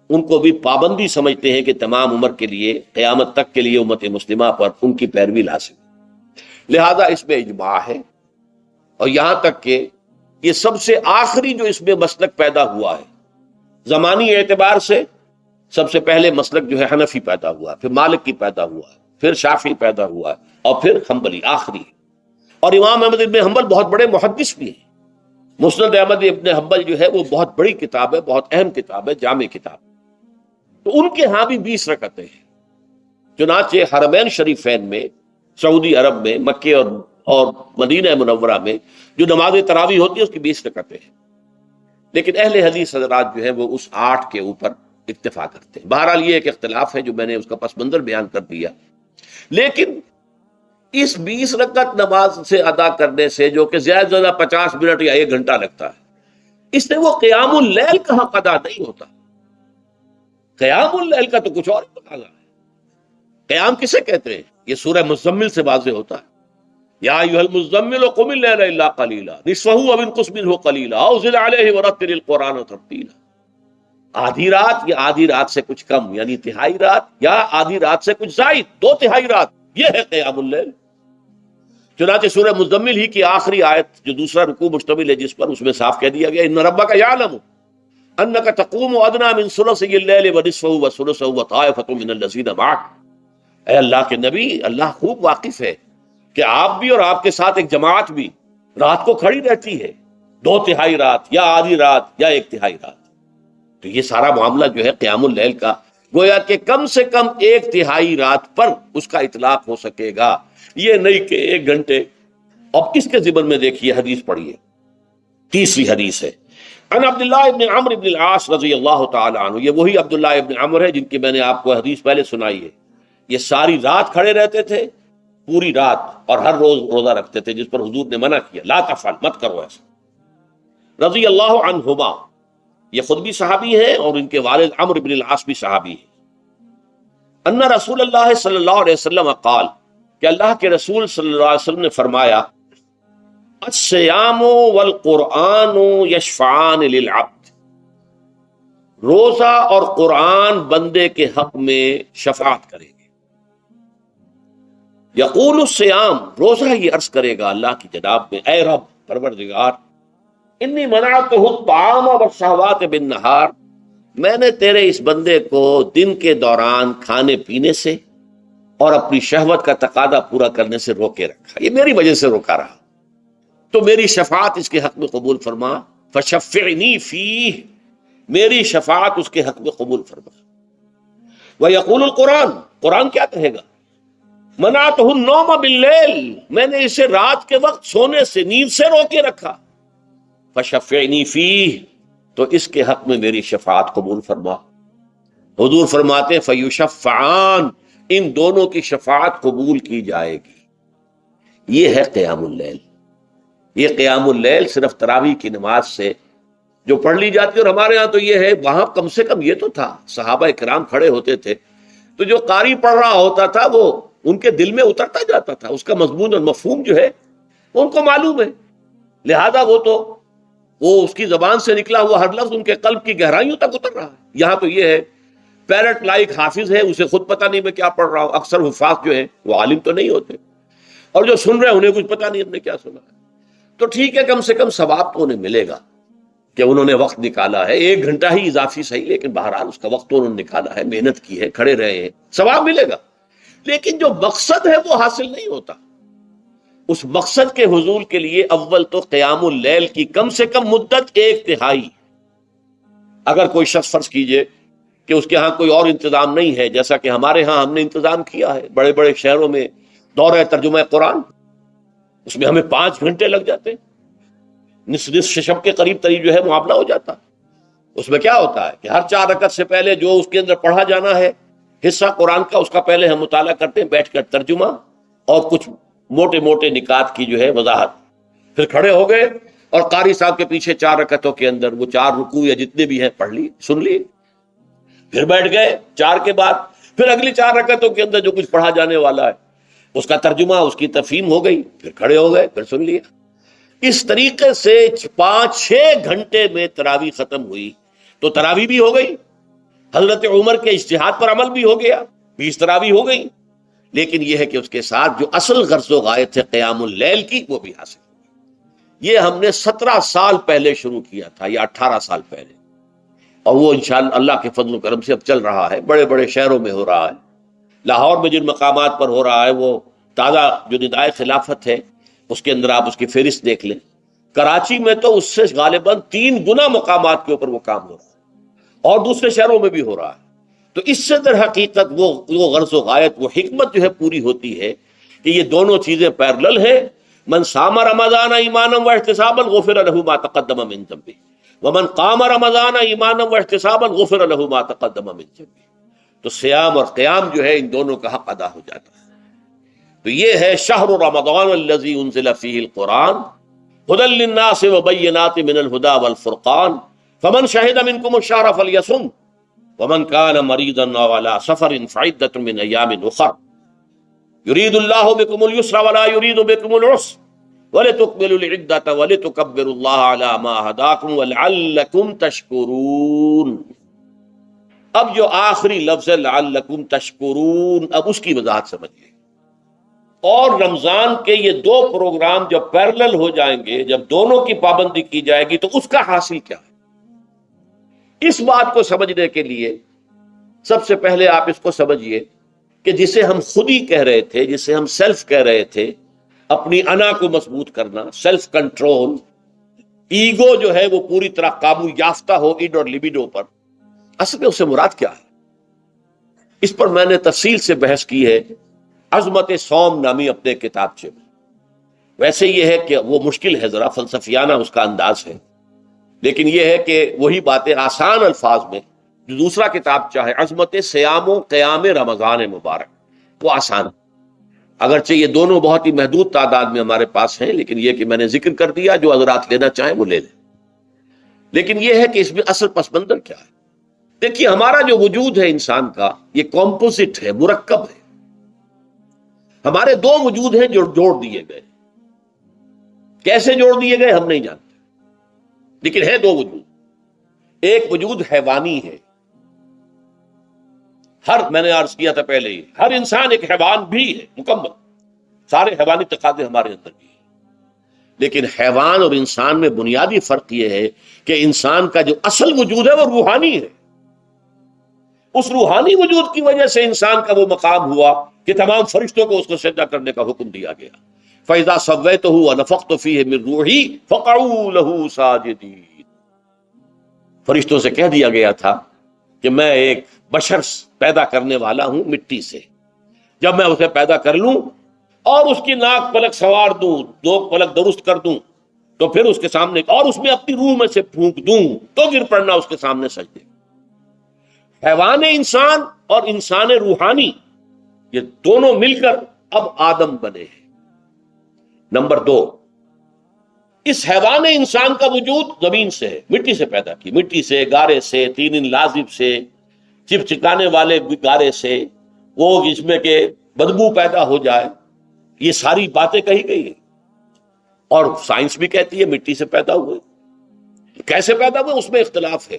ان کو بھی پابندی سمجھتے ہیں کہ تمام عمر کے لیے، قیامت تک کے لیے امت مسلمہ پر ان کی پیروی لازم ہے، لہذا اس میں اجماع ہے۔ اور یہاں تک کہ یہ سب سے آخری جو اس میں مسلک پیدا ہوا ہے زمانی اعتبار سے، سب سے پہلے مسلک جو ہے حنفی پیدا ہوا ہے، پھر مالکی پیدا ہوا ہے، پھر شافعی پیدا ہوا ہے، اور پھر حنبلی آخری ہے۔ اور امام احمد ابن حنبل بہت بڑے محدث بھی ہیں، مسند احمد ابن حنبل جو ہے وہ بہت بڑی کتاب ہے، بہت اہم کتاب ہے، جامع کتاب، تو ان کے ہاں بھی 20 رکعتیں ہیں۔ چنانچہ حرمین شریفین میں، سعودی عرب میں، مکے اور مدینہ منورہ میں جو نماز تراویح ہوتی ہے اس کی 20 رکعتیں ہیں، لیکن اہل حدیث حضرات جو ہیں وہ اس 8 کے اوپر اکتفا کرتے ہیں۔ بہرحال یہ ایک اختلاف ہے جو میں نے اس کا پس منظر بیان کر دیا، لیکن اس 20 رکعت نماز سے ادا کرنے سے، جو کہ زیادہ سے زیادہ 50 منٹ یا 1 گھنٹہ لگتا ہے، اس سے وہ قیام اللیل کا حق ادا نہیں ہوتا۔ قیام اللیل کا تو کچھ اور تقاضا ہے۔ قیام کسے کہتے ہیں؟ یہ سورہ مزمل سے واضح ہوتا ہے، یا ایھا المزمل قم اللیل الا قلیلا نصفہ او انقص منہ قلیلا او زد علیہ ورتل القرآن ترتیلا۔ آدھی رات یا آدھی رات سے کچھ کم، یعنی تہائی رات، یا آدھی رات سے کچھ زائد، 2/3 رات، یہ ہے قیام اللیل۔ چنانچہ سورہ مزمل ہی کی آخری آیت جو دوسرا رکوع مشتمل ہے جس پر، اس میں صاف کہہ دیا گیا ان ربک یعلم انک تقوم ادنی من ثلثی اللیل ونصفہ وثلثہ وطائفۃ من الذین معک۔ اے اللہ کے نبی، اللہ خوب واقف ہے کہ آپ بھی اور آپ کے ساتھ ایک جماعت بھی رات کو کھڑی رہتی ہے، 2/3 رات یا آدھی رات یا 1/3 رات۔ تو یہ سارا معاملہ جو ہے قیام اللیل کا، گویا کہ کم سے کم 1/3 رات پر اس کا اطلاق ہو سکے گا، یہ نہیں کہ 1 گھنٹے۔ اب اس کے ضمن میں دیکھیے حدیث پڑھیے، تیسری حدیث ہے ان عبداللہ ابن عمرو ابن العاص رضی اللہ تعالی عنہ، یہ وہی عبداللہ ابن عمرو ہے جن کی میں نے آپ کو حدیث پہلے سنائی ہے. یہ ساری رات کھڑے رہتے تھے، پوری رات، اور ہر روز روزہ رکھتے تھے، جس پر حضور نے منع کیا، لا تفعل، مت کرو ایسا. رضی اللہ عنہما، یہ خود بھی صحابی ہیں اور ان کے والد عمرو بن العاص بھی صحابی ہیں. ان رسول اللہ صلی اللہ علیہ وسلم قال، کہ اللہ کے رسول صلی اللہ علیہ وسلم نے فرمایا، الصیام والقرآن یشفعان للعبد، روزہ اور قرآن بندے کے حق میں شفاعت کریں گے. یقول الصیام، روزہ یہ عرض کرے گا اللہ کی جناب میں، اے رب پروردگار، انی منعتہ الطعام والشہوات بالنہار، میں نے تیرے اس بندے کو دن کے دوران کھانے پینے سے اور اپنی شہوت کا تقاضا پورا کرنے سے روکے رکھا، یہ میری وجہ سے روکا رہا، تو میری شفاعت اس کے حق میں قبول فرما. فشفعنی فیہ، میری شفاعت اس کے حق میں قبول فرما. ویقول القرآن، قرآن کیا کہے گا، منعتہ النوم باللیل، میں نے اسے رات کے وقت سونے سے، نیند سے روکے رکھا. فشفعنی فیہ، تو اس کے حق میں میری شفاعت قبول فرما. حضور فرماتے فیشفعان، ان دونوں کی شفاعت قبول کی جائے گی. یہ ہے قیام اللیل. یہ قیام اللیل صرف تراویح کی نماز سے جو پڑھ لی جاتی ہے، اور ہمارے ہاں تو یہ ہے، وہاں کم سے کم یہ تو تھا، صحابہ کرام کھڑے ہوتے تھے تو جو قاری پڑھ رہا ہوتا تھا وہ ان کے دل میں اترتا جاتا تھا، اس کا مضمون اور مفہوم جو ہے وہ ان کو معلوم ہے، لہذا وہ اس کی زبان سے نکلا ہوا ہر لفظ ان کے قلب کی گہرائیوں تک اتر رہا ہے. یہاں تو یہ ہے، پیرٹ لائک حافظ ہے، اسے خود پتہ نہیں میں کیا پڑھ رہا ہوں. اکثر حفاظ جو ہیں وہ عالم تو نہیں ہوتے، اور جو سن رہے ہیں انہیں کچھ پتہ نہیں ہم نے کیا سنا ہے. تو ٹھیک ہے، کم سے کم ثواب تو انہیں ملے گا کہ انہوں نے وقت نکالا ہے، 1 گھنٹہ ہی اضافی صحیح، لیکن بہرحال اس کا وقت تو انہوں نے نکالا ہے، محنت کی ہے، کھڑے رہے ہیں، ثواب ملے گا. لیکن جو مقصد ہے وہ حاصل نہیں ہوتا. اس مقصد کے حصول کے لیے اول تو قیام اللیل کی کم سے کم مدت 1/3. اگر کوئی شخص فرض کیجئے کہ اس کے ہاں کوئی اور انتظام نہیں ہے، جیسا کہ ہمارے ہاں ہم نے انتظام کیا ہے، بڑے بڑے شہروں میں دورہ ترجمہ قرآن، اس میں ہمیں 5 گھنٹے لگ جاتے، نصف شب کے قریب جو ہے معاملہ ہو جاتا. اس میں کیا ہوتا ہے کہ ہر 4 رکعت سے پہلے جو اس کے اندر پڑھا جانا ہے حصہ قرآن کا، اس کا پہلے ہم مطالعہ کرتے ہیں بیٹھ کر، ترجمہ اور کچھ موٹے موٹے نکات کی جو ہے وضاحت. پھر کھڑے ہو گئے اور قاری صاحب کے پیچھے 4 رکعتوں کے اندر وہ 4 رکوع یا جتنے بھی ہیں پڑھ لی، سن لی، پھر بیٹھ گئے 4 کے بعد، پھر اگلی 4 رکعتوں کے اندر جو کچھ پڑھا جانے والا ہے اس کا ترجمہ، اس کی تفہیم ہو گئی، پھر کھڑے ہو گئے، پھر سن لیا. اس طریقے سے 5-6 گھنٹے میں تراویح ختم ہوئی. تو تراویح بھی ہو گئی، حضرت عمر کے اجتہاد پر عمل بھی ہو گیا، 20 تراویح ہو گئی. لیکن یہ ہے کہ اس کے ساتھ جو اصل غرض و غایت ہے قیام اللیل کی، وہ بھی حاصل ہوئی. یہ ہم نے 17 سال پہلے شروع کیا تھا یا 18 سال پہلے، اور وہ انشاءاللہ اللہ کے فضل و کرم سے اب چل رہا ہے. بڑے بڑے شہروں میں ہو رہا ہے، لاہور میں جن مقامات پر ہو رہا ہے وہ تازہ جو ندائے خلافت ہے اس کے اندر آپ اس کی فہرست دیکھ لیں. کراچی میں تو اس سے غالباً 3 گنا مقامات کے اوپر وہ کام ہو رہا ہے، اور دوسرے شہروں میں بھی ہو رہا ہے. تو اس سے در حقیقت وہ غرض و غایت، وہ حکمت جو ہے پوری ہوتی ہے کہ یہ دونوں چیزیں پیرلل ہیں. من صام رمضان ایمانا واحتسابا غفر له ما تقدم من ذنبه، ومن قام رمضان ایمانا واحتسابا غفر له ما تقدم من ذنبه. تو سیام اور قیام جو ہے ان دونوں کا حق ادا ہو جاتا ہے. تو یہ ہے شہر رمضان الذی انزل فیہ القرآن ھدی للناس وبینات من الھدی والفرقان فمن شہد منکم الشہر فلیصم ومن کان مریضا او علی سفر فعدۃ من ایام اخر یرید اللہ بکم اليسر ولا یرید بکم العسر ولتکملوا العدۃ ولتکبروا اللہ علی ما ھداکم ولعلکم تشکرون. اب جو آخری لفظ ہے لعلکم تشکرون، اب اس کی وضاحت سمجھیے. اور رمضان کے یہ 2 پروگرام جب پیرلل ہو جائیں گے، جب دونوں کی پابندی کی جائے گی، تو اس کا حاصل کیا ہے؟ اس بات کو سمجھنے کے لیے سب سے پہلے آپ اس کو سمجھیے کہ جسے ہم خود ہی کہہ رہے تھے، جسے ہم سیلف کہہ رہے تھے، اپنی انا کو مضبوط کرنا، سیلف کنٹرول، ایگو جو ہے وہ پوری طرح قابو یافتہ ہو ایڈ اور لیبیڈو پر، اصل میں اسے مراد کیا ہے؟ اس پر میں نے تفصیل سے بحث کی ہے عظمت صوم نامی اپنے کتابچے میں. ویسے یہ ہے کہ وہ مشکل ہے، ذرا فلسفیانہ اس کا انداز ہے، لیکن یہ ہے کہ وہی باتیں آسان الفاظ میں، جو دوسرا کتاب چاہے عظمت سیام و قیام رمضان مبارک، وہ آسان ہے، اگرچہ یہ دونوں بہت ہی محدود تعداد میں ہمارے پاس ہیں، لیکن یہ کہ میں نے ذکر کر دیا، جو حضرات لینا چاہیں وہ لے لیں۔ لیکن یہ ہے کہ اس میں اصل پس منظر کیا ہے؟ دیکھیے، ہمارا جو وجود ہے انسان کا، یہ کمپوزٹ ہے، مرکب ہے۔ ہمارے دو وجود ہیں جو جوڑ دیے گئے، کیسے جوڑ دیے گئے ہم نہیں جانتے، لیکن ہے دو وجود۔ ایک وجود حیوانی ہے، میں نے عرض کیا تھا پہلے ہی، ہر انسان ایک حیوان بھی ہے مکمل، سارے حیوانی تقاضے ہمارے اندر بھی ہیں۔ لیکن حیوان اور انسان میں بنیادی فرق یہ ہے کہ انسان کا جو اصل وجود ہے وہ روحانی ہے۔ اس روحانی وجود کی وجہ سے انسان کا وہ مقام ہوا کہ تمام فرشتوں کو اس کو سجدہ کرنے کا حکم دیا گیا۔ فَإِذَا سَوَّيْتُهُ وَنَفَخْتُ فِيهِ مِن رُوحِي فَقَعُوا لَهُ سَاجِدِينَ۔ فرشتوں سے کہہ دیا گیا تھا کہ میں ایک بشر پیدا کرنے والا ہوں مٹی سے، جب میں اسے پیدا کر لوں اور اس کی ناک پلک سوار دوں، دو پلک درست کر دوں، تو پھر اس کے سامنے اور اس میں اپنی روح میں سے پھونک دوں تو گر پڑنا اس کے سامنے سجدے۔ حیوان انسان اور انسان روحانی، یہ دونوں مل کر اب آدم بنے ہیں۔ نمبر دو، اس حیوان انسان کا وجود زمین سے ہے، مٹی سے پیدا کی، مٹی سے، گارے سے، طین لازب سے، چپچکانے والے گارے سے، وہ جس میں کہ بدبو پیدا ہو جائے، یہ ساری باتیں کہی گئی ہیں۔ اور سائنس بھی کہتی ہے مٹی سے پیدا ہوئے، کیسے پیدا ہوئے اس میں اختلاف ہے،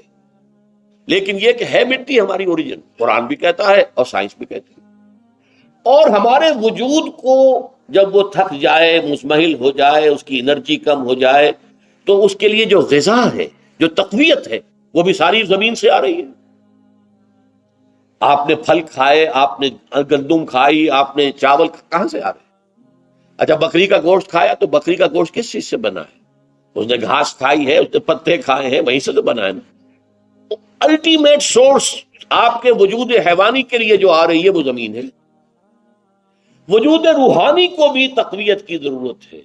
لیکن یہ کہ ہے مٹی ہماری اوریجن، قرآن بھی کہتا ہے اور سائنس بھی کہتی ہے۔ اور ہمارے وجود کو جب وہ تھک جائے، مزمحل ہو جائے، اس کی انرجی کم ہو جائے، تو اس کے لیے جو غذا ہے، جو تقویت ہے، وہ بھی ساری زمین سے آ رہی ہے۔ آپ نے پھل کھائے، آپ نے گندم کھائی، آپ نے چاول کہاں سے آ رہے؟ اچھا، بکری کا گوشت کھایا تو بکری کا گوشت کس چیز سے بنا ہے؟ اس نے گھاس کھائی ہے، اس نے پتے کھائے ہیں، وہیں سے تو بنا ہے نا۔ الٹیمیٹ سورس آپ کے وجود حیوانی کے لیے جو آ رہی ہے وہ زمین ہے۔ وجود روحانی کو بھی تقویت کی ضرورت ہے،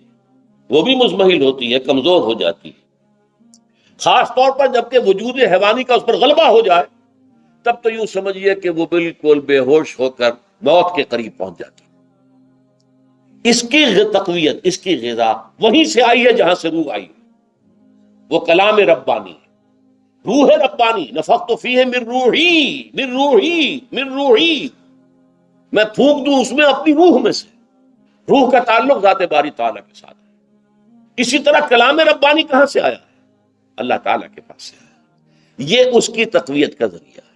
وہ بھی مزمحل ہوتی ہے، کمزور ہو جاتی ہے، خاص طور پر جبکہ وجود حیوانی کا اس پر غلبہ ہو جائے، تب تو یوں سمجھیے کہ وہ بالکل بے ہوش ہو کر موت کے قریب پہنچ جاتی ہے۔ اس کی تقویت، اس کی غذا وہیں سے آئی ہے جہاں سے روح آئی، وہ کلام ربانی، روح ربانی، نفخت فیہ من روحی، من روحی، من روحی، میں پھونک دوں اس میں اپنی روح میں سے۔ روح کا تعلق ذات باری تعالیٰ کے ساتھ ہے۔ اسی طرح کلام ربانی کہاں سے آیا ہے؟ اللہ تعالیٰ کے پاس سے آیا، یہ اس کی تقویت کا ذریعہ ہے۔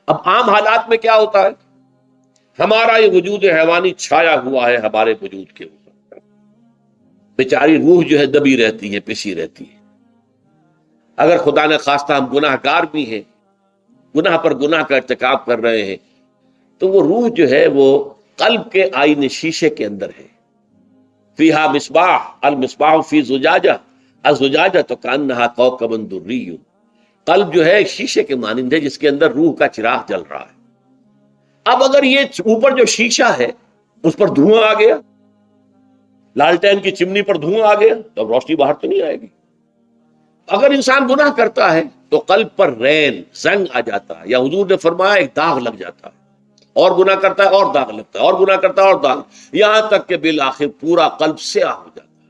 اب عام حالات میں کیا ہوتا ہے؟ ہمارا یہ وجود حیوانی چھایا ہوا ہے ہمارے وجود کے اوپر، بیچاری روح جو ہے دبی رہتی ہے، پسی رہتی ہے۔ اگر خدا نے خواستہ ہم گناہ گار بھی ہیں، گناہ پر گناہ کا ارتکاب کر رہے ہیں، تو وہ روح جو ہے وہ قلب کے آئینے شیشے کے اندر ہے۔ فیہا مصباح، المصباح فی زجاجہ، الزجاجہ تو کانہا کوکب دری۔ قلب جو ہے ایک شیشے کے مانند ہے جس کے اندر روح کا چراغ جل رہا ہے۔ اب اگر یہ اوپر جو شیشہ ہے اس پر دھواں آ گیا، لالٹین کی چمنی پر دھواں آ گیا، تو اب روشنی باہر تو نہیں آئے گی۔ اگر انسان گناہ کرتا ہے تو قلب پر رین، زنگ آ جاتا ہے، یا حضور نے فرمایا ایک داغ لگ جاتا ہے، اور گناہ کرتا ہے اور داغ لگتا ہے، اور گناہ کرتا ہے اور داغ، یہاں تک کہ بالآخر پورا قلب سیاہ ہو جاتا ہے۔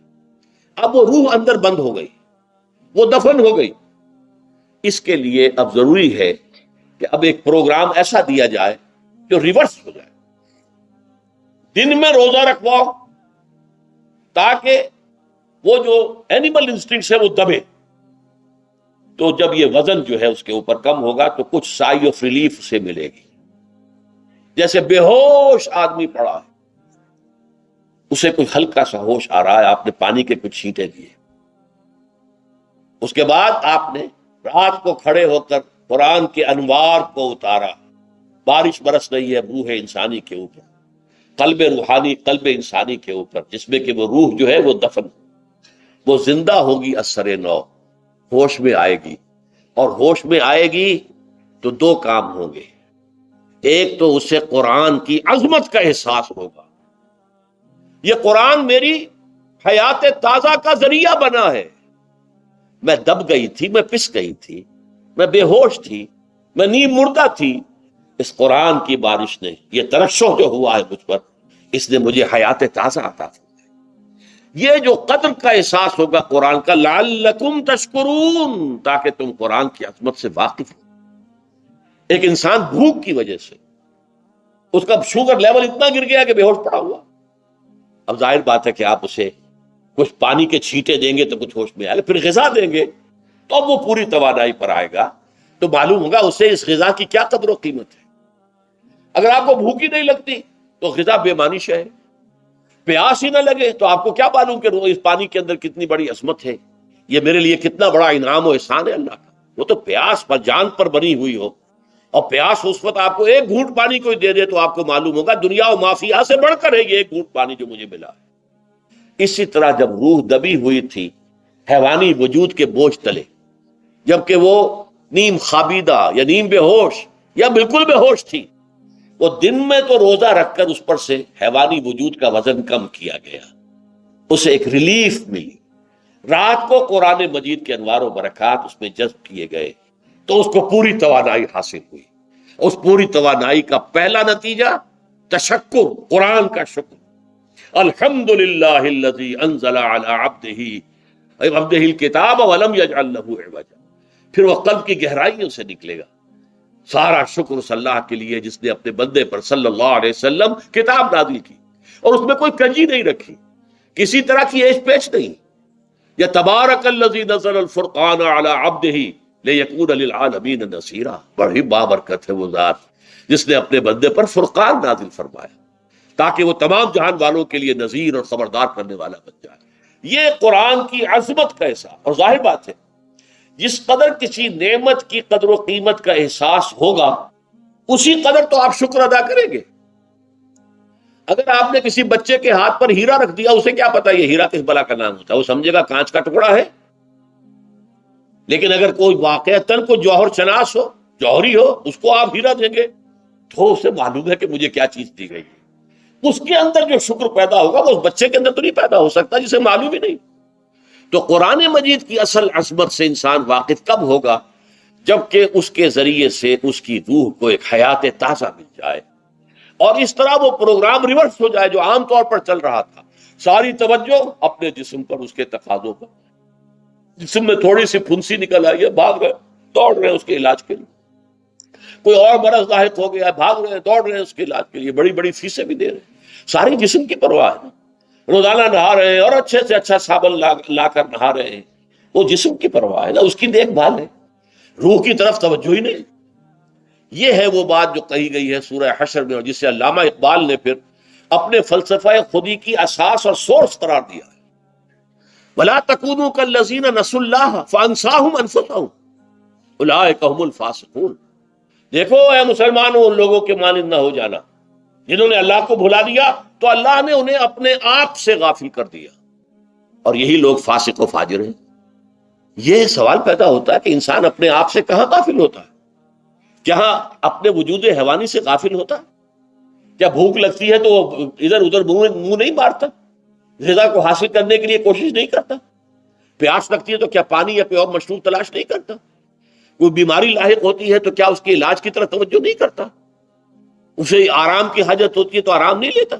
اب وہ روح اندر بند ہو گئی، وہ دفن ہو گئی۔ اس کے لیے اب ضروری ہے کہ اب ایک پروگرام ایسا دیا جائے جو ریورس ہو جائے۔ دن میں روزہ رکھواؤ تاکہ وہ جو اینیمل انسٹنکٹس ہے وہ دبے، تو جب یہ وزن جو ہے اس کے اوپر کم ہوگا تو کچھ سائی آف ریلیف سے ملے گی۔ جیسے بے ہوش آدمی پڑا ہے، اسے کوئی ہلکا سا ہوش آ رہا ہے، آپ نے پانی کے کچھ چھینٹے دیے، اس کے بعد آپ نے رات کو کھڑے ہو کر قرآن کے انوار کو اتارا، بارش برس رہی ہے روح انسانی کے اوپر، قلب روحانی، قلب انسانی کے اوپر، جس میں کہ وہ روح جو ہے وہ دفن، وہ زندہ ہوگی اثر نو، ہوش میں آئے گی۔ اور ہوش میں آئے گی تو دو کام ہوں گے، ایک تو اسے قرآن کی عظمت کا احساس ہوگا، یہ قرآن میری حیات تازہ کا ذریعہ بنا ہے، میں دب گئی تھی، میں پس گئی تھی، میں بے ہوش تھی، میں نیم مردہ تھی. اس قرآن کی بارش نے، یہ ترشح جو ہوا ہے مجھ پر، اس نے مجھے حیات تازہ عطا کی. یہ جو قدر کا احساس ہوگا قرآن کا، لعلکم تشکرون، تاکہ تم قرآن کی عظمت سے واقف ہو. ایک انسان بھوک کی وجہ سے اس کا شوگر لیول اتنا گر گیا کہ بے ہوش پڑا ہوا. اب ظاہر بات ہے کہ آپ اسے کچھ پانی کے چھینٹے دیں گے تو کچھ ہوش میں آئے گا، پھر غذا دیں گے تو اب وہ پوری توانائی پر آئے گا، تو معلوم ہوگا اسے اس غذا کی کیا قدر و قیمت ہے. اگر آپ کو بھوک ہی نہیں لگتی تو غذا بے معنی شے ہے. پیاس ہی نہ لگے تو آپ کو کیا معلوم کہ اس پانی کے اندر کتنی بڑی عظمت ہے، یہ میرے لیے کتنا بڑا انعام و احسان ہے اللہ کا. وہ تو پیاس پر جان پر بنی ہوئی ہو، اور پیاس اس وقت آپ کو ایک گھونٹ پانی کوئی دے دے تو آپ کو معلوم ہوگا دنیا و مافیا سے بڑھ کر ہے یہ ایک گھونٹ پانی جو مجھے ملا ہے. اسی طرح جب روح دبی ہوئی تھی حیوانی وجود کے بوجھ تلے، جبکہ وہ نیم خابیدہ یا نیم بے ہوش یا بالکل بے ہوش تھی، وہ دن میں تو روزہ رکھ کر اس پر سے حیوانی وجود کا وزن کم کیا گیا، اسے ایک ریلیف ملی. رات کو قرآن مجید کے انوار و برکات اس میں جذب کیے گئے تو اس کو پوری توانائی حاصل ہوئی. اس پوری توانائی کا پہلا نتیجہ تشکر، قرآن کا شکر. الحمدللہ الذی انزل علی عبدہ الکتاب ولم یجعل لہ عوجا. پھر وہ قلب کی گہرائیوں سے نکلے گا. سارا شکر اس اللہ کے لیے جس نے اپنے بندے پر صلی اللہ علیہ وسلم کتاب نازل کی اور اس میں کوئی کنجی نہیں رکھی، کسی طرح کی ایش پیش نہیں. یا تبارک الذی نزل الفرقان علی عبدہ لیکون للعالمین نصیرا. بڑی بابرکت ہے وہ ذات جس نے اپنے بندے پر فرقان نازل فرمایا تاکہ وہ تمام جہان والوں کے لیے نذیر اور خبردار کرنے والا بن جائے. یہ قرآن کی عظمت کا احساس. اور ظاہر بات ہے جس قدر کسی نعمت کی قدر و قیمت کا احساس ہوگا اسی قدر تو آپ شکر ادا کریں گے. اگر آپ نے کسی بچے کے ہاتھ پر ہیرا رکھ دیا، اسے کیا پتا یہ ہیرا کس بلا کا نام ہوتا ہے، وہ سمجھے گا کانچ کا ٹکڑا ہے. لیکن اگر کوئی واقعتاً کوئی جوہر شناس ہو، جوہری ہو، اس کو آپ ہیرا دیں گے تو اسے معلوم ہے کہ مجھے کیا چیز دی گئی. اس کے اندر جو شکر پیدا ہوگا وہ اس بچے کے اندر تو نہیں پیدا ہو سکتا جسے معلوم ہی نہیں. تو قرآن مجید کی اصل عظمت سے انسان واقف کب ہوگا؟ جبکہ اس کے ذریعے سے اس کی روح کو ایک حیات تازہ مل جائے اور اس طرح وہ پروگرام ریورس ہو جائے جو عام طور پر چل رہا تھا. ساری توجہ اپنے جسم پر، اس کے تقاضوں پر. جسم میں تھوڑی سی پھنسی نکل آئی ہے، بھاگ رہے دوڑ رہے ہیں اس کے علاج کے لیے. کوئی اور مرض لاحق ہو گیا ہے، بھاگ رہے ہیں دوڑ رہے ہیں اس کے علاج کے لیے، بڑی بڑی فیسیں بھی دے رہے ہیں. ساری جسم کی پرواہ ہے. روزانہ نہا رہے ہیں اور اچھے سے اچھا صابن لا کر نہا رہے ہیں، وہ جسم کی پرواہ ہے نا، اس کی دیکھ بھال ہے، روح کی طرف توجہ ہی نہیں. یہ ہے وہ بات جو کہی گئی ہے سورہ حشر میں اور جسے علامہ اقبال نے پھر اپنے فلسفہ خودی کی اساس اور سورس قرار دیا ہے. وَلَا تَكُونُوا كَالَّذِينَ نَسُوا اللَّهَ فَأَنسَاهُمْ أَنفُسَهُمْ أُولَٰئِكَ هُمُ الْفَاسِقُونَ. دیکھو اے مسلمانوں، ان لوگوں کے مانند نہ ہو جانا جنہوں نے اللہ کو بھلا دیا تو اللہ نے انہیں اپنے آپ سے غافل کر دیا، اور یہی لوگ فاسق و فاجر ہیں. یہ سوال پیدا ہوتا ہے کہ انسان اپنے آپ سے کہاں غافل ہوتا ہے؟ کہاں اپنے وجود حیوانی سے غافل ہوتا ہے؟ کیا بھوک لگتی ہے تو ادھر ادھر منہ نہیں مارتا؟ غذا کو حاصل کرنے کے لیے کوشش نہیں کرتا؟ پیاس لگتی ہے تو کیا پانی یا کوئی اور مشروب تلاش نہیں کرتا؟ کوئی بیماری لاحق ہوتی ہے تو کیا اس کے علاج کی طرف توجہ نہیں کرتا؟ اسے آرام کی حاجت ہوتی ہے تو آرام نہیں لیتا؟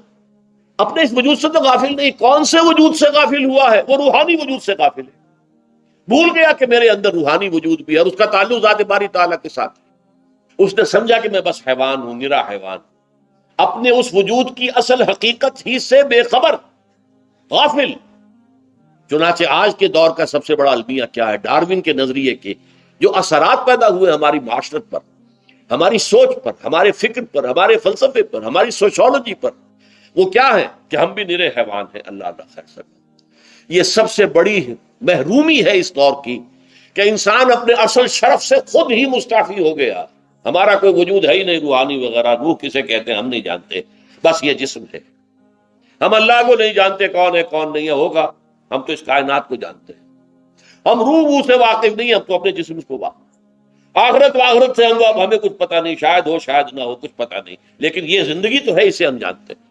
اپنے اس وجود سے تو غافل نہیں. کون سے وجود سے غافل ہوا ہے؟ وہ روحانی وجود سے غافل ہے. بھول گیا کہ میرے اندر روحانی وجود بھی ہے اور اس کا تعلق ذات باری تعالیٰ کے ساتھ. اس نے سمجھا کہ میں بس حیوان ہوں، نرا حیوان، اپنے اس وجود کی اصل حقیقت ہی سے بے خبر، غافل. چنانچہ آج کے دور کا سب سے بڑا المیہ کیا ہے؟ ڈارون کے نظریے کے جو اثرات پیدا ہوئے ہماری معاشرت پر، ہماری سوچ پر، ہمارے فکر پر، ہمارے فلسفے پر، ہماری سوشولوجی پر، وہ کیا ہے کہ ہم بھی نرے حیوان ہیں. اللہ اللہ خیر سکتا. یہ سب سے بڑی محرومی ہے اس دور کی کہ انسان اپنے اصل شرف سے خود ہی مستعفی ہو گیا. ہمارا کوئی وجود ہے ہی نہیں روحانی وغیرہ. روح کسے کہتے ہیں ہم نہیں جانتے، بس یہ جسم ہے. ہم اللہ کو نہیں جانتے کون ہے کون نہیں ہے. ہوگا ہم تو اس کائنات کو جانتے ہیں. ہم روح سے واقف نہیں، ہم تو اپنے جسم کو واقف. آخرت سے ہمیں کچھ پتہ نہیں، شاید ہو شاید نہ ہو، کچھ پتہ نہیں. لیکن یہ زندگی تو ہے، اسے ہم جانتے ہیں.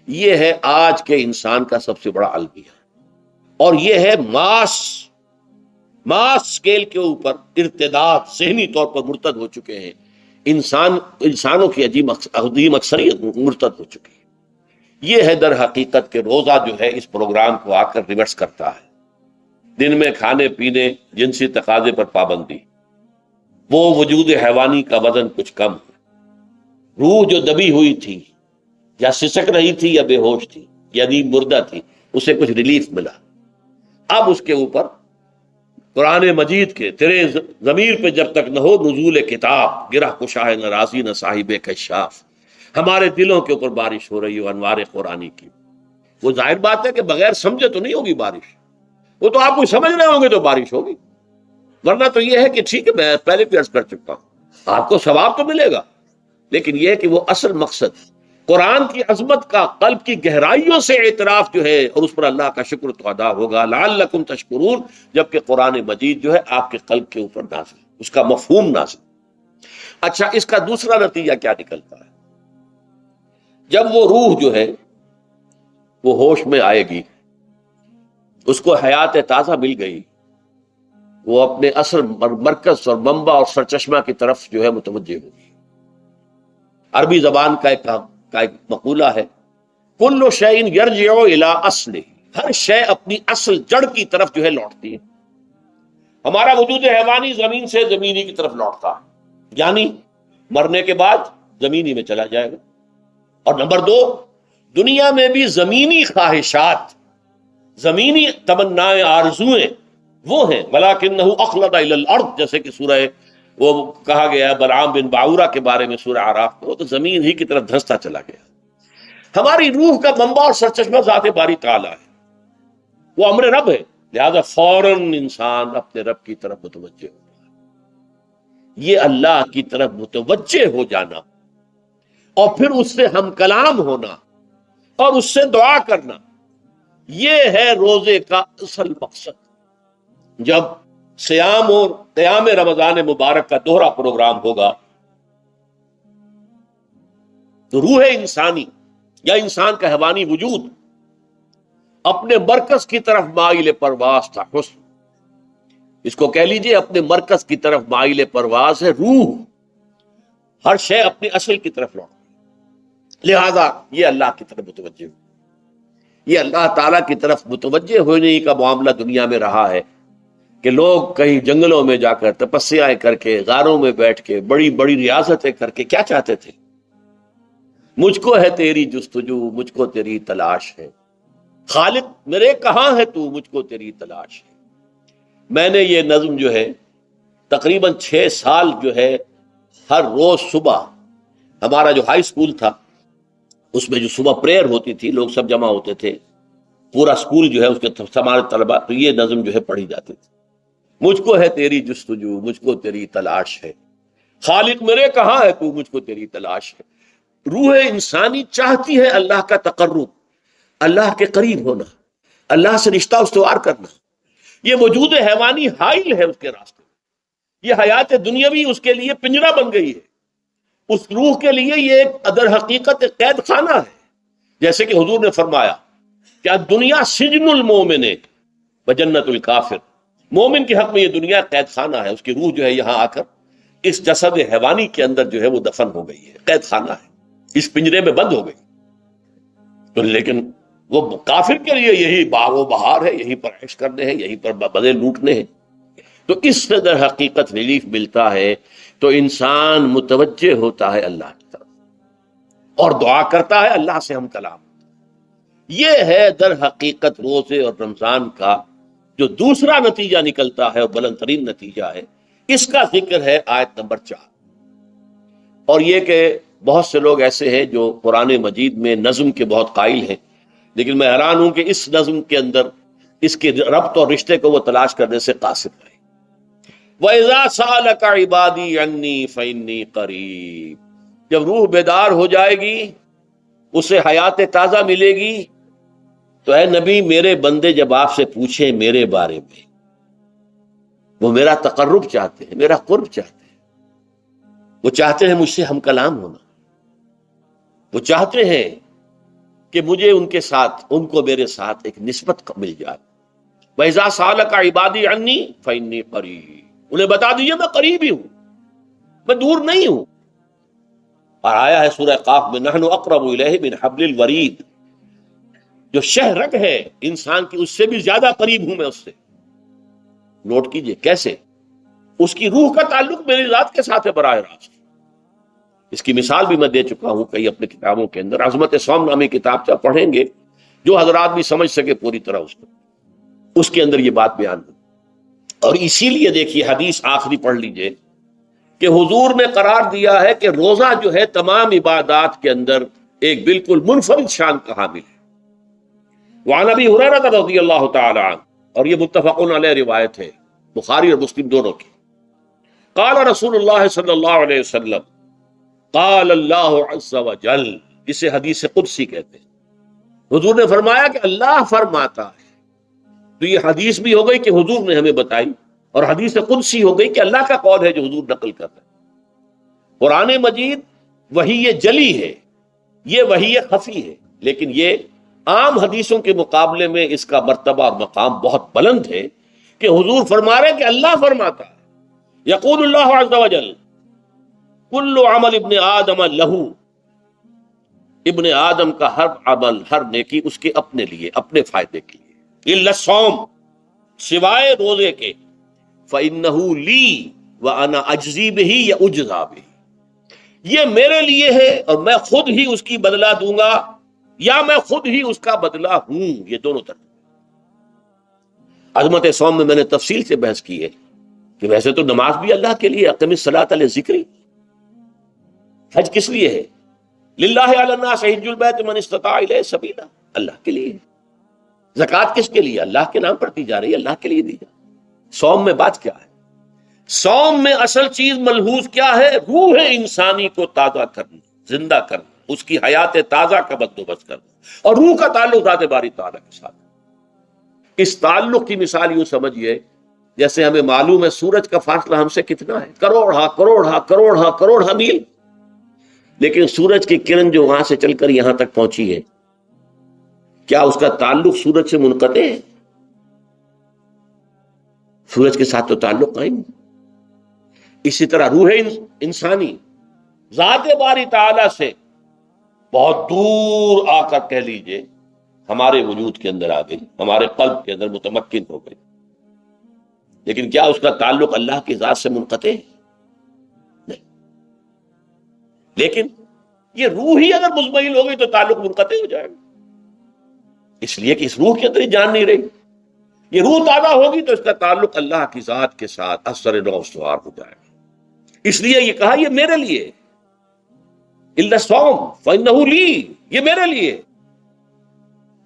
یہ ہے آج کے انسان کا سب سے بڑا المیہ، اور یہ ہے ماس ماس اسکیل کے اوپر ارتداد ذہنی طور پر مرتد ہو چکے ہیں. انسانوں کی عظیم اکثریت مرتد ہو چکی ہے. یہ ہے در حقیقت کہ روزہ جو ہے اس پروگرام کو آ کر ریورس کرتا ہے. دن میں کھانے پینے، جنسی تقاضے پر پابندی، وہ وجود حیوانی کا وزن کچھ کم، روح جو دبی ہوئی تھی یا سسک رہی تھی یا بے ہوش تھی یا نیند مردہ تھی، اسے کچھ ریلیف ملا. اب اس کے اوپر قرآن مجید کے تیرے ضمیر پہ جب تک نہ ہو نزول کتاب، گرہ کشاہ نہ راضی نہ صاحب کشاف، ہمارے دلوں کے اوپر بارش ہو رہی ہو انوار قرآنی کی. وہ ظاہر بات ہے کہ بغیر سمجھے تو نہیں ہوگی بارش، وہ تو آپ کو سمجھ رہے ہوں گے تو بارش ہوگی، ورنہ تو یہ ہے کہ ٹھیک ہے میں پہلے بھی عرض کر چکا ہوں آپ کو ثواب تو ملے گا، لیکن یہ ہے کہ وہ اصل مقصد قرآن کی عظمت کا قلب کی گہرائیوں سے اعتراف جو ہے، اور اس پر اللہ کا شکر تو ادا ہوگا لعلکم تشکرون، جبکہ قرآن مجید جو ہے آپ کے قلب کے اوپر نازل، اس کا مفہوم نازل. اچھا، اس کا دوسرا نتیجہ کیا نکلتا ہے؟ جب وہ روح جو ہے وہ ہوش میں آئے گی، اس کو حیات تازہ مل گئی، وہ اپنے اصل مرکز اور منبع اور سرچشمہ کی طرف جو ہے متوجہ ہوگی. عربی زبان کا ایک مقولہ ہے، کل شیء یرجع الی اصلہ، ہر شے اپنی اصل جڑ کی طرف جو ہے لوٹتی ہے. ہمارا وجود حیوانی زمین سے زمینی کی طرف لوٹتا ہے، یعنی مرنے کے بعد زمینی میں چلا جائے گا. اور نمبر دو، دنیا میں بھی زمینی خواہشات، زمینی تمنائیں، آرزوئیں وہ ہیں، ولیکنہ اخلد الی الارض، جیسے کہ سورہ وہ کہا گیا ہے بلعام بن باعورہ کے بارے میں سورہ اعراف کو، تو زمین ہی کی طرف دھنستا چلا گیا. ہماری روح کا منبع اور سرچشمہ ذات باری تعالیٰ ہے، وہ امر رب ہے، لہذا فوراً انسان اپنے رب کی طرف متوجہ ہوتا ہے. یہ اللہ کی طرف متوجہ ہو جانا اور پھر اس سے ہم کلام ہونا اور اس سے دعا کرنا، یہ ہے روزے کا اصل مقصد. جب سیام اور قیام رمضان مبارک کا دوہرا پروگرام ہوگا تو روح انسانی یا انسان کا حیوانی وجود اپنے مرکز کی طرف مائل پرواز تھا. حسن، اس کو کہہ لیجئے اپنے مرکز کی طرف مائل پرواز ہے. روح ہر شے اپنی اصل کی طرف لوٹ، لہذا یہ اللہ کی طرف متوجہ ہو، یہ اللہ تعالیٰ کی طرف متوجہ ہونے کا معاملہ دنیا میں رہا ہے کہ لوگ کہیں جنگلوں میں جا کر تپسیائیں کر کے، غاروں میں بیٹھ کے، بڑی بڑی ریاضتیں کر کے کیا چاہتے تھے؟ مجھ کو ہے تیری جستجو، مجھ کو تیری تلاش ہے، خالق میرے کہاں ہے تو، مجھ کو تیری تلاش ہے. میں نے یہ نظم جو ہے تقریباً 6 سال جو ہے ہر روز صبح، ہمارا جو ہائی اسکول تھا اس میں جو صبح پریئر ہوتی تھی، لوگ سب جمع ہوتے تھے، پورا اسکول جو ہے اس کے ہمارے طلبا، تو یہ نظم جو ہے پڑھی جاتی تھی. مجھ کو ہے تیری جستجو، مجھ کو تیری تلاش ہے، خالق میرے کہاں ہے تو، مجھ کو تیری تلاش ہے. روح انسانی چاہتی ہے اللہ کا تقرب، اللہ کے قریب ہونا، اللہ سے رشتہ استوار کرنا. یہ وجود حیوانی حائل ہے اس کے راستے، یہ حیات دنیاوی اس کے لیے پنجرا بن گئی ہے. اس روح کے لیے یہ ایک در حقیقت قید خانہ ہے. جیسے کہ حضور نے فرمایا کہ دنیا سجن المومن و جنت الکافر، مومن کے حق میں یہ دنیا قید خانہ ہے. اس کی روح جو ہے یہاں آ کر اس جسد حیوانی کے اندر جو ہے وہ دفن ہو گئی ہے، قید خانہ ہے، اس پنجرے میں بند ہو گئی. تو لیکن وہ کافر کے لیے یہی باغ و بہار ہے، یہیں پر عیش کرنے ہیں، یہیں پر بدے لوٹنے ہیں. تو اس سے در حقیقت ریلیف ملتا ہے. تو انسان متوجہ ہوتا ہے اللہ کی طرف اور دعا کرتا ہے، اللہ سے ہم کلام. یہ ہے در حقیقت روزے اور رمضان کا جو دوسرا نتیجہ نکلتا ہے اور بلند ترین نتیجہ ہے. اس کا ذکر ہے آیت نمبر 4. اور یہ کہ بہت سے لوگ ایسے ہیں جو قرآن مجید میں نظم کے بہت قائل ہیں، لیکن میں حیران ہوں کہ اس نظم کے اندر اس کے ربط اور رشتے کو وہ تلاش کرنے سے قاصر رہے. وَإِذَا سَأَلَكَ عِبَادِي عَنِّي فَإِنِّي قَرِيبٌ، جب روح بیدار ہو جائے گی، اسے حیات تازہ ملے گی، تو اے نبی میرے بندے جب آپ سے پوچھیں میرے بارے میں، وہ میرا تقرب چاہتے ہیں، میرا قرب چاہتے ہیں، وہ چاہتے ہیں مجھ سے ہم کلام ہونا، وہ چاہتے ہیں کہ مجھے ان کے ساتھ، ان کو میرے ساتھ ایک نسبت مل جائے. وَإِذَا سَأَلَكَ عِبَادِي عَنِّي فَإِنِّي قَرِيبٌ، انہیں بتا دیجیے میں قریب ہی ہوں، میں دور نہیں ہوں۔ اور آیا ہے سورہ قاف میں نحن اقرب الیہ من حبل الورید، جو شہ رگ ہے انسان کی اس سے بھی زیادہ قریب ہوں میں اس سے۔ نوٹ کیجئے کیسے، اس کی روح کا تعلق میری ذات کے ساتھ ہے براہ راست۔ اس کی مثال بھی میں دے چکا ہوں کئی اپنے کتابوں کے اندر، عظمت صوم نامی کتاب سے پڑھیں گے، جو حضرات بھی سمجھ سکے پوری طرح اس کے اندر یہ بات بیان ہوئی۔ اور اسی لیے دیکھیے حدیث آخری پڑھ لیجئے کہ حضور نے قرار دیا ہے کہ روزہ جو ہے تمام عبادات کے اندر ایک بالکل منفرد شان کا حامل ہے۔ وعن ابی ہریرہ رضی اللہ تعالی عنہ، اور یہ متفق علیہ روایت ہے بخاری اور مسلم دونوں کی، قال رسول اللہ صلی اللہ علیہ وسلم، قال اللہ عز وجل، جسے حدیث قدسی کہتے ہیں، حضور نے فرمایا کہ اللہ فرماتا ہے۔ تو یہ حدیث بھی ہو گئی کہ حضور نے ہمیں بتائی، اور حدیث قدسی ہو گئی کہ اللہ کا قول ہے جو حضور نقل کر رہے ہیں۔ قرآن مجید وحی جلی ہے، یہ وحی خفی ہے، لیکن یہ عام حدیثوں کے مقابلے میں اس کا مرتبہ اور مقام بہت بلند ہے کہ حضور فرما رہے ہیں کہ اللہ فرماتا ہے، یقول اللہ عز وجل کل عمل ابن آدم لہو، ابن آدم کا ہر عمل، ہر نیکی اس کے اپنے لیے، اپنے فائدے کے لیے، الا الصوم، سوائے روزے کے، فإنہ لی وأنا اجزی بہ یا اجزا بہ، یہ میرے لیے ہے اور میں خود ہی اس کی بدلہ دوں گا یا میں خود ہی اس کا بدلہ ہوں۔ یہ دونوں طرف عظمت صوم میں میں نے تفصیل سے بحث کی ہے کہ ویسے تو نماز بھی اللہ کے لیے، اقم الصلاۃ لذکری، حج کس لیے ہے؟ للہ علی الناس حج البیت من استطاع الیہ سبیلا، اللہ کے لیے۔ زکوٰۃ کس کے لیے؟ اللہ کے نام پر دی جا رہی ہے، اللہ کے لیے دی جا رہی ہے۔ صوم میں بات کیا ہے؟ صوم میں اصل چیز ملحوظ کیا ہے؟ روح انسانی کو تازہ کرنا، زندہ کرنا، اس کی حیات تازہ کا بندوبست کرنا، اور روح کا تعلق ذات باری تعالیٰ کے ساتھ۔ اس تعلق کی مثال یوں سمجھیے جیسے ہمیں معلوم ہے سورج کا فاصلہ ہم سے کتنا ہے، کروڑ میل، لیکن سورج کی کرن جو وہاں سے چل کر یہاں تک پہنچی ہے، کیا اس کا تعلق سورج سے منقطع ہے؟ سورج کے ساتھ تو تعلق قائم ہے۔ اسی طرح روح انسانی ذات باری تعالیٰ سے بہت دور آ کر کہہ لیجئے ہمارے وجود کے اندر آ گئی، ہمارے قلب کے اندر متمکن ہو گئی، لیکن کیا اس کا تعلق اللہ کی ذات سے منقطع ہے؟ نہیں۔ لیکن یہ روح ہی اگر مزمحل ہو گئی تو تعلق منقطع ہو جائے گا، اس لیے کہ اس روح کے اندر ہی جان نہیں رہی۔ یہ روح تازہ ہوگی تو اس کا تعلق اللہ کی ذات کے ساتھ اثر نو استوار ہو جائے گا۔ اس لیے یہ کہا یہ میرے لیے، الا الصوم فإنہ لی، یہ میرے لیے،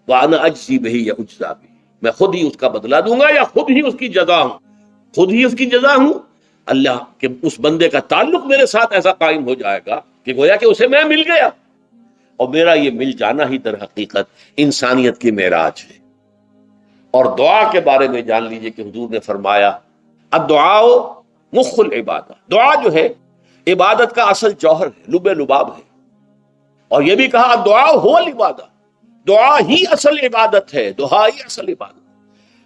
وأنا اجزی بہ یا اجزا بہ، میں خود ہی اس کا بدلہ دوں گا یا خود ہی اس کی جزا ہوں، خود ہی اس کی جزا ہوں۔ اللہ کے اس بندے کا تعلق میرے ساتھ ایسا قائم ہو جائے گا کہ گویا کہ اسے میں مل گیا، اور میرا یہ مل جانا ہی در حقیقت انسانیت کی معراج ہے۔ اور دعا کے بارے میں جان لیجئے کہ حضور نے فرمایا الدعاء مخ العبادہ، دعا جو ہے عبادت کا اصل جوہر ہے، لب لباب ہے۔ اور یہ بھی کہا الدعاء هو العبادہ، دعا ہی اصل عبادت ہے، دعا ہی اصل عبادت،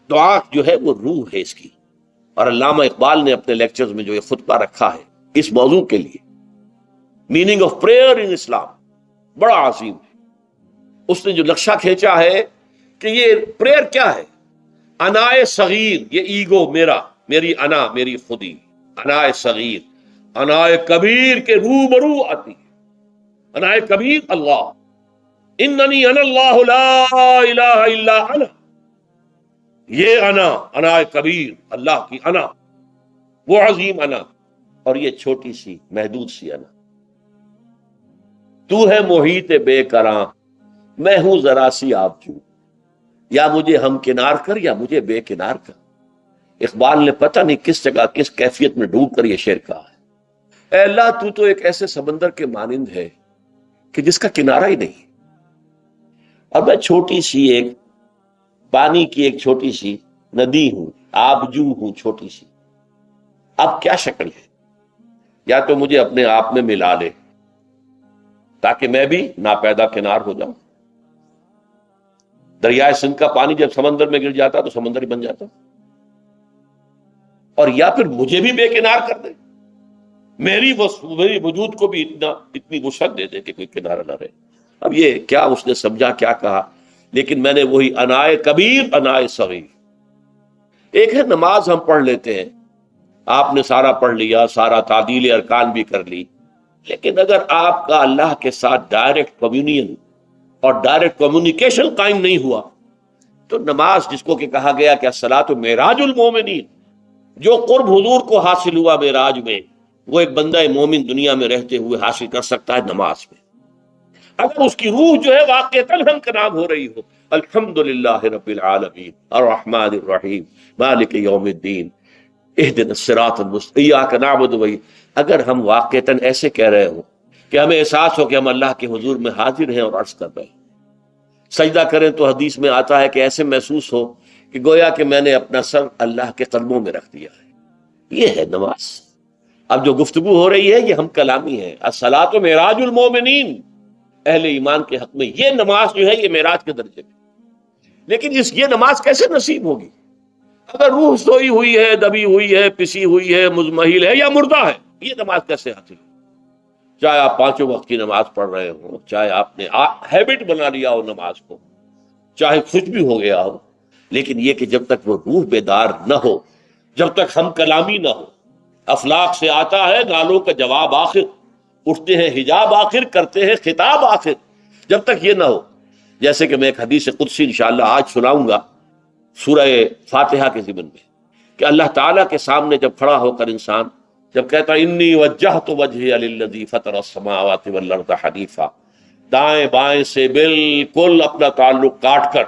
دعا جو ہے وہ روح ہے اس کی۔ اور علامہ اقبال نے اپنے لیکچرز میں جو یہ خطبہ رکھا ہے اس موضوع کے لیے، میننگ آف پریئر ان اسلام، بڑا عظیم ہے۔ اس نے جو نقشہ کھینچا ہے کہ یہ پریئر کیا ہے، انائے صغیر، یہ ایگو میرا، میری انا، میری خودی، انائے صغیر، انائے کبیر کے روبرو آتی ہے۔ انائے کبیر اللہ، اننی انا اللہ لا الہ الا انا، یہ انا، انائے کبیر، اللہ کی انا، وہ عظیم انا، اور یہ چھوٹی سی محدود سی انا۔ تو ہے محیط بے کراں، میں ہوں ذرا سی آبجو، یا مجھے ہم کنار کر یا مجھے بے کنار کر۔ اقبال نے پتہ نہیں کس جگہ کس کیفیت میں ڈوب کر یہ شعر کہا ہے۔ اے اللہ تو تو ایک ایسے سمندر کے مانند ہے کہ جس کا کنارہ ہی نہیں، اور میں چھوٹی سی ایک پانی کی ایک چھوٹی سی ندی ہوں، آبجو ہوں چھوٹی سی۔ اب کیا شکل ہے؟ یا تو مجھے اپنے آپ میں ملا لے تاکہ میں بھی ناپیدا کنار ہو جاؤں، دریائے سندھ کا پانی جب سمندر میں گر جاتا تو سمندر ہی بن جاتا، اور یا پھر مجھے بھی بے کنار کر دے، میری وجود کو بھی اتنی وسعت دے دے کہ کوئی کنارہ نہ رہے۔ اب یہ کیا اس نے سمجھا، کیا کہا، لیکن میں نے وہی انائے کبیر انائے صغیر۔ ایک ہے نماز ہم پڑھ لیتے ہیں، آپ نے سارا پڑھ لیا، سارا تعدیل ارکان بھی کر لی، لیکن اگر آپ کا اللہ کے ساتھ ڈائریکٹ کمیونین اور ڈائریکٹ کمیونیکیشن قائم نہیں ہوا تو نماز، جس کو کہ کہا گیا کہ الصلاۃ معراج المومنین، جو قرب حضور کو حاصل ہوا معراج میں، وہ ایک بندہ مومن دنیا میں رہتے ہوئے حاصل کر سکتا ہے نماز میں، اگر اس کی روح جو ہے واقعتاً ہم کا نام ہو رہی ہو، الحمدللہ رب العالمین الرحمن الرحیم مالک یوم الدین اہدنا الصراط المستقیم ایاک نعبد و اگر ہم واقعتاً ایسے کہہ رہے ہوں کہ ہمیں احساس ہو کہ ہم اللہ کے حضور میں حاضر ہیں اور عرض کر رہے ہیں، سجدہ کریں تو حدیث میں آتا ہے کہ ایسے محسوس ہو کہ گویا کہ میں نے اپنا سر اللہ کے قدموں میں رکھ دیا ہے، یہ ہے نماز۔ اب جو گفتگو ہو رہی ہے یہ ہم کلامی ہے، الصلاۃ معراج المومنین، اہل ایمان کے حق میں یہ نماز جو ہے یہ معراج کے درجے میں، لیکن یہ نماز کیسے نصیب ہوگی اگر روح سوئی ہوئی ہے، دبی ہوئی ہے، پسی ہوئی ہے، مزمحل ہے یا مردہ ہے؟ یہ نماز کیسے حاصل ہوگی؟ چاہے آپ 5 وقت کی نماز پڑھ رہے ہوں، چاہے آپ نے ہیبٹ بنا لیا ہو نماز کو، چاہے کچھ بھی ہو گیا ہو، لیکن یہ کہ جب تک وہ روح بیدار نہ ہو، جب تک ہم کلامی نہ ہو، افلاق سے آتا ہے گالوں کا جواب آخر، اٹھتے ہیں حجاب آخر، کرتے ہیں خطاب آخر، جب تک یہ نہ ہو، جیسے کہ میں ایک حدیث قدسی انشاءاللہ آج سناؤں گا سورہ فاتحہ کے ضمن میں، کہ اللہ تعالیٰ کے سامنے جب کھڑا ہو کر انسان جب کہتا انی وجہت وجہی للذی فطر السماوات والارض حنیفا، دائیں بائیں سے بالکل اپنا تعلق کاٹ کر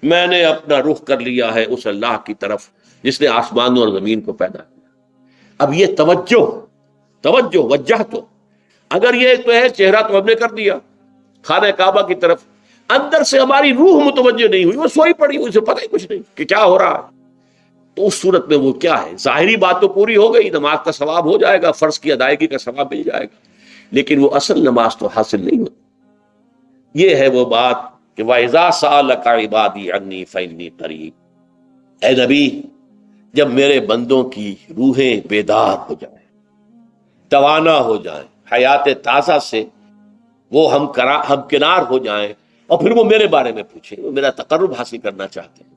میں نے اپنا رخ کر لیا ہے اس اللہ کی طرف جس نے آسمانوں اور زمین کو پیدا کیا۔ اب یہ توجہ وجہ تو اگر یہ تو ہے چہرہ تو ہم نے کر دیا خانہ کعبہ کی طرف، اندر سے ہماری روح متوجہ نہیں ہوئی، وہ سوئی پڑی، اسے پتہ ہی کچھ نہیں کہ کیا ہو رہا ہے، تو اس صورت میں وہ کیا ہے؟ ظاہری بات تو پوری ہو گئی، نماز کا ثواب ہو جائے گا، فرض کی ادائیگی کا ثواب مل جائے گا، لیکن وہ اصل نماز تو حاصل نہیں ہوتی۔ یہ ہے وہ بات کہ وَإِذَا سَأَلَكَ عِبَادِي عَنِّي فَإِنِّي قَرِيبٌ، اے نبی جب میرے بندوں کی روحیں بیدار ہو جائیں، توانا ہو جائیں، حیات تازہ سے وہ ہم کنار ہو جائیں، اور پھر وہ میرے بارے میں پوچھیں، وہ میرا تقرب حاصل کرنا چاہتے ہیں،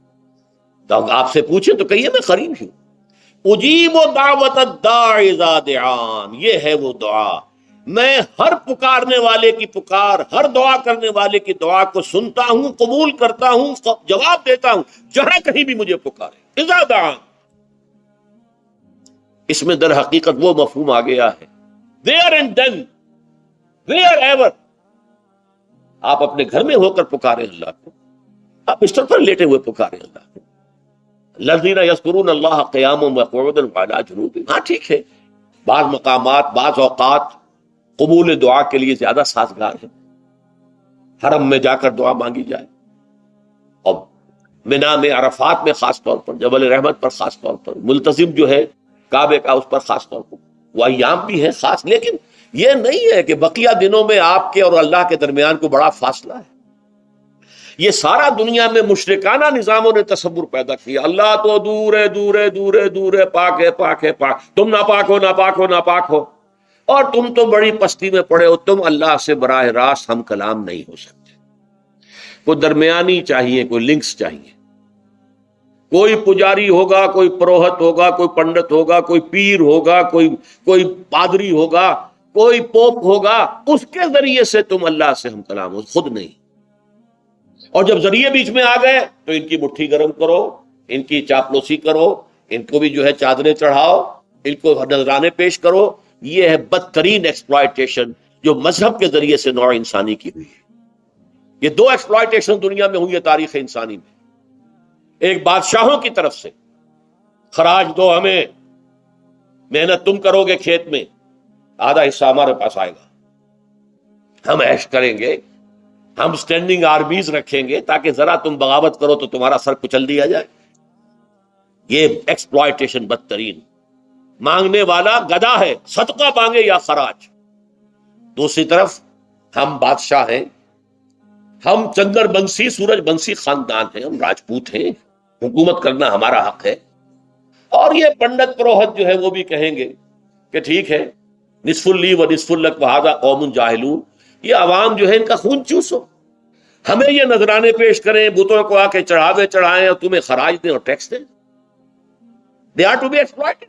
تو آپ سے پوچھیں تو کہیے میں قریب ہوں۔ اجیب دعوت الداع اذا دعان، یہ ہے وہ دعا، میں ہر پکارنے والے کی پکار، ہر دعا کرنے والے کی دعا کو سنتا ہوں، قبول کرتا ہوں، جواب دیتا ہوں، جہاں کہیں بھی مجھے پکارے، اذا دعان۔ اس میں در حقیقت وہ مفہوم آ گیا ہے there and then wherever، آپ اپنے گھر میں ہو کر پکارے اللہ کو، آپ بستر پر لیٹے ہوئے پکارے اللہ کو، الذین یذکرون اللہ قیاما وقعودا وعلی جنوبہم، ہاں ٹھیک ہے، بعض مقامات بعض اوقات قبول دعا کے لیے زیادہ سازگار ہے، حرم میں جا کر دعا مانگی جائے، اور منا میں، عرفات میں خاص طور پر، جبل رحمت پر خاص طور پر، ملتزم جو ہے کعبے کا اس پر خاص طور پر، وہ ایام بھی ہے خاص، لیکن یہ نہیں ہے کہ بقیہ دنوں میں آپ کے اور اللہ کے درمیان کو بڑا فاصلہ ہے۔ یہ سارا دنیا میں مشرکانہ نظاموں نے تصور پیدا کیا، اللہ تو دور ہے، دور ہے، دور ہے، دور ہے، پاک ہے، پاک ہے، پاک، تم ناپاک ہو، ناپاک ہو، ناپاک ہو، اور تم تو بڑی پستی میں پڑے ہو، تم اللہ سے براہ راست ہم کلام نہیں ہو سکتے۔ کوئی درمیانی چاہیے، کوئی لنکس چاہیے، کوئی پجاری ہوگا، کوئی پروہت ہوگا، کوئی پنڈت ہوگا، کوئی پیر ہوگا، کوئی پادری ہوگا، کوئی پوپ ہوگا، اس کے ذریعے سے تم اللہ سے ہم کلام ہو، خود نہیں۔ اور جب ذریعے بیچ میں آ گئے تو ان کی مٹھی گرم کرو، ان کی چاپلوسی کرو، ان کو بھی جو ہے چادریں چڑھاؤ، ان کو نذرانے پیش کرو۔ یہ ہے بدترین ایکسپلائٹیشن جو مذہب کے ذریعے سے نوع انسانی کی ہوئی ہے۔ یہ 2 ایکسپلائٹیشن دنیا میں ہوئی ہے تاریخ انسانی میں، ایک بادشاہوں کی طرف سے، خراج دو ہمیں، محنت تم کرو گے کھیت میں، آدھا حصہ ہمارے پاس آئے گا، ہم عیش کریں گے، ہم اسٹینڈنگ آرمیز رکھیں گے تاکہ ذرا تم بغاوت کرو تو تمہارا سر کچل دیا جائے۔ یہ ایکسپلائٹیشن بدترین، مانگنے والا گدھا ہے، صدقہ مانگے یا خراج۔ دوسری طرف ہم بادشاہ ہیں، ہم چندر بنسی سورج بنسی خاندان ہیں، ہم راجپوت ہیں، حکومت کرنا ہمارا حق ہے. اور یہ پنڈت پروہت جو ہے وہ بھی کہیں گے کہ ٹھیک ہے، نصف لی و نصف لک وہذا قوم جاہلون، یہ عوام جو ہے ان کا خون چوسو، ہمیں یہ نذرانے پیش کریں، بتوں کو آ کے چڑھاوے چڑھائیں اور تمہیں خراج دیں اور ٹیکس دیں. They are to be exploit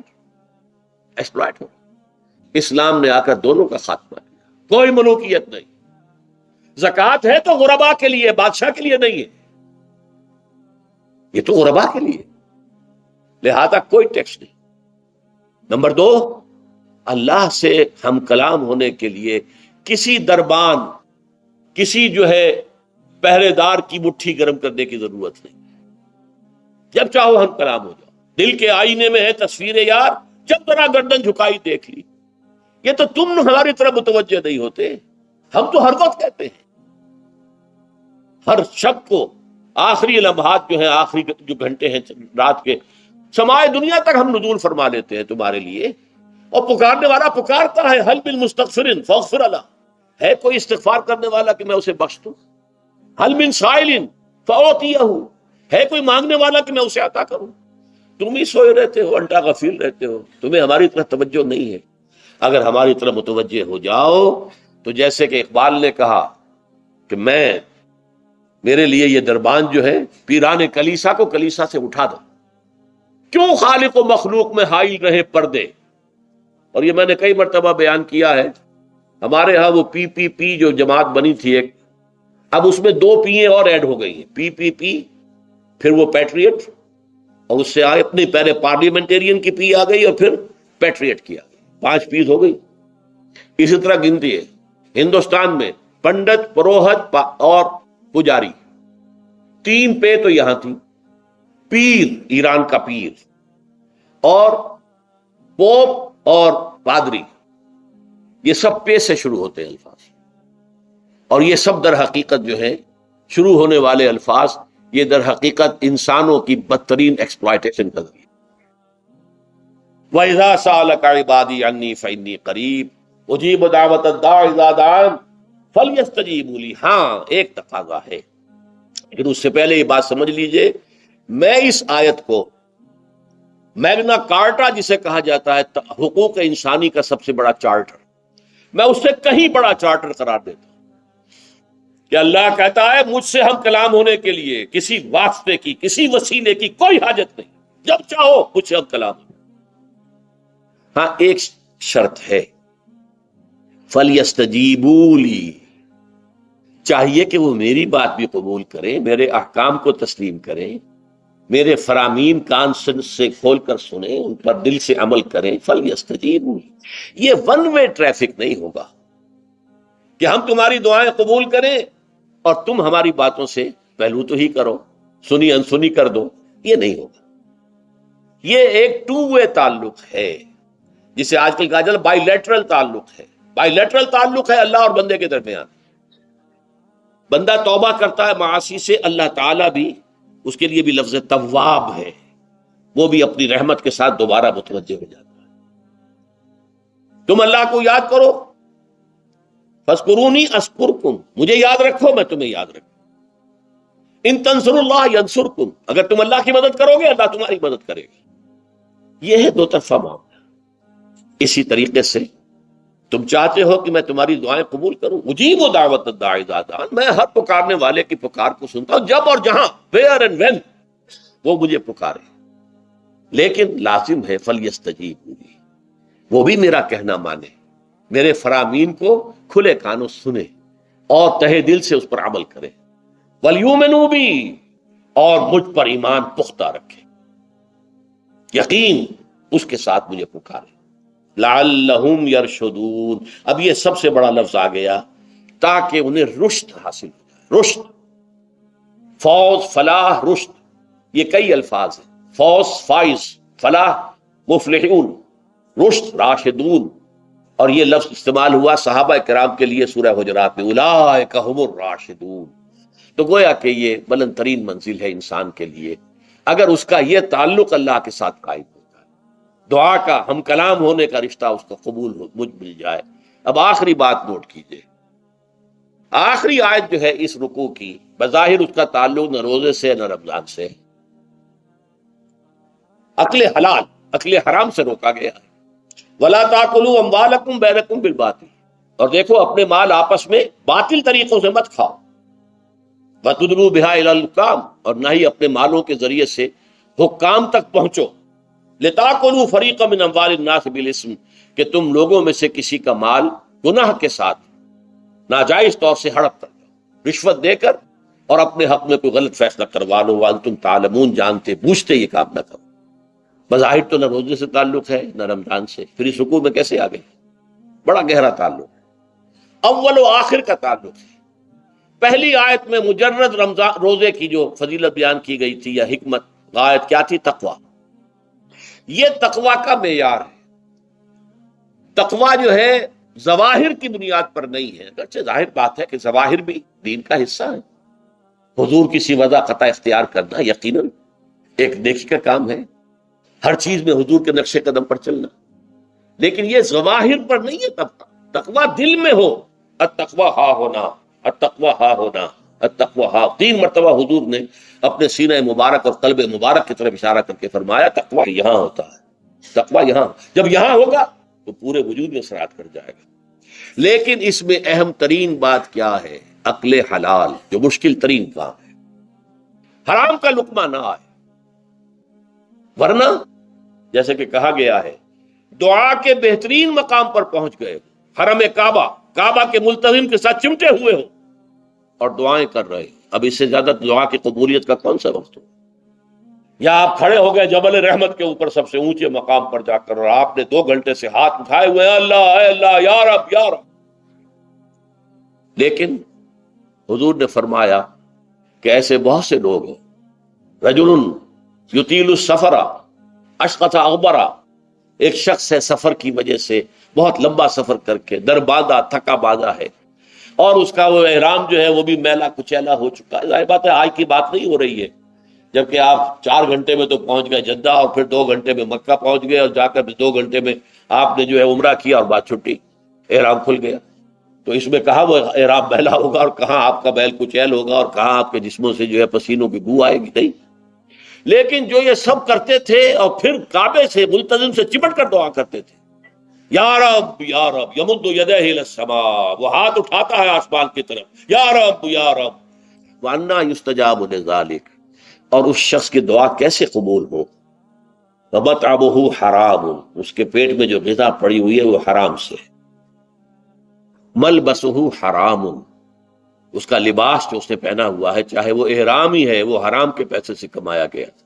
ہو. اسلام نے آ کر دونوں کا خاتمہ کیا، کوئی ملوکیت نہیں. زکوٰۃ ہے تو غربا کے لیے، بادشاہ کے لیے نہیں ہے، یہ تو غربا کے لیے، لہذا کوئی ٹیکس نہیں. نمبر 2، اللہ سے ہم کلام ہونے کے لیے کسی دربان، کسی جو ہے پہرے دار کی مٹھی گرم کرنے کی ضرورت نہیں. جب چاہو ہم کلام ہو جاؤ. دل کے آئینے میں ہے تصویر یار، جب ذرا گردن جھکائی دیکھ لی. یہ تو تم ہماری طرف متوجہ نہیں ہوتے، ہم تو ہر وقت کہتے ہیں، ہر شب کو آخری لمحات جو ہیں، آخری جو گھنٹے ہیں رات کے، سمائے دنیا تک ہم نزول فرما لیتے ہیں تمہارے لیے. اور پکارنے والا پکارتا ہے، حل من مستغفر فاغفر له، ہے کوئی استغفار کرنے والا کہ میں اسے بخش دوں؟ حل من سائل فاعطیہ، ہے کوئی مانگنے والا کہ میں اسے عطا کروں؟ تم ہی سوئے رہتے ہو، انٹا غفیل رہتے ہو، تمہیں ہماری طرف توجہ نہیں ہے. اگر ہماری طرف متوجہ ہو جاؤ تو جیسے کہ اقبال نے کہا کہ میرے لیے یہ دربان جو ہے پیران کلیسا کو کلیسا سے اٹھا دو، کیوں خالق و مخلوق میں حائل رہے پردے. اور یہ میں نے کئی مرتبہ بیان کیا ہے، ہمارے ہاں وہ پی پی پی جو جماعت بنی تھی ایک، اب اس میں 2 پییں اور ایڈ ہو گئی ہیں، پی پی پی، پھر وہ پیٹریٹ، اور اس سے آئے اپنی پہلے پارلیمنٹیرین کی پی آ گئی اور پھر پیٹریٹ کی آ گئی، 5 پیز ہو گئی. اسی طرح گنتی ہے ہندوستان میں پنڈت، پروہت اور پجاری، 3 پے تو یہاں تھی، پیر ایران کا پیر، اور پوپ اور پادری، یہ سب پے سے شروع ہوتے ہیں الفاظ. اور یہ سب در حقیقت جو ہے شروع ہونے والے الفاظ، یہ در حقیقت انسانوں کی بدترین ایکسپلائٹیشن کا ذریعہ. وَإِذَا سَأَلَكَ عِبَادِي عَنِّي فَإِنِّي قَرِيبٌ أُجِيبُ دَعْوَةَ الدَّاعِ إِذَا دَعَانِ فَلْيَسْتَجِيبُوا لِي. ہاں ایک تقاضا ہے، لیکن اس سے پہلے یہ بات سمجھ لیجئے، میں اس آیت کو میگنا کارٹا جسے کہا جاتا ہے حقوق انسانی کا سب سے بڑا چارٹر، میں اس سے کہیں بڑا چارٹر قرار دیتا ہوں کہ اللہ کہتا ہے مجھ سے ہم کلام ہونے کے لیے کسی واسطے کی، کسی وسیلے کی کوئی حاجت نہیں، جب چاہو مجھ سے ہم کلام ہو. ہاں ایک شرط ہے، فَلْيَسْتَجِيبُوا لِي، چاہیے کہ وہ میری بات بھی قبول کریں، میرے احکام کو تسلیم کریں، میرے فرامین کان سے کھول کر سنیں، ان پر دل سے عمل کریں. فَلْيَسْتَجِيبُوا لِي، یہ ون وے ٹریفک نہیں ہوگا کہ ہم تمہاری دعائیں قبول کریں اور تم ہماری باتوں سے پہلو تو ہی کرو، سنی انسنی کر دو، یہ نہیں ہوگا. یہ ایک 2 وے تعلق ہے، جسے آج کل کہا جاتا ہے بائی لیٹرل تعلق ہے. بائی لیٹرل تعلق ہے اللہ اور بندے کے درمیان. بندہ توبہ کرتا ہے معاصی سے، اللہ تعالیٰ بھی، اس کے لیے بھی لفظ تواب ہے، وہ بھی اپنی رحمت کے ساتھ دوبارہ متوجہ ہو جاتا ہے. تم اللہ کو یاد کرو، فاذکرونی اذکرکم، مجھے یاد رکھو میں تمہیں یاد رکھوں. ان تنصروا اللہ ینصرکم، اگر تم اللہ کی مدد کرو گے اللہ تمہاری مدد کرے گا. یہ ہے 2 طرفہ معاملہ. اسی طریقے سے تم چاہتے ہو کہ میں تمہاری دعائیں قبول کروں، اجیب دعوت الداعی اذا دعان، میں ہر پکارنے والے کی پکار کو سنتا ہوں جب اور جہاں، ویئر اینڈ وین وہ مجھے پکارے. لیکن لازم ہے فلیستجیبوا لی، وہ بھی میرا کہنا مانے، میرے فرامین کو کھلے کانوں سنے اور تہہ دل سے اس پر عمل کرے. ولیؤمنوا بی، اور مجھ پر ایمان پختہ رکھے، یقین اس کے ساتھ مجھے پکارے. لعلہم یرشدون، اب یہ سب سے بڑا لفظ آ گیا، تاکہ انہیں رشد حاصل ہو جائے. رشد، فوز، فلاح، رشد، یہ کئی الفاظ ہیں. فوز فائز، فلاح مفلحون، رشد راشدون. اور یہ لفظ استعمال ہوا صحابہ کرام کے لیے سورہ حجرات میں، اولئک ھم الراشدون. تو گویا کہ یہ بلند ترین منزل ہے انسان کے لیے، اگر اس کا یہ تعلق اللہ کے ساتھ قائم ہو جائے، دعا کا ہم کلام ہونے کا رشتہ اس کو قبول ہو، مجھ مل جائے. اب آخری بات نوٹ کیجئے، آخری آیت جو ہے اس رکوع کی، بظاہر اس کا تعلق نہ روزے سے نہ رمضان سے، اکل حلال، اکل حرام سے روکا گیا ہے۔ وَلَا تَأْكُلُوا أَمْوَالَكُمْ بَيْنَكُمْ بِالْبَاطِلِ، اور دیکھو اپنے مال آپس میں باطل طریقوں سے مت کھاؤ۔ وَتُدْلُوا بِهَا إِلَى الْحُكَّامِ، اور نہ ہی اپنے مالوں کے ذریعے سے حکام تک پہنچو۔ لِتَأْكُلُوا فَرِيقًا مِنْ أَمْوَالِ النَّاسِ بِالْإِثْمِ، کہ تم لوگوں میں سے کسی کا مال گناہ کے ساتھ ناجائز طور سے ہڑپ کر لو، رشوت دے کر، اور اپنے حق میں کوئی غلط فیصلہ کروا لو، وانتم تعلمون، جانتے بوجھتے یہ کام نہ کرو۔ بظاہر تو نہ روزے سے تعلق ہے نہ رمضان سے، پھر اس رکوع میں کیسے آ گئے؟ بڑا گہرا تعلق ہے، اول و آخر کا تعلق ہے۔ پہلی آیت میں مجرد رمضان روزے کی جو فضیلت بیان کی گئی تھی یا حکمت، آیت کیا تھی؟ تقوی۔ یہ تقوی کا معیار ہے۔ تقوی جو ہے ظواہر کی بنیاد پر نہیں ہے، اگرچہ ظاہر بات ہے کہ ظواہر بھی دین کا حصہ ہے۔ حضور کی سی وضع قطع اختیار کرنا یقیناً ایک نیکی کا کام ہے، ہر چیز میں حضور کے نقش قدم پر چلنا، لیکن یہ ظواہر پر نہیں ہے۔ تقوی دل میں ہو، التقوی ہا ہونا، التقوی ہا ہونا، التقوی ہا۔ 3 مرتبہ حضور نے اپنے سینہ مبارک اور قلب مبارک کی طرف اشارہ کر کے فرمایا تقوی یہاں ہوتا ہے، تقوی یہاں۔ جب یہاں ہوگا تو پورے وجود میں اثرات کر جائے گا۔ لیکن اس میں اہم ترین بات کیا ہے؟ اکل حلال، جو مشکل ترین کام ہے۔ حرام کا لقمہ نہ آئے، ورنہ جیسے کہ کہا گیا ہے دعا کے بہترین مقام پر پہنچ گئے، حرم کعبہ کے ملتزم کے ساتھ چمٹے ہوئے ہو اور دعائیں کر رہے۔ اب اس سے زیادہ دعا کی قبولیت کا کون سا وقت ہو؟ یا آپ کھڑے ہو گئے جبل رحمت کے اوپر سب سے اونچے مقام پر جا کر، اور آپ نے 2 گھنٹے سے ہاتھ اٹھائے ہوئے ہیں، اللہ اے اللہ یا رب یا رب، لیکن حضور نے فرمایا کہ ایسے بہت سے لوگ ہیں، رجل یطیل السفر اشقط اغبرا، ایک شخص ہے سفر کی وجہ سے بہت لمبا سفر کر کے درباندہ، تھکا باندھا ہے، اور اس کا وہ احرام جو ہے وہ بھی میلا کچیلا ہو چکا ہے۔ ظاہر بات ہے آج کی بات نہیں ہو رہی ہے، جبکہ آپ 4 گھنٹے میں تو پہنچ گئے جدہ، اور پھر 2 گھنٹے میں مکہ پہنچ گئے، اور جا کر 2 گھنٹے میں آپ نے جو ہے عمرہ کیا اور بات چھٹی، احرام کھل گیا۔ تو اس میں کہاں وہ احرام میلا ہوگا، اور کہاں آپ کا بیل کچیل ہوگا، اور کہاں آپ کے جسموں سے جو ہے پسینوں کی بو آئے گی؟ نہیں۔ لیکن جو یہ سب کرتے تھے اور پھر کعبے سے ملتزم سے چپٹ کر دعا کرتے تھے، یا رب یا رب، یمد یدیہ الی السماء، وہ ہاتھ اٹھاتا ہے آسمان کی طرف، یا رب یا رب، وَأَنَّىٰ يُسْتَجَابُ لِذَٰلِكَ، اور اس شخص کی دعا کیسے قبول ہو؟ وَمَطْعَمُهُ حَرَامٌ، اس کے پیٹ میں جو غذا پڑی ہوئی ہے وہ حرام سے، مَلْبَسُهُ حَرَامٌ، اس کا لباس جو اس نے پہنا ہوا ہے چاہے وہ احرام ہی ہے وہ حرام کے پیسے سے کمایا گیا تھا،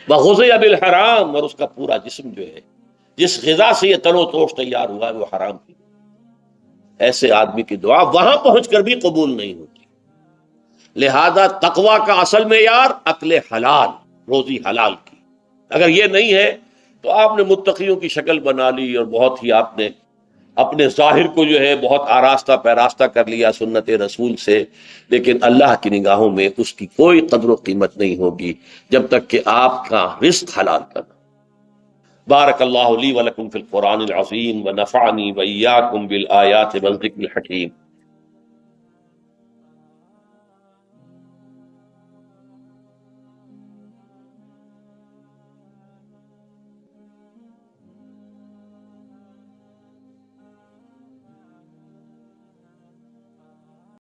وَغُذِيَ بِالْحَرَامِ، اور اس کا پورا جسم جو ہے جس غذا سے یہ تن و توش تیار ہوا ہے وہ حرام کی، ایسے آدمی کی دعا وہاں پہنچ کر بھی قبول نہیں ہوتی۔ لہذا تقوی کا اصل معیار اکل حلال، روزی حلال کی۔ اگر یہ نہیں ہے تو آپ نے متقیوں کی شکل بنا لی، اور بہت ہی آپ نے اپنے ظاہر کو جو ہے بہت آراستہ پیراستہ کر لیا سنت رسول سے، لیکن اللہ کی نگاہوں میں اس کی کوئی قدر و قیمت نہیں ہوگی جب تک کہ آپ کا رزق حلال کرنا۔ بارک اللہ لی ولکم فی القرآن العظیم ونفعنی وإیاکم بالآیات والذکر الحکیم۔